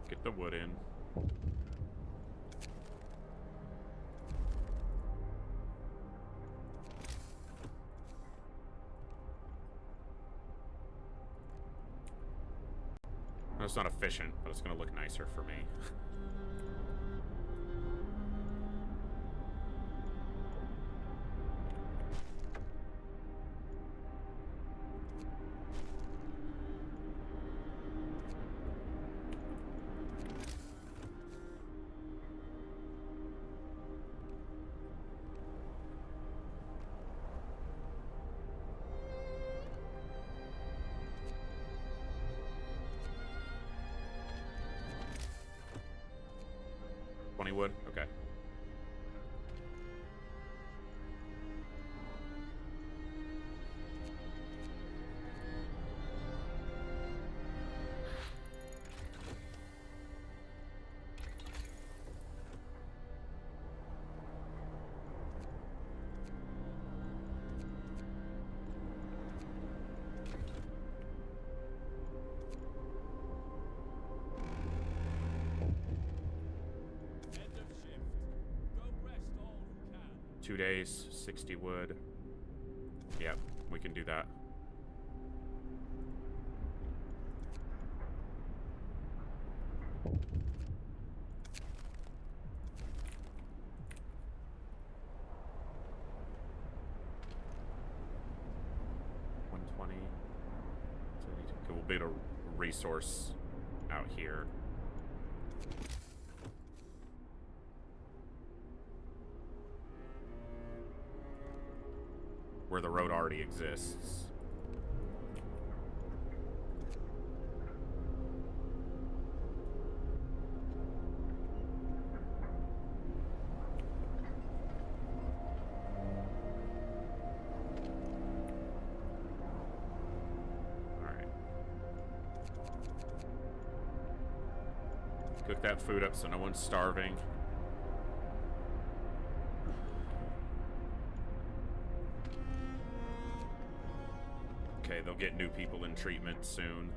Get the wood in. No, it's not efficient, but it's gonna look nicer for me. Wood? Okay. End of shift. Go rest all who can. 2 days, 60 wood. Yep, we can do that. We'll build a resource out here. Where the road already exists. Cook that food up so no one's starving. Okay, they'll get new people in treatment soon.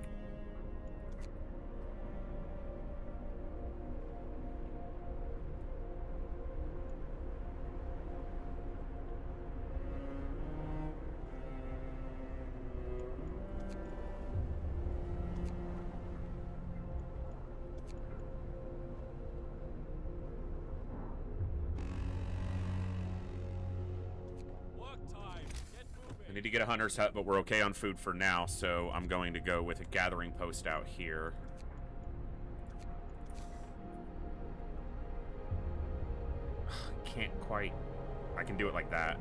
I need to get a hunter's hut, but we're okay on food for now, so I'm going to go with a gathering post out here. Can't quite... I can do it like that.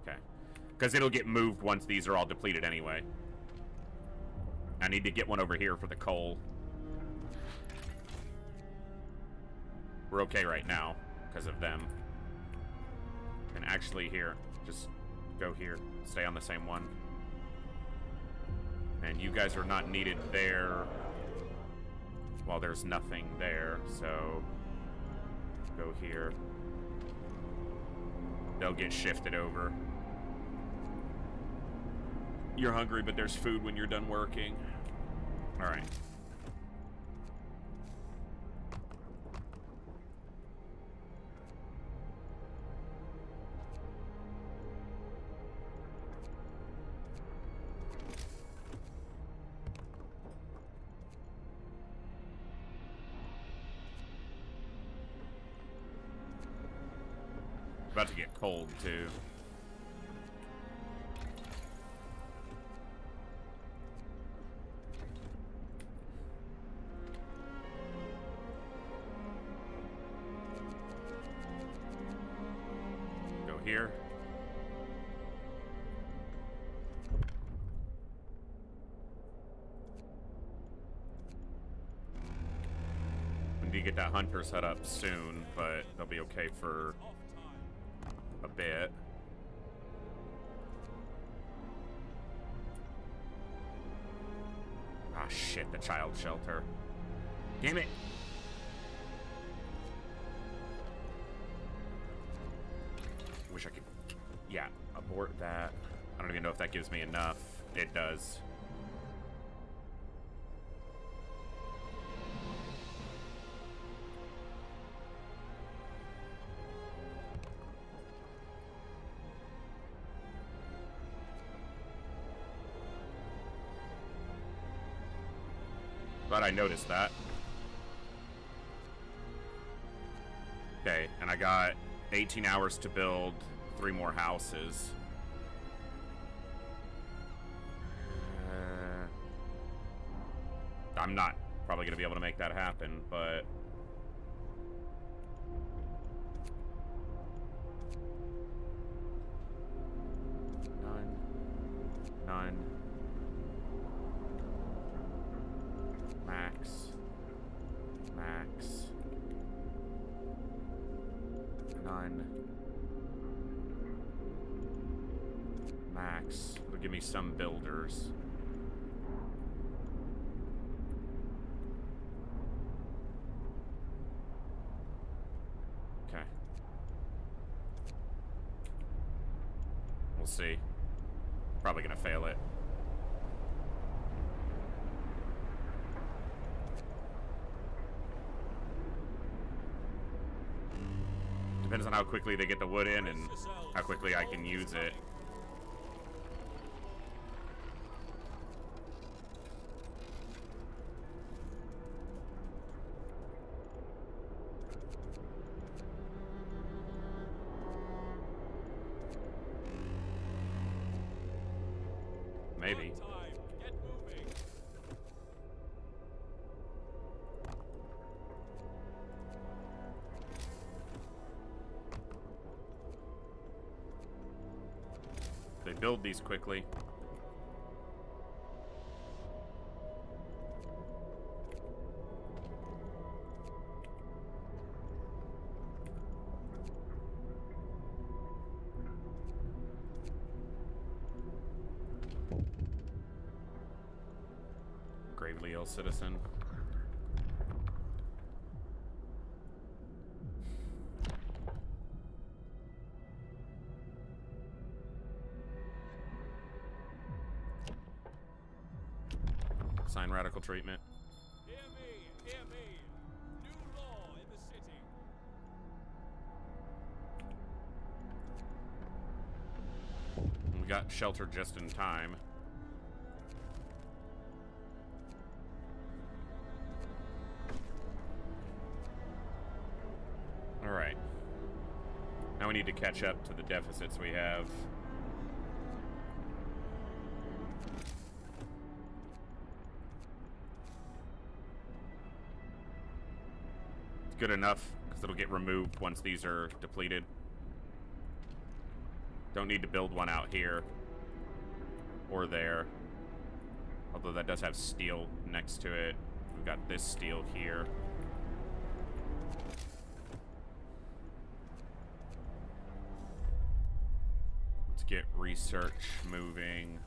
Okay. Because it'll get moved once these are all depleted anyway. I need to get one over here for the coal. We're okay right now because of them. And actually here, just go here. Stay on the same one. And you guys are not needed there. Well, there's nothing there, so go here. They'll get shifted over. you're hungry, but there's food when you're done working. All right. About to get cold too. Go here. We need to get that hunter set up soon, but they'll be okay for a bit. Ah, shit, the child shelter. Damn it! Wish I could, yeah, abort that. I don't even know if that gives me enough. It does. Glad I noticed that. Okay, and I got 18 hours to build 3 more houses. I'm not probably going to be able to make that happen, but... Nine. Max. 9. Max. It'll give me some builders. Okay. We'll see. Probably gonna fail it. Depends on how quickly they get the wood in and how quickly I can use it. Maybe. Get moving. They build these quickly. Gravely ill citizen. Sign radical treatment. Hear me, hear me. New law in the city. We got shelter just in time. Alright. Now we need to catch up to the deficits we have. It's good enough, because it'll get removed once these are depleted. Don't need to build one out here. Or there. Although that does have steel next to it. We've got this steel here. Let's get research moving.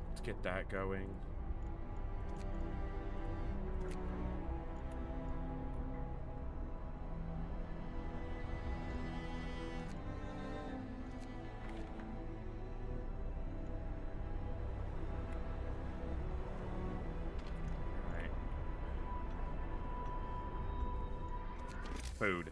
Let's get that going. food.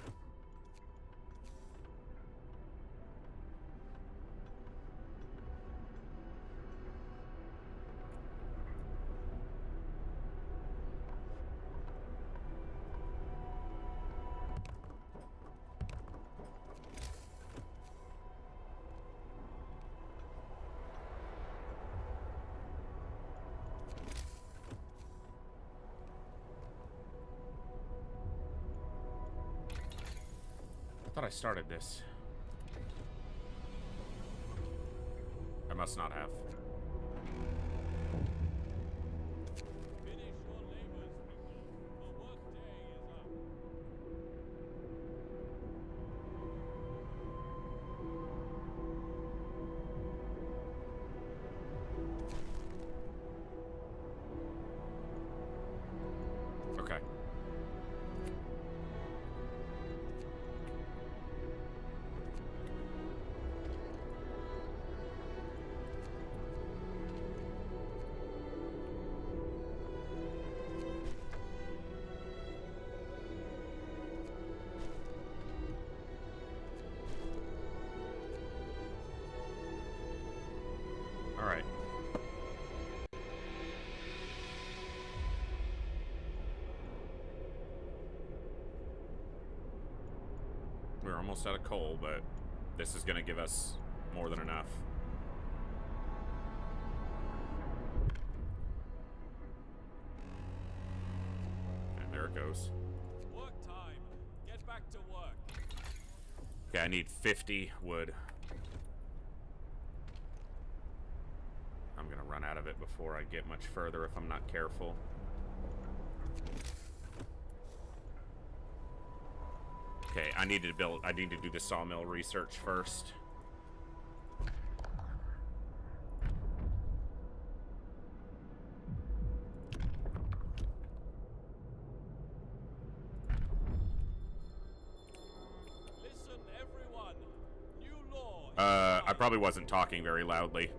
I thought I started this. I must not have. Finish your labors, people. The work day is up. Okay. All right. We're almost out of coal, but this is going to give us more than enough. And there it goes. Work time. Get back to work. Okay, I need 50 wood. I'm going to run out of it before I get much further if I'm not careful. Okay, I need to do the sawmill research first. Listen, everyone. New law. I probably wasn't talking very loudly.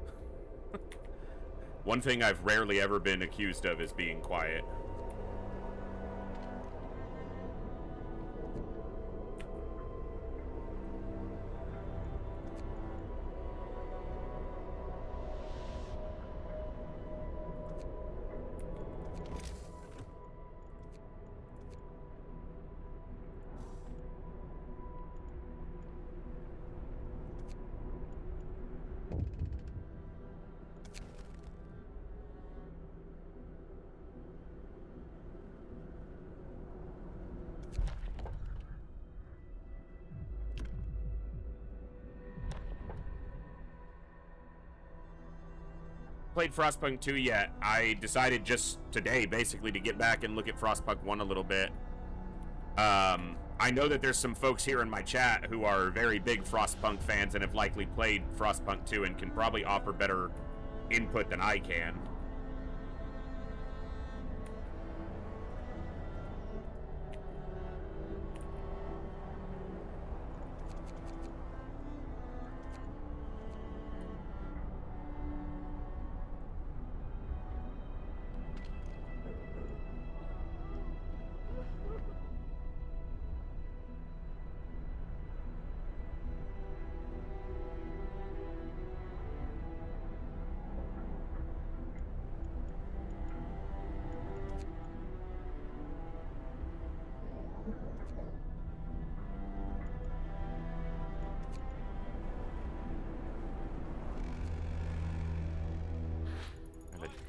One thing I've rarely ever been accused of is being quiet. Played Frostpunk 2 yet. I decided just today, basically, to get back and look at Frostpunk 1 a little bit. I know that there's some folks here in my chat who are very big Frostpunk fans and have likely played Frostpunk 2 and can probably offer better input than I can.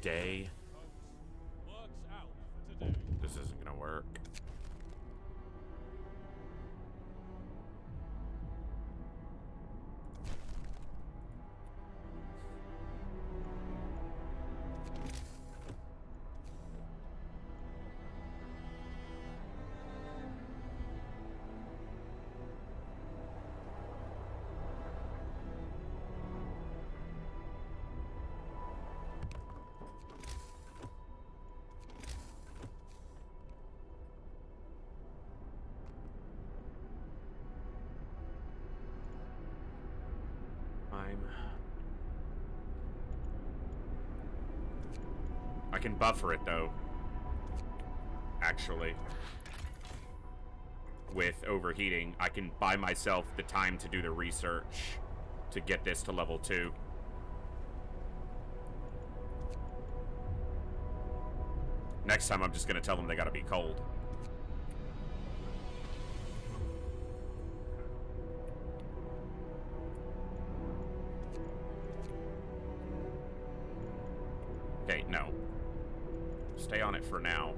Day. Works out for today. This isn't gonna work. I can buffer it though. Actually. with overheating, I can buy myself the time to do the research to get this to level 2. Next time I'm just gonna tell them they gotta be cold. Okay, no. Stay on it for now.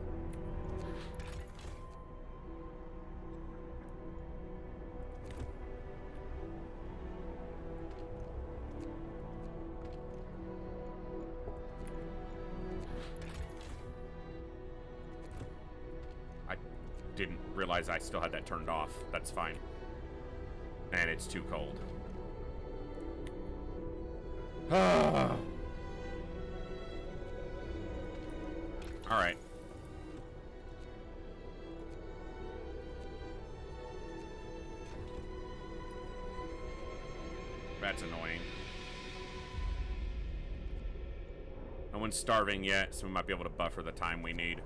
I didn't realize I still had that turned off. That's fine. And it's too cold. Ah. All right. That's annoying. No one's starving yet, so we might be able to buffer the time we need.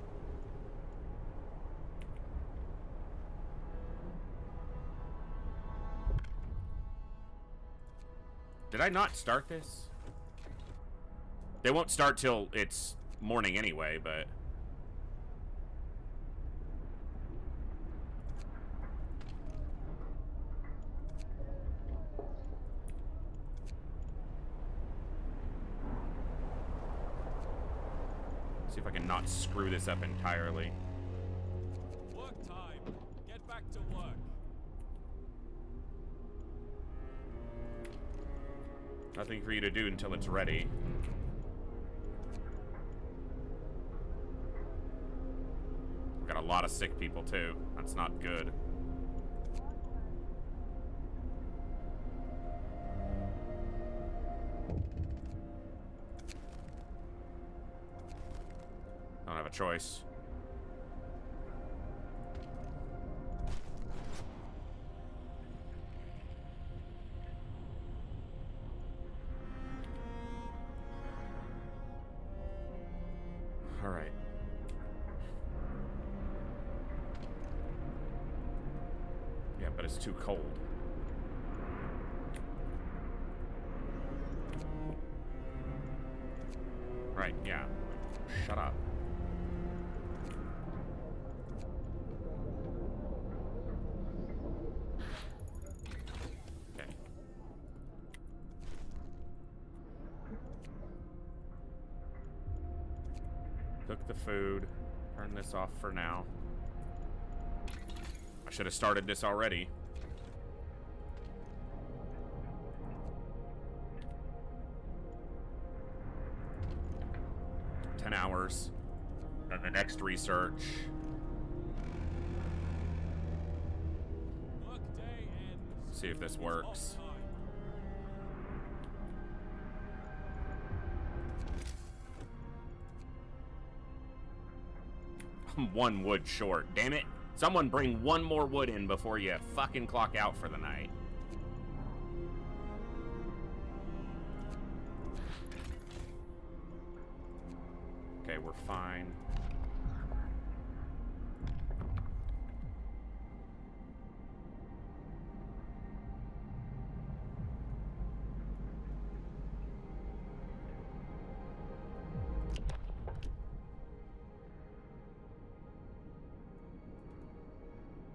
Did I not start this? They won't start till it's morning anyway, but... see if I can not screw this up entirely. Work time. Get back to work. Nothing for you to do until it's ready. We've got a lot of sick people too. That's not good. Don't have a choice. All right. Yeah, but it's too cold. Right, yeah. Shut up. Okay. Cook the food. Turn this off for now. I should have started this already. Hours. Then the next research. Work day ends. See if this works. I'm 1 wood short. Damn it. Someone bring 1 more wood in before you fucking clock out for the night. Okay, we're fine.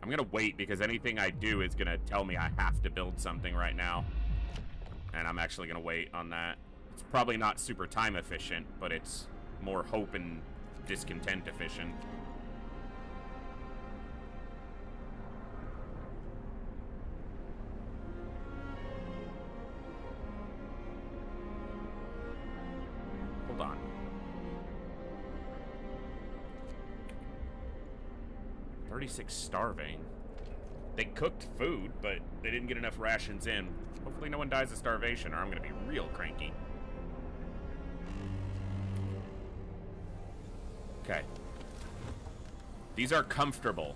I'm gonna wait because anything I do is gonna tell me I have to build something right now. And I'm actually gonna wait on that. It's probably not super time efficient, but it's more hope and discontent efficient. Hold on. 36 starving. They cooked food, but they didn't get enough rations in. Hopefully no one dies of starvation or I'm gonna be real cranky. Okay. These are comfortable.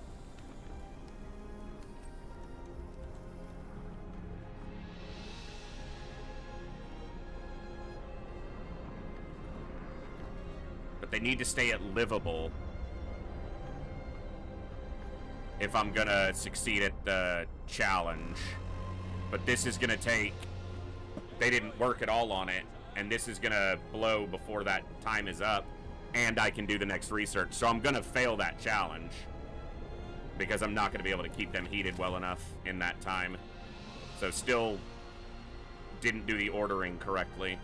But they need to stay at livable. if I'm gonna succeed at the challenge. But this is gonna take... They didn't work at all on it, and this is gonna blow before that time is up, and I can do the next research. So I'm gonna fail that challenge, because I'm not gonna be able to keep them heated well enough in that time. So still didn't do the ordering correctly.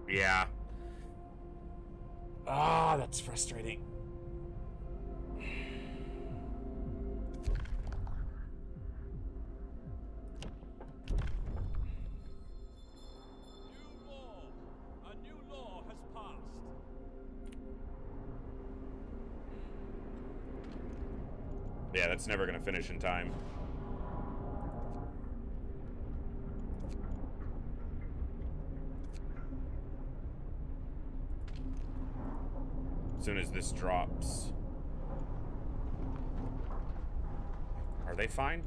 Yeah. Ah, that's frustrating. New law. A new law has passed. Yeah, that's never gonna finish in time. As soon as this drops. Are they fine?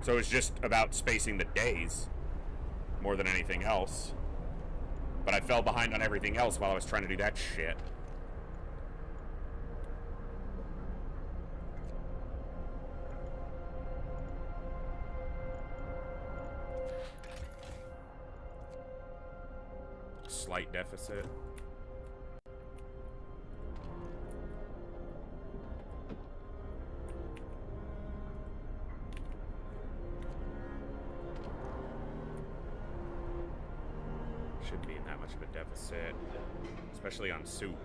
So it's just about spacing the days more than anything else. But I fell behind on everything else while I was trying to do that shit. Slight deficit. Shouldn't be in that much of a deficit, especially on soup.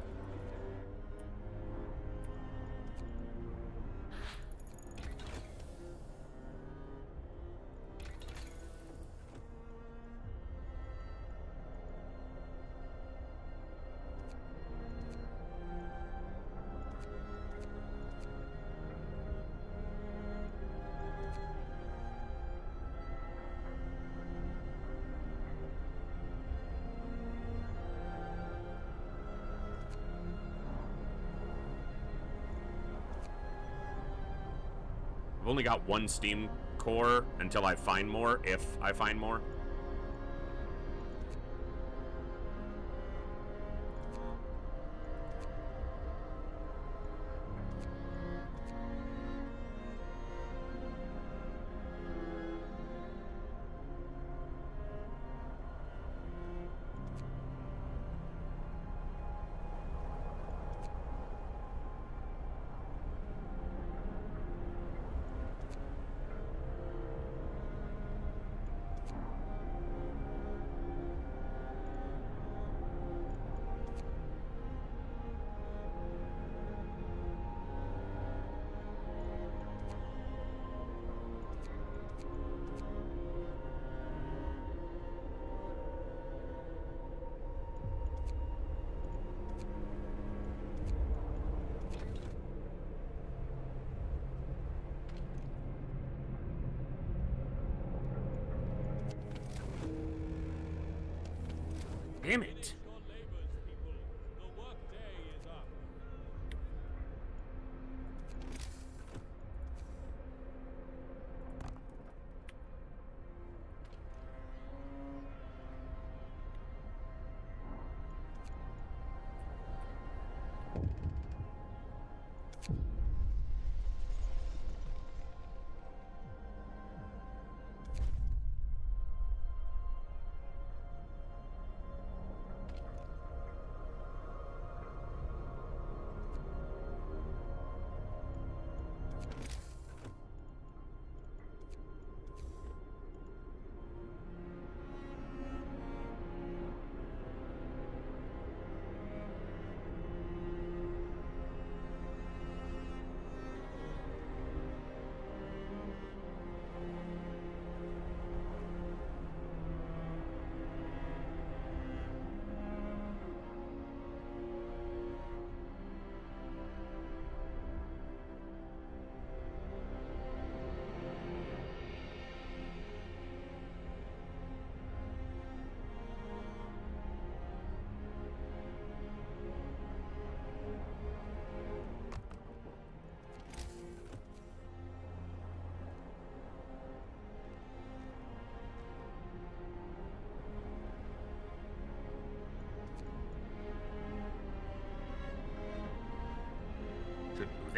I've only got one steam core until I find more, if I find more. Damn it. Your labors, people. The work day is up.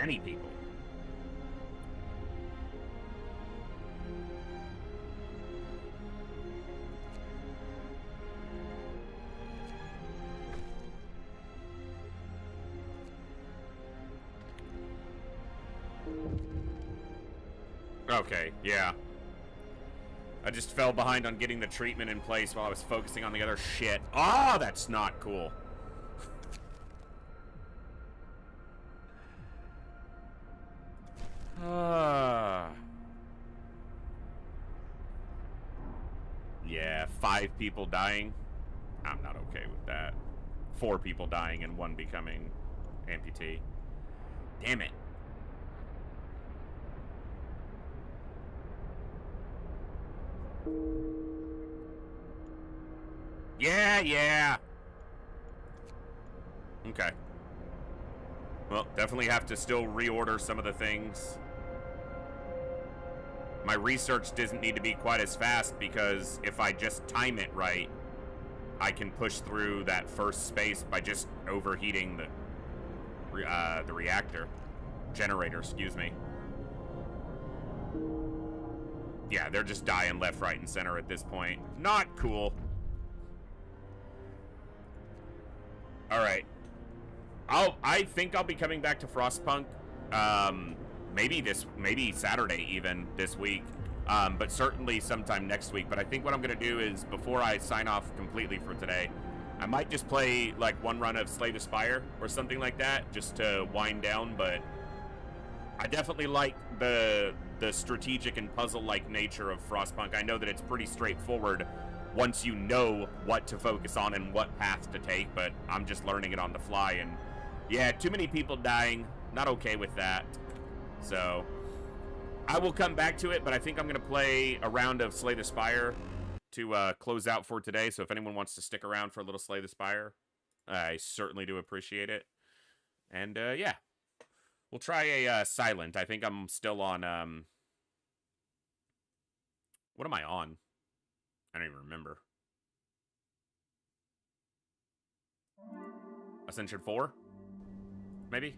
many people. Okay, yeah. I just fell behind on getting the treatment in place while I was focusing on the other shit. Oh, that's not cool. Yeah, 5 people dying. I'm not okay with that. 4 people dying and 1 becoming amputee. Damn it. Yeah. Okay. Well, definitely have to still reorder some of the things. My research doesn't need to be quite as fast because if I just time it right, I can push through that first space by just overheating the reactor. Generator, excuse me. Yeah, they're just dying left, right, and center at this point. Not cool. Alright. I think I'll be coming back to Frostpunk. Maybe Saturday even this week. But certainly sometime next week. But I think what I'm gonna do is, before I sign off completely for today, I might just play like one run of Slay the Spire or something like that, just to wind down. But I definitely like the strategic and puzzle-like nature of Frostpunk. I know that it's pretty straightforward once you know what to focus on and what path to take, but I'm just learning it on the fly, and yeah, too many people dying. Not okay with that. So I will come back to it, but I think I'm going to play a round of Slay the Spire to close out for today. So if anyone wants to stick around for a little Slay the Spire, I certainly do appreciate it. And yeah, we'll try a silent. I think I'm still on... what am I on? I don't even remember. Ascension 4? Maybe?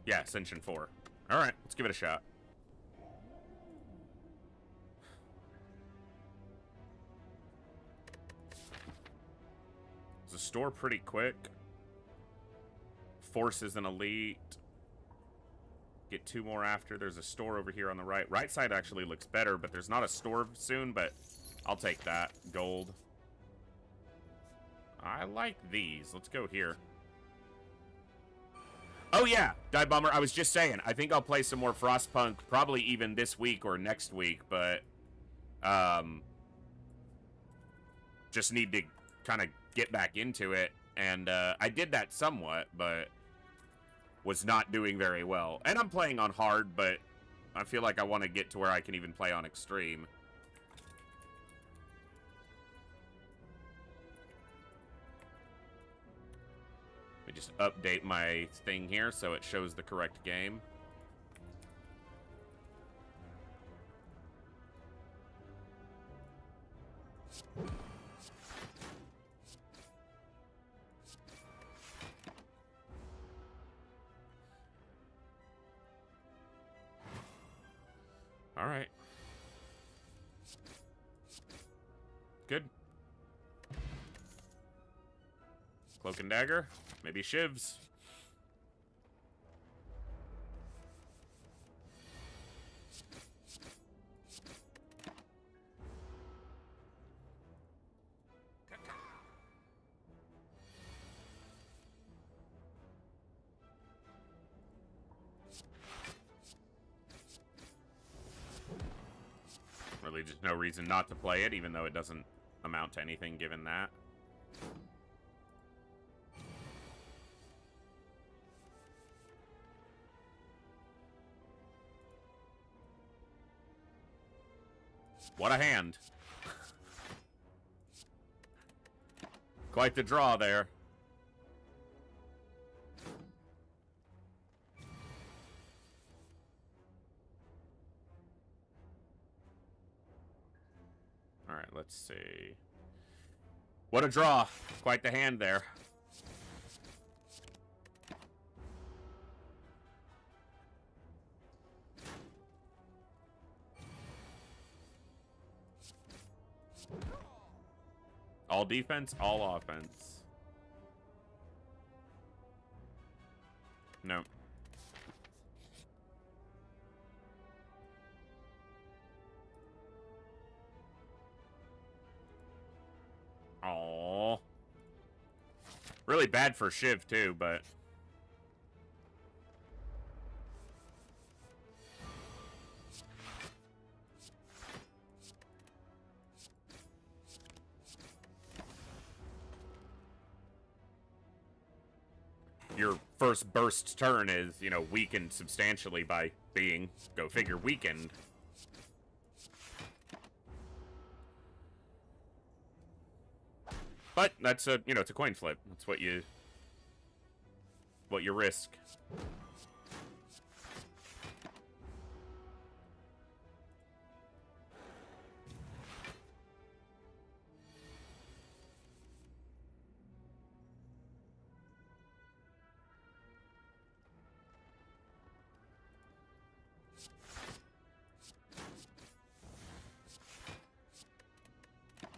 Yeah, Ascension 4. Alright, let's give it a shot. Is the store pretty quick? Force is an elite. Get 2 more after. There's a store over here on the right. Right side actually looks better, but there's not a store soon, but I'll take that. Gold. I like these. Let's go here. Oh yeah, Dive Bomber, I was just saying, I think I'll play some more Frostpunk probably even this week or next week, but just need to kind of get back into it, and I did that somewhat, but was not doing very well. And I'm playing on hard, but I feel like I want to get to where I can even play on extreme. Let me just update my thing here so it shows the correct game. All right. Good. Cloak and dagger. Maybe shivs. Really just no reason not to play it, even though it doesn't amount to anything given that. What a hand. Quite the draw there. Alright, let's see. What a draw. Quite the hand there. All defense, all offense. No. Aww. Really bad for Shiv, too, but... your first burst turn is, you know, weakened substantially by being, go figure, weakened. But that's a, you know, it's a coin flip. That's what you risk.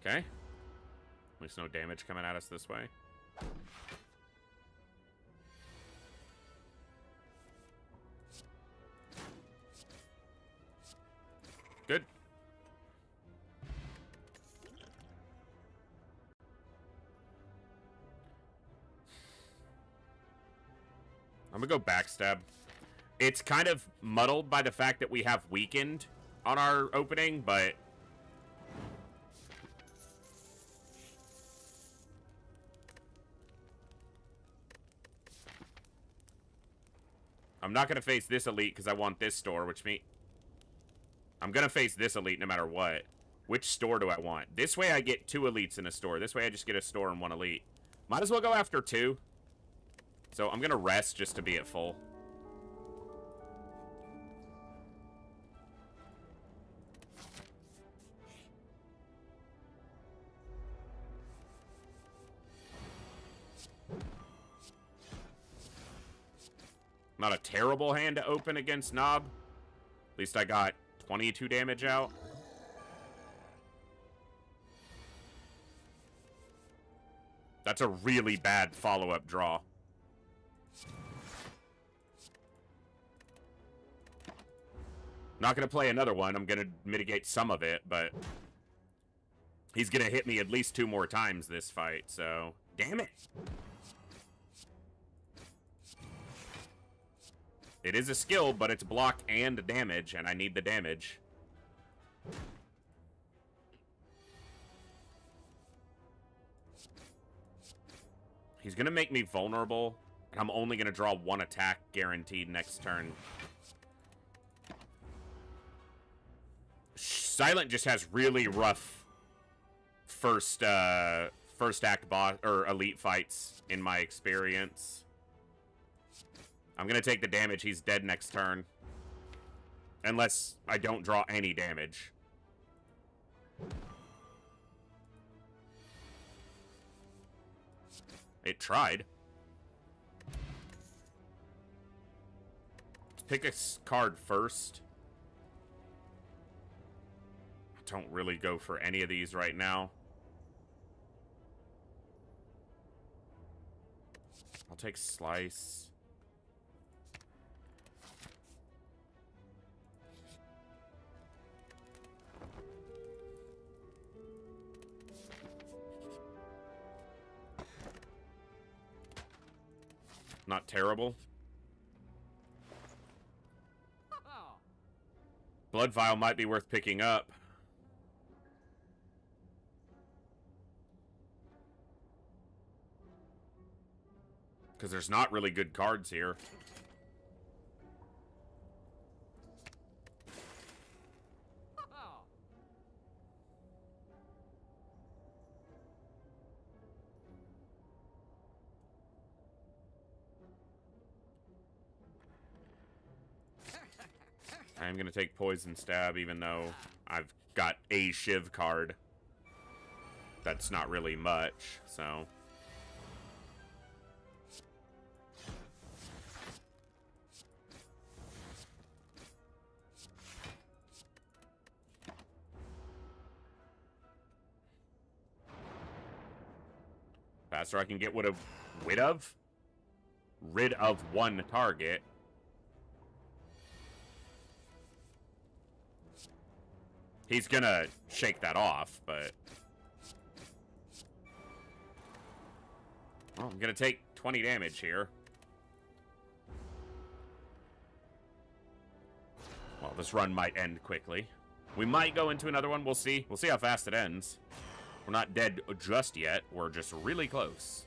Okay. At least no damage coming at us this way. Good. I'm gonna go backstab. It's kind of muddled by the fact that we have weakened on our opening, but... I'm not going to face this elite because I want this store, which means... I'm going to face this elite no matter what. Which store do I want? This way I get 2 elites in a store. This way I just get a store and 1 elite. Might as well go after 2. So I'm going to rest just to be at full. Not a terrible hand to open against Nob. At least I got 22 damage out. That's a really bad follow-up draw. Not going to play another one. I'm going to mitigate some of it, but... he's going to hit me at least 2 more times this fight, so... damn it! It is a skill, but it's block and damage, and I need the damage. He's going to make me vulnerable, and I'm only going to draw 1 attack guaranteed next turn. Silent just has really rough first act boss or elite fights in my experience. I'm going to take the damage. He's dead next turn. Unless I don't draw any damage. It tried. Let's pick a card first. I don't really go for any of these right now. I'll take Slice. Not terrible. Blood Vial might be worth picking up. Because there's not really good cards here. I'm going to take Poison Stab, even though I've got a Shiv card. That's not really much, so... faster. I can get rid of one target. He's gonna shake that off, but... Well, I'm gonna take 20 damage here. Well, this run might end quickly. We might go into another one. We'll see. We'll see how fast it ends. We're not dead just yet. We're just really close.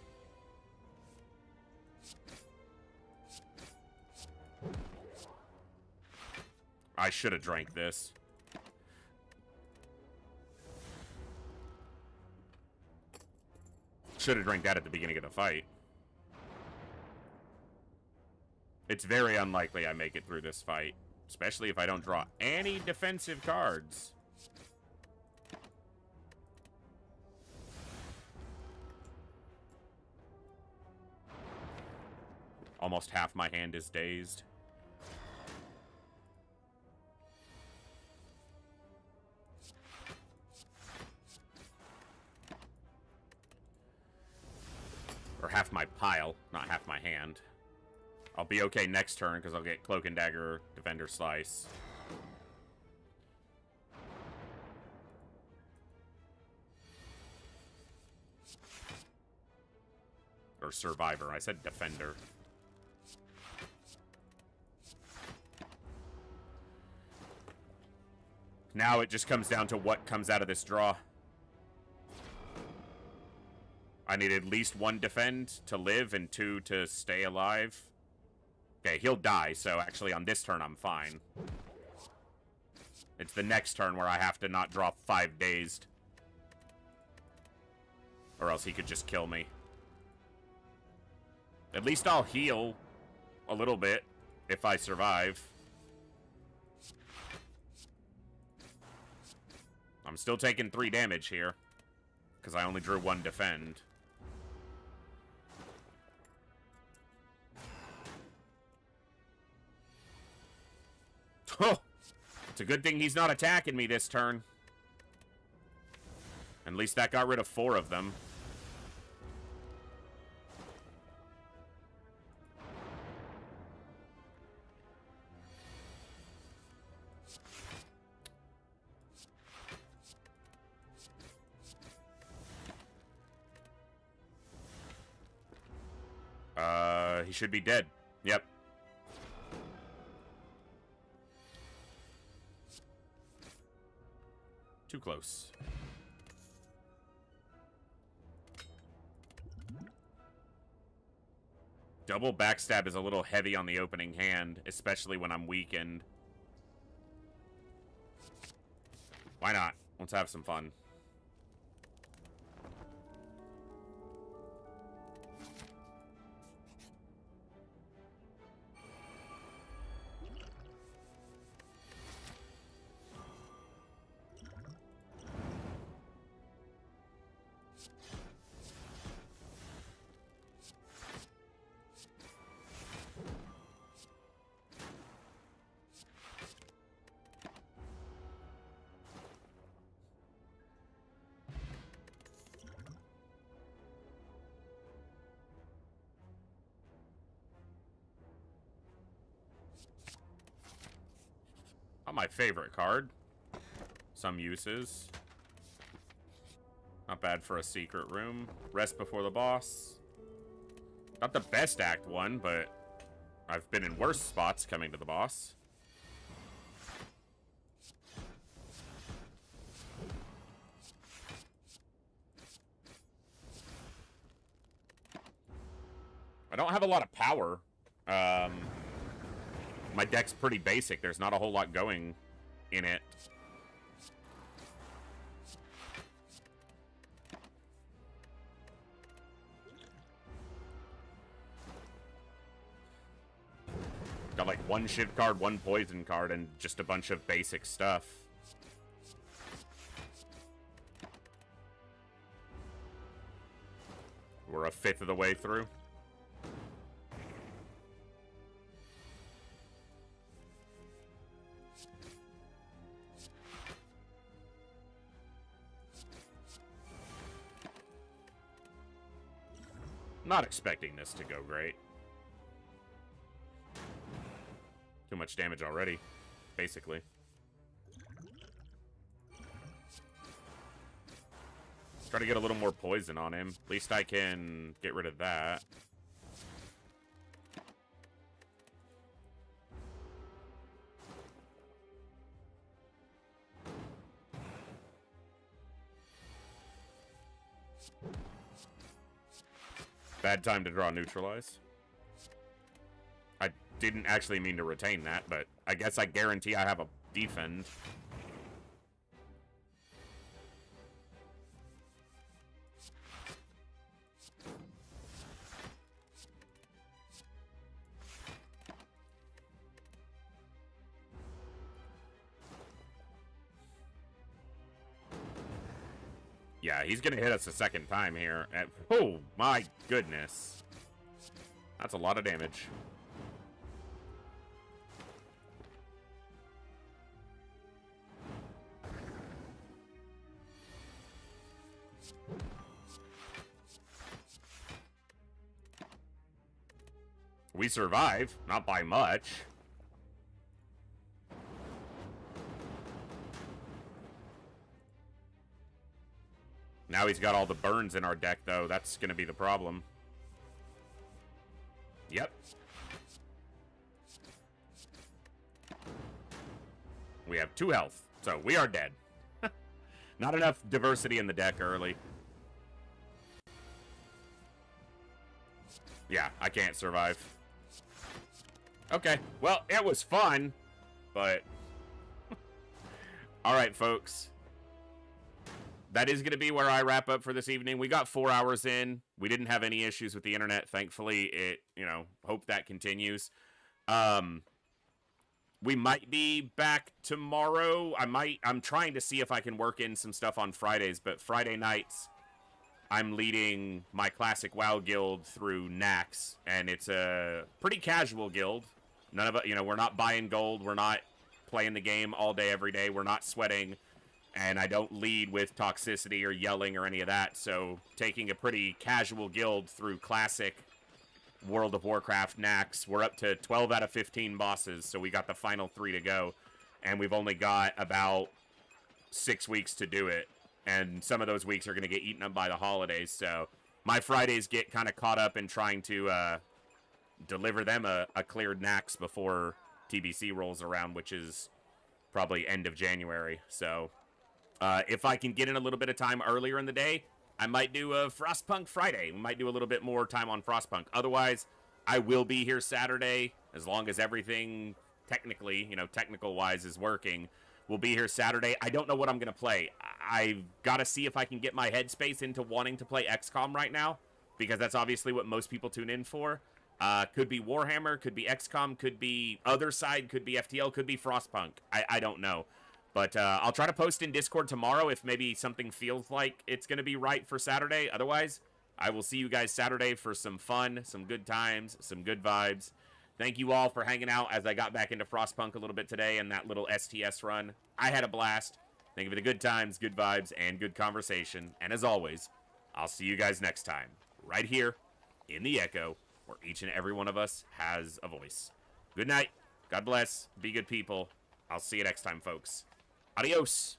I should have drank this. Should have drank that at the beginning of the fight. It's very unlikely I make it through this fight. Especially if I don't draw any defensive cards. Almost half my hand is dazed. Or half my pile, not half my hand. I'll be okay next turn because I'll get Cloak and Dagger, Defender Slice. Or Survivor. I said Defender. Now it just comes down to what comes out of this draw. I need at least 1 defend to live and 2 to stay alive. Okay, he'll die, so actually on this turn I'm fine. It's the next turn where I have to not draw 5 dazed. Or else he could just kill me. At least I'll heal a little bit if I survive. I'm still taking 3 damage here. Because I only drew 1 defend. Oh! It's a good thing he's not attacking me this turn. At least that got rid of 4 of them. He should be dead. Yep. Too close. Double backstab is a little heavy on the opening hand, especially when I'm weakened. Why not? Let's have some fun. Not my favorite card. Some uses. Not bad for a secret room. Rest before the boss. Not the best act 1, but I've been in worse spots coming to the boss. I don't have a lot of power. My deck's pretty basic. There's not a whole lot going in it. Got like 1 shiv card, 1 poison card, and just a bunch of basic stuff. We're a 1/5 of the way through. Not expecting this to go great. Too much damage already, basically. Try to get a little more poison on him. At least I can get rid of that. Bad time to draw neutralize. I didn't actually mean to retain that, but I guess I guarantee I have a defend. Yeah, he's gonna hit us a second time here. Oh, my goodness. That's a lot of damage. We survive, not by much. Now he's got all the burns in our deck, though. That's going to be the problem. Yep. We have 2 health, so we are dead. Not enough diversity in the deck early. Yeah, I can't survive. Okay, well, it was fun, but... Alright, folks. That is going to be where I wrap up for this evening. We got 4 hours in. We didn't have any issues with the internet, thankfully. It, hope that continues. We might be back tomorrow. I'm trying to see if I can work in some stuff on Fridays, but Friday nights, I'm leading my Classic WoW guild through Nax, and it's a pretty casual guild. None of it, we're not buying gold. We're not playing the game all day, every day. We're not sweating. And I don't lead with toxicity or yelling or any of that, so taking a pretty casual guild through Classic World of Warcraft Nax, we're up to 12 out of 15 bosses, so we got the final 3 to go, and we've only got about 6 weeks to do it, and some of those weeks are going to get eaten up by the holidays, so my Fridays get kind of caught up in trying to deliver them a cleared Nax before TBC rolls around, which is probably end of January, so... if I can get in a little bit of time earlier in the day, I might do a Frostpunk Friday. We might do a little bit more time on Frostpunk. Otherwise, I will be here Saturday, as long as everything technically, technical-wise is working. We'll be here Saturday. I don't know what I'm going to play. I've got to see if I can get my headspace into wanting to play XCOM right now, because that's obviously what most people tune in for. Could be Warhammer, could be XCOM, could be Other Side, could be FTL, could be Frostpunk. I don't know. But I'll try to post in Discord tomorrow if maybe something feels like it's going to be right for Saturday. Otherwise, I will see you guys Saturday for some fun, some good times, some good vibes. Thank you all for hanging out as I got back into Frostpunk a little bit today and that little STS run. I had a blast. Thank you for the good times, good vibes, and good conversation. And as always, I'll see you guys next time, right here in the Echo, where each and every one of us has a voice. Good night. God bless. Be good people. I'll see you next time, folks. Adios.